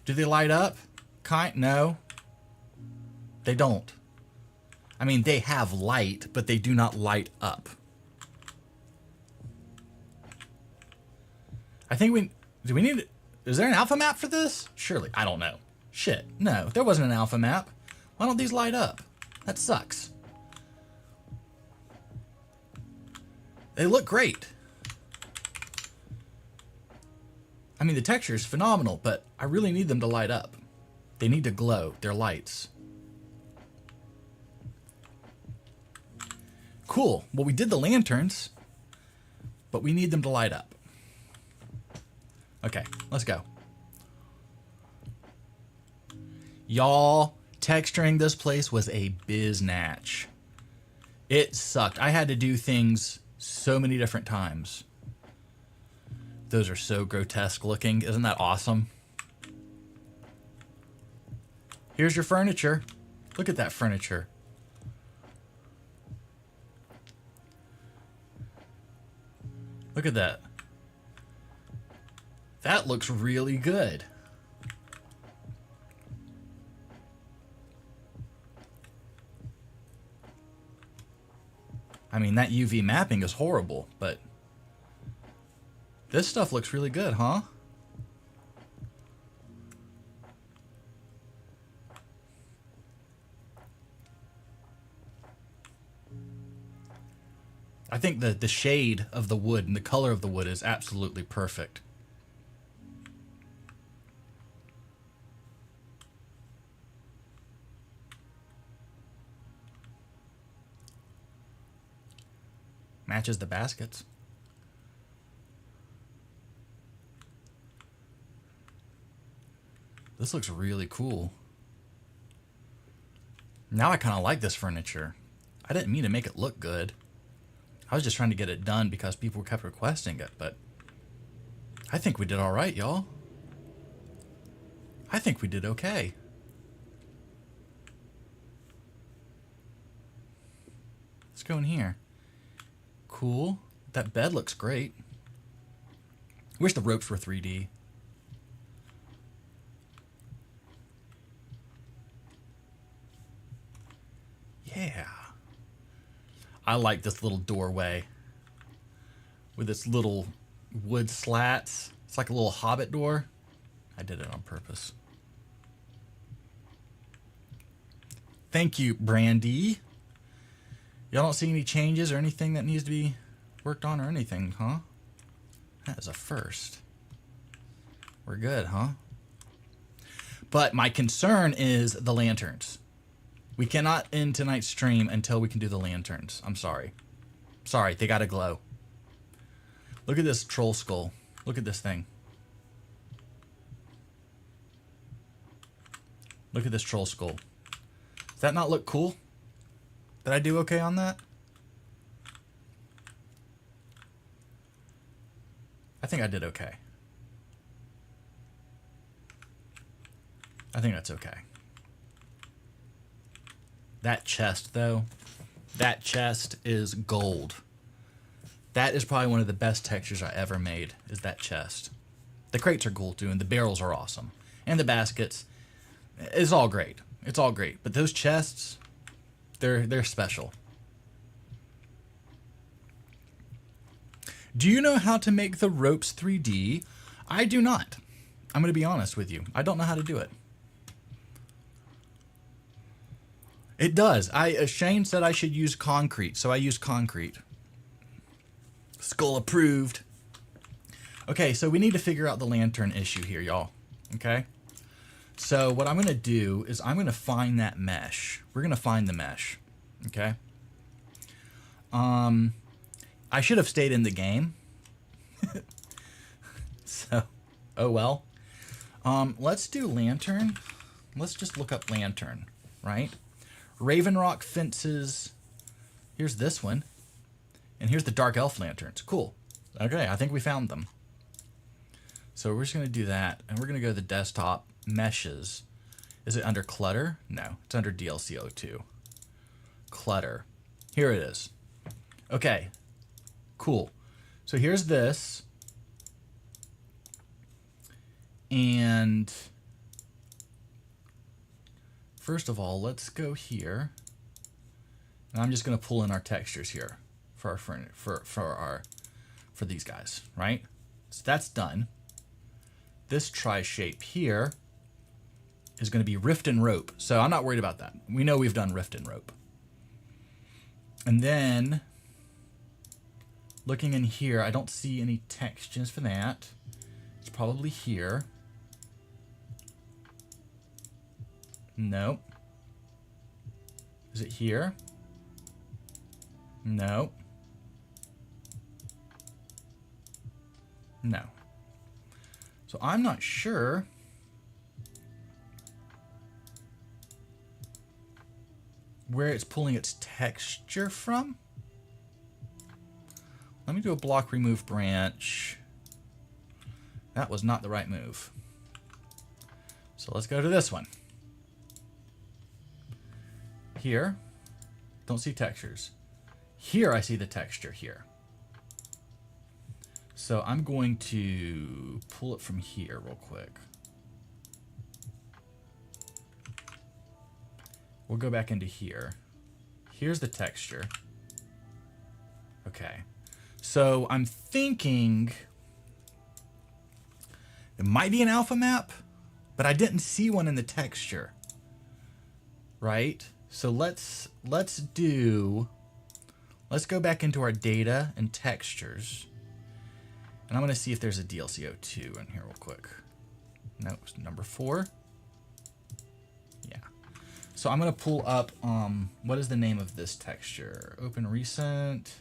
Do they light up? No. They don't. I mean, they have light, but they do not light up. I think do we need... Is there an alpha map for this? Surely. I don't know. Shit. No, there wasn't an alpha map. Why don't these light up? That sucks. They look great. I mean, the texture is phenomenal, but I really need them to light up. They need to glow. They're lights. Cool. Well, we did the lanterns, but we need them to light up. Okay, let's go. Y'all, texturing this place was a biznatch. It sucked. I had to do things so many different times. Those are so grotesque looking. Isn't that awesome? Here's your furniture. Look at that furniture. Look at that. That looks really good. I mean, that UV mapping is horrible, but this stuff looks really good, huh? I think the shade of the wood and the color of the wood is absolutely perfect. Matches the baskets. This looks really cool. Now I kind of like this furniture. I didn't mean to make it look good. I was just trying to get it done because people kept requesting it, but I think we did all right, y'all. I think we did okay. Let's go in here. Cool. That bed looks great. Wish the ropes were 3D. Yeah. I like this little doorway with its little wood slats. It's like a little hobbit door. I did it on purpose. Thank you, Brandy. Y'all don't see any changes or anything that needs to be worked on or anything, huh? That is a first. We're good, huh? But my concern is the lanterns. We cannot end tonight's stream until we can do the lanterns. I'm sorry. Sorry, they gotta glow. Look at this troll skull. Look at this thing. Look at this troll skull. Does that not look cool? Did I do okay on that? I think I did okay. I think that's okay. That chest, though, that chest is gold. That is probably one of the best textures I ever made, is that chest. The crates are cool, too, and the barrels are awesome. And the baskets. It's all great. It's all great. But those chests, they're special. Do you know how to make the ropes 3D? I do not. I'm going to be honest with you. I don't know how to do it. It does. Shane said I should use concrete, so I use concrete. Skull approved. Okay, so we need to figure out the lantern issue here, y'all. Okay? So what I'm going to do is I'm going to find that mesh. We're going to find the mesh. Okay? I should have stayed in the game. So, oh well. Let's do lantern. Let's just look up lantern, right? Raven Rock fences. Here's this one. And here's the Dark Elf lanterns. Cool. Okay, I think we found them. So we're just going to do that. And we're going to go to the desktop meshes. Is it under clutter? No, it's under DLC02. Clutter. Here it is. Okay, cool. So here's this. And first of all, let's go here. And I'm just going to pull in our textures here for our for these guys, right? So that's done. This tri-shape here is going to be rift and rope. So I'm not worried about that. We know we've done rift and rope. And then looking in here, I don't see any textures for that. It's probably here. Nope. Is it here? Nope. No. So I'm not sure where it's pulling its texture from. Let me do a block remove branch. That was not the right move. So let's go to this one. Here, don't see textures. Here I see the texture here. So I'm going to pull it from here real quick. We'll go back into here. Here's the texture. Okay. So I'm thinking it might be an alpha map, but I didn't see one in the texture. Right? So let's go back into our data and textures. And I'm going to see if there's a DLC02 in here real quick. No, it's number 4. Yeah. So I'm going to pull up, what is the name of this texture? Open recent,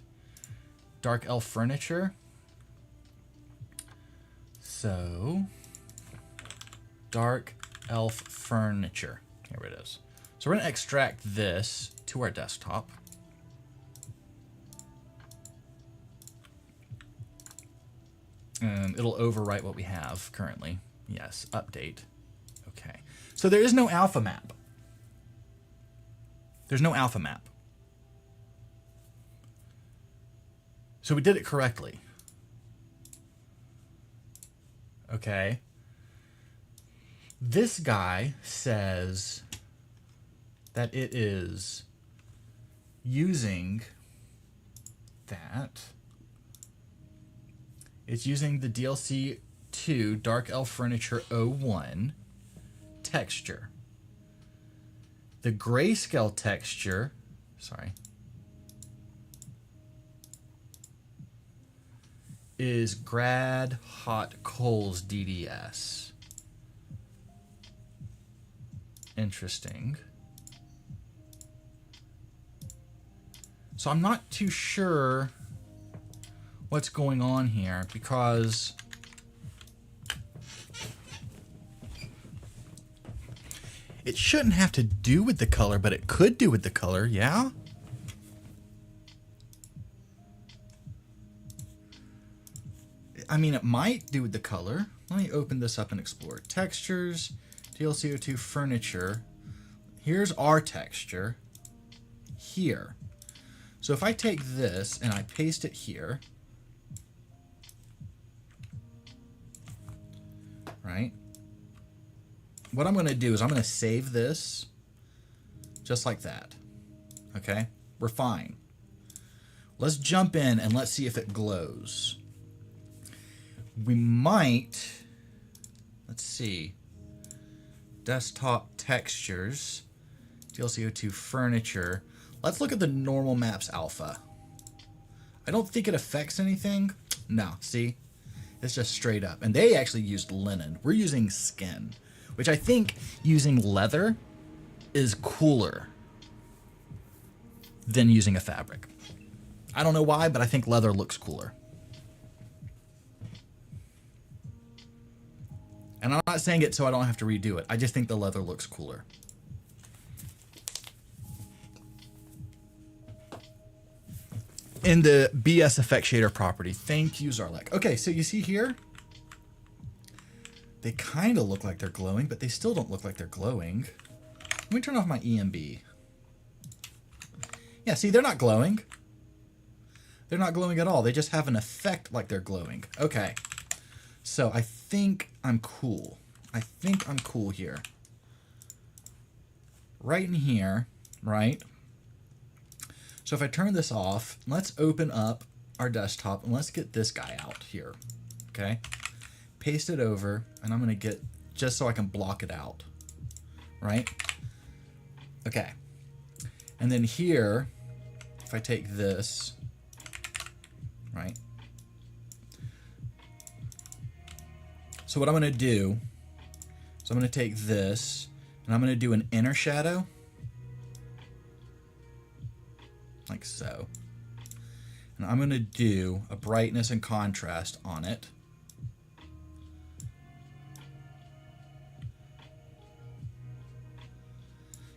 Dark Elf Furniture. So, Dark Elf Furniture. Here it is. So we're going to extract this to our desktop. And it'll overwrite what we have currently. Yes, update. Okay. So there is no alpha map. There's no alpha map. So we did it correctly. Okay. This guy says that it is using that. It's using the DLC 2 Dark Elf Furniture 01 texture. The grayscale texture, sorry, is Grad Hot Coals DDS. Interesting. So I'm not too sure what's going on here because it shouldn't have to do with the color, but it could do with the color, yeah? I mean, it might do with the color. Let me open this up and explore. Textures, DLC02 furniture. Here's our texture here. So if I take this and I paste it here, right? What I'm going to do is I'm going to save this just like that. Okay? We're fine. Let's jump in and let's see if it glows. We might, let's see, desktop textures, DLC02 furniture. Let's look at the normal maps alpha. I don't think it affects anything. No, see? It's just straight up. And they actually used linen. We're using skin, which I think using leather is cooler than using a fabric. I don't know why, but I think leather looks cooler. And I'm not saying it so I don't have to redo it. I just think the leather looks cooler. In the BS Effect Shader property. Thank you, Zarlek. Okay, so you see here, they kind of look like they're glowing, but they still don't look like they're glowing. Let me turn off my EMB. Yeah, see, they're not glowing. They're not glowing at all. They just have an effect like they're glowing. Okay. So I think I'm cool. I think I'm cool here. Right in here, right? So if I turn this off, let's open up our desktop and let's get this guy out here. Okay? Paste it over, and I'm going to get, just so I can block it out. Right? Okay. And then here, if I take this, right? So what I'm going to do is I'm going to take this and I'm going to do an inner shadow. Like so. And I'm going to do a brightness and contrast on it.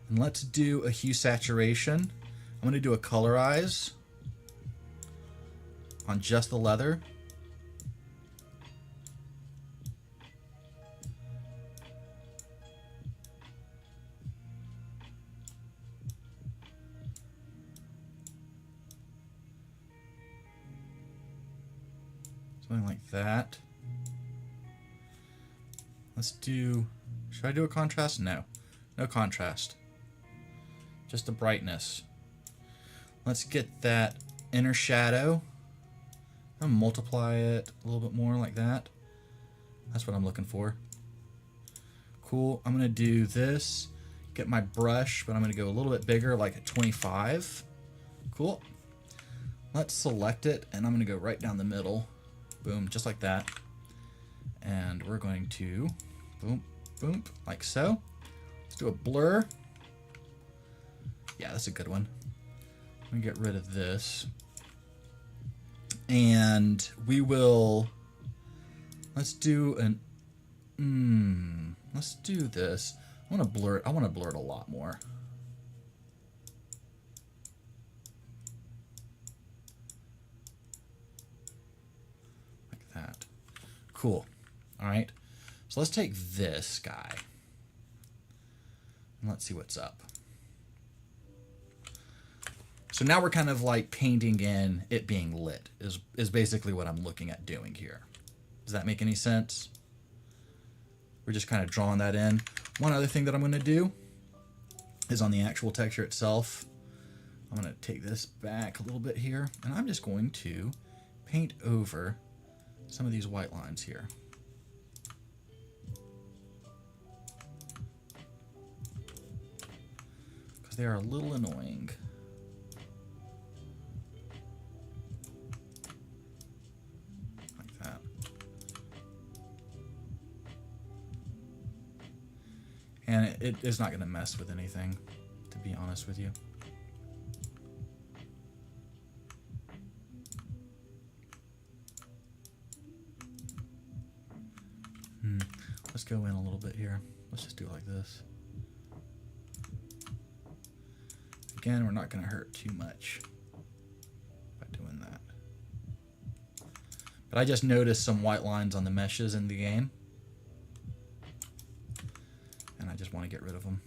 And let's do a hue saturation. I'm going to do a colorize on just the leather. Something like that. Let's do, should I do a contrast? No, no contrast. Just a brightness. Let's get that inner shadow. I'm gonna multiply it a little bit more like that. That's what I'm looking for. Cool, I'm gonna do this, get my brush, but I'm gonna go a little bit bigger, like a 25. Cool. Let's select it, and I'm gonna go right down the middle. Boom, just like that. And we're going to boom, boom, like so. Let's do a blur. Yeah, that's a good one. Let me get rid of this. And we will, let's do let's do this. I want to blur it. I want to blur it a lot more. That. Cool. All right. So let's take this guy and let's see what's up. So now we're kind of like painting in it being lit is basically what I'm looking at doing here. Does that make any sense? We're just kind of drawing that in. One other thing that I'm going to do is on the actual texture itself. I'm going to take this back a little bit here, and I'm just going to paint over some of these white lines here. Because they are a little annoying. Like that. And it is not going to mess with anything, to be honest with you. Let's go in a little bit here. Let's just do it like this. Again, we're not going to hurt too much by doing that. But I just noticed some white lines on the meshes in the game, and I just want to get rid of them.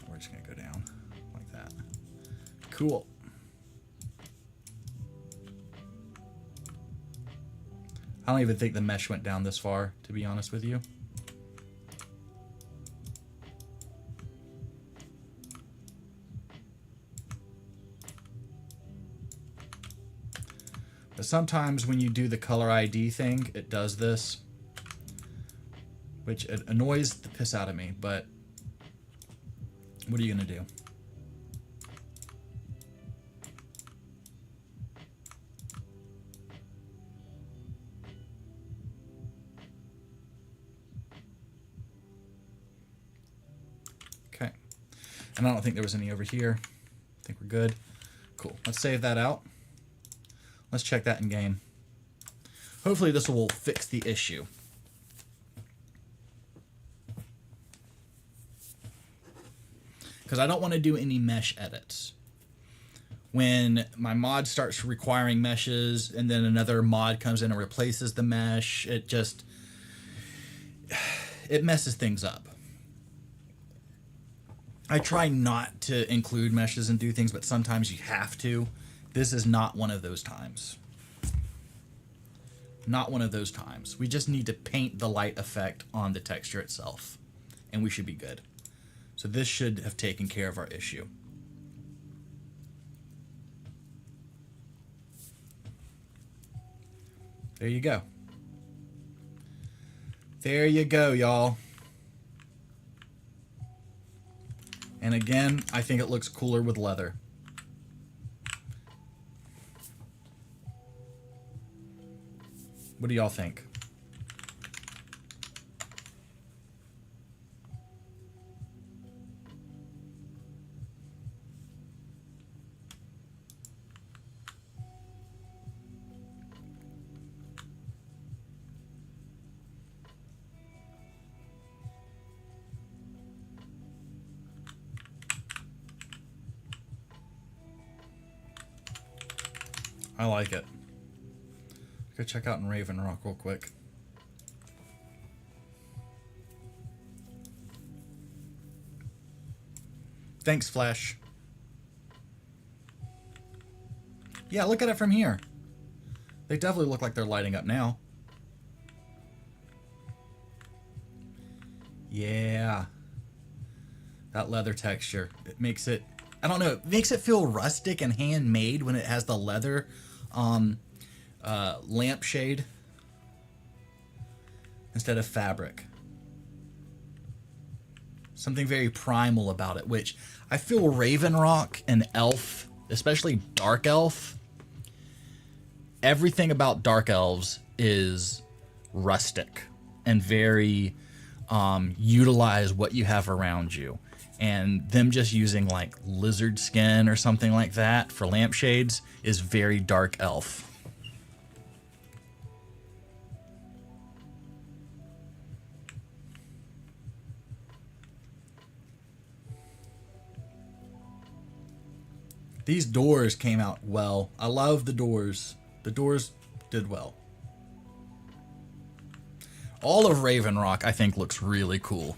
We're just going to go down like that. Cool. I don't even think the mesh went down this far, to be honest with you. But sometimes when you do the color ID thing, it does this, which it annoys the piss out of me, but what are you gonna do? Okay, and I don't think there was any over here. I think we're good. Cool, let's save that out. Let's check that in game. Hopefully this will fix the issue. Because I don't want to do any mesh edits. When my mod starts requiring meshes and then another mod comes in and replaces the mesh, it messes things up. I try not to include meshes and do things, but sometimes you have to. This is not one of those times. Not one of those times. We just need to paint the light effect on the texture itself, and we should be good. So this should have taken care of our issue. There you go. There you go, y'all. And again, I think it looks cooler with leather. What do y'all think? I like it. Go check out in Raven Rock real quick. Thanks, Flash. Yeah, look at it from here. They definitely look like they're lighting up now. Yeah. That leather texture. It makes it, I don't know, it makes it feel rustic and handmade when it has the leather lampshade instead of fabric. Something very primal about it, which I feel Raven Rock and Elf, especially Dark Elf, everything about Dark Elves is rustic and very utilize what you have around you. And them just using like lizard skin or something like that for lampshades is very Dark Elf. These doors came out well. I love the doors. The doors did well. All of Raven Rock, I think, looks really cool.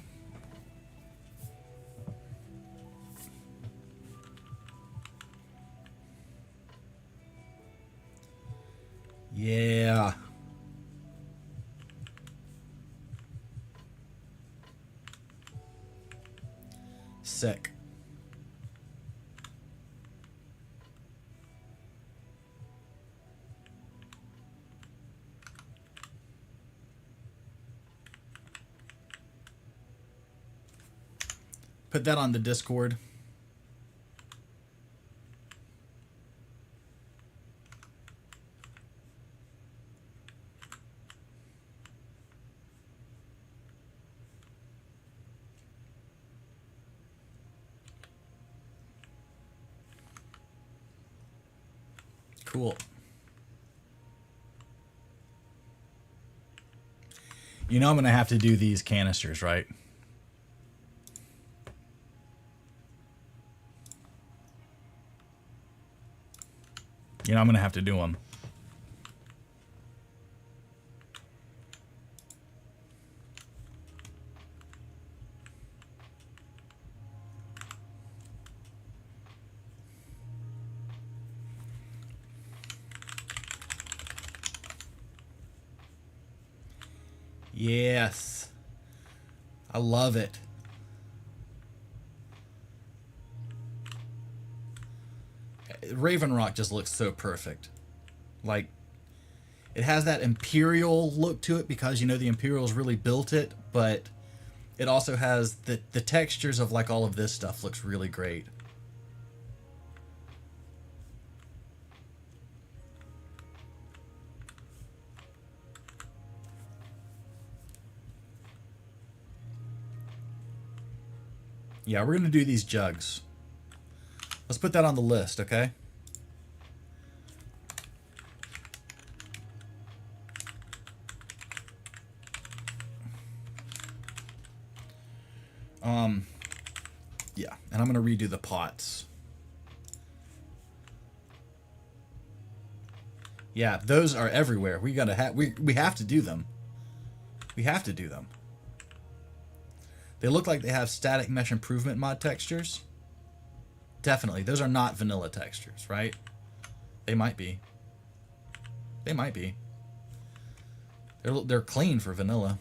Yeah. Sick. Put that on the Discord. Cool. You know I'm going to have to do these canisters, right? You know I'm going to have to do them. Yes. I love it. Raven Rock just looks so perfect. Like, it has that Imperial look to it because, you know, the Imperials really built it, but it also has the textures of, like, all of this stuff looks really great. Yeah, we're going to do these jugs. Let's put that on the list, okay? Yeah, and I'm going to redo the pots. Yeah, those are everywhere. We gotta have we have to do them. We have to do them. They look like they have static mesh improvement mod textures. Definitely. Those are not vanilla textures, right? They might be. They might be. They're clean for vanilla.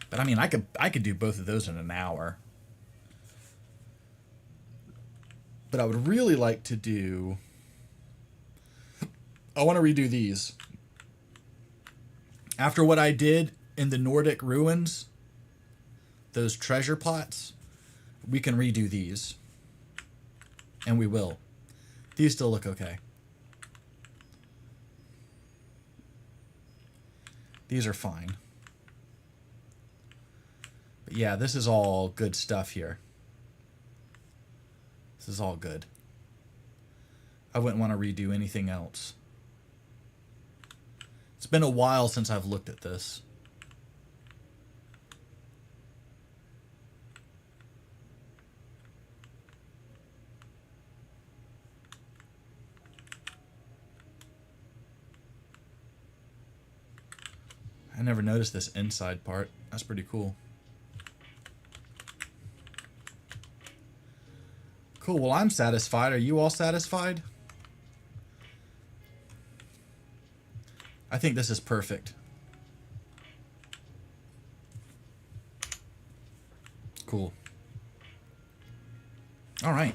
But I mean, I could do both of those in an hour. But I would really like to do... I want to redo these. After what I did in the Nordic ruins, those treasure pots, we can redo these. And we will. These still look okay. These are fine. But yeah, this is all good stuff here. This is all good. I wouldn't want to redo anything else. It's been a while since I've looked at this. never noticed this inside part. That's pretty cool. Cool, well, I'm satisfied. Are you all satisfied? I think this is perfect. Cool. All right.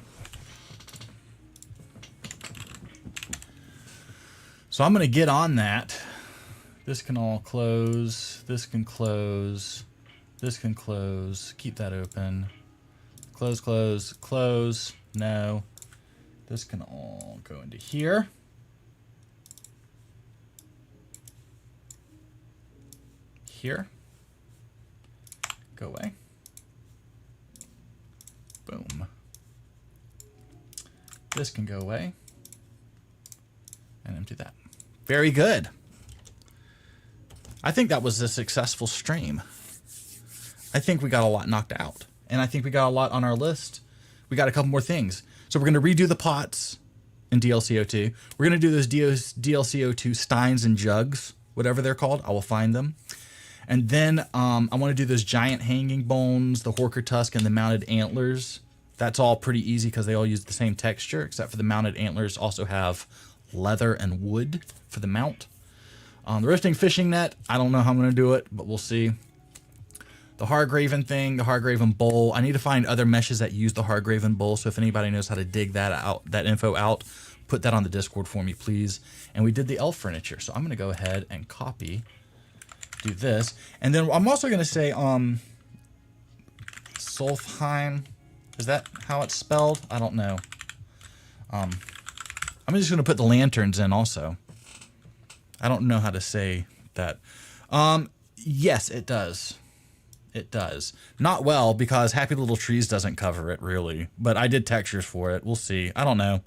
So I'm going to get on that. This can all close. This can close. This can close. Keep that open. Close, close, close. No. This can all go into here. Here. Go away. Boom. This can go away. And empty that. Very good. I think that was a successful stream. I think we got a lot knocked out. And I think we got a lot on our list. We got a couple more things. So we're going to redo the pots in DLCO2. We're going to do those DLCO2 steins and jugs, whatever they're called. I will find them. And then I want to do those giant hanging bones, the Horker tusk, and the mounted antlers. That's all pretty easy because they all use the same texture, except for the mounted antlers also have leather and wood for the mount. The rifting fishing net, I don't know how I'm going to do it, but we'll see. The Hargraven thing, the Hargraven bowl. I need to find other meshes that use the Hargraven bowl. So if anybody knows how to dig that out, that info out, put that on the Discord for me, please. And we did the elf furniture. So I'm going to go ahead and copy, do this. And then I'm also going to say, Solfheim. Is that how it's spelled? I don't know. I'm just going to put the lanterns in also. I don't know how to say that. Yes, it does. It does. Not well, because Happy Little Trees doesn't cover it, really. But I did textures for it. We'll see. I don't know.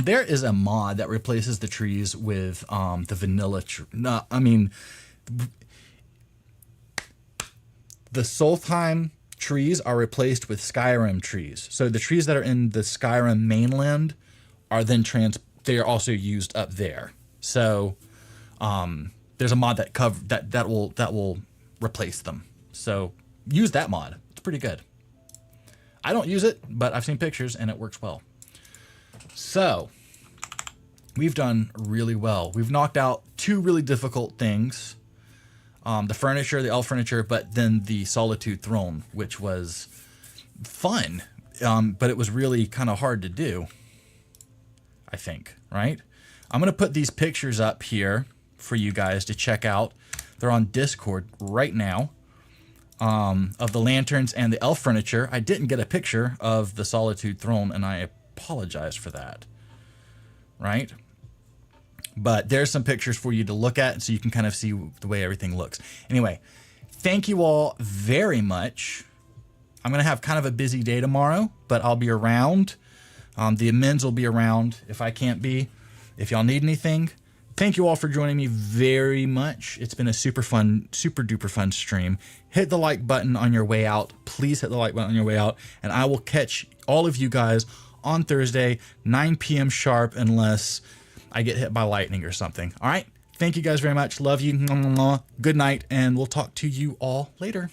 There is a mod that replaces the trees with the vanilla tree. No, I mean, the Solfheim trees are replaced with Skyrim trees. So the trees that are in the Skyrim mainland are then they are also used up there. So there's a mod that will replace them. So use that mod. It's pretty good. I don't use it, but I've seen pictures and it works well. So we've done really well. We've knocked out 2 really difficult things. The furniture, the elf furniture, but then the Solitude Throne, which was fun, but it was really kind of hard to do, I think, right? I'm going to put these pictures up here for you guys to check out. They're on Discord right now, of the lanterns and the elf furniture. I didn't get a picture of the Solitude Throne, and I apologize for that, right? But there's some pictures for you to look at so you can kind of see the way everything looks. Anyway, thank you all very much. I'm going to have kind of a busy day tomorrow, but I'll be around. The amends will be around if I can't be. If y'all need anything, thank you all for joining me very much. It's been a super duper fun stream. Hit the like button on your way out. Please hit the like button on your way out. And I will catch all of you guys on Thursday, 9 p.m. sharp, unless I get hit by lightning or something. All right. Thank you guys very much. Love you. Good night. And we'll talk to you all later.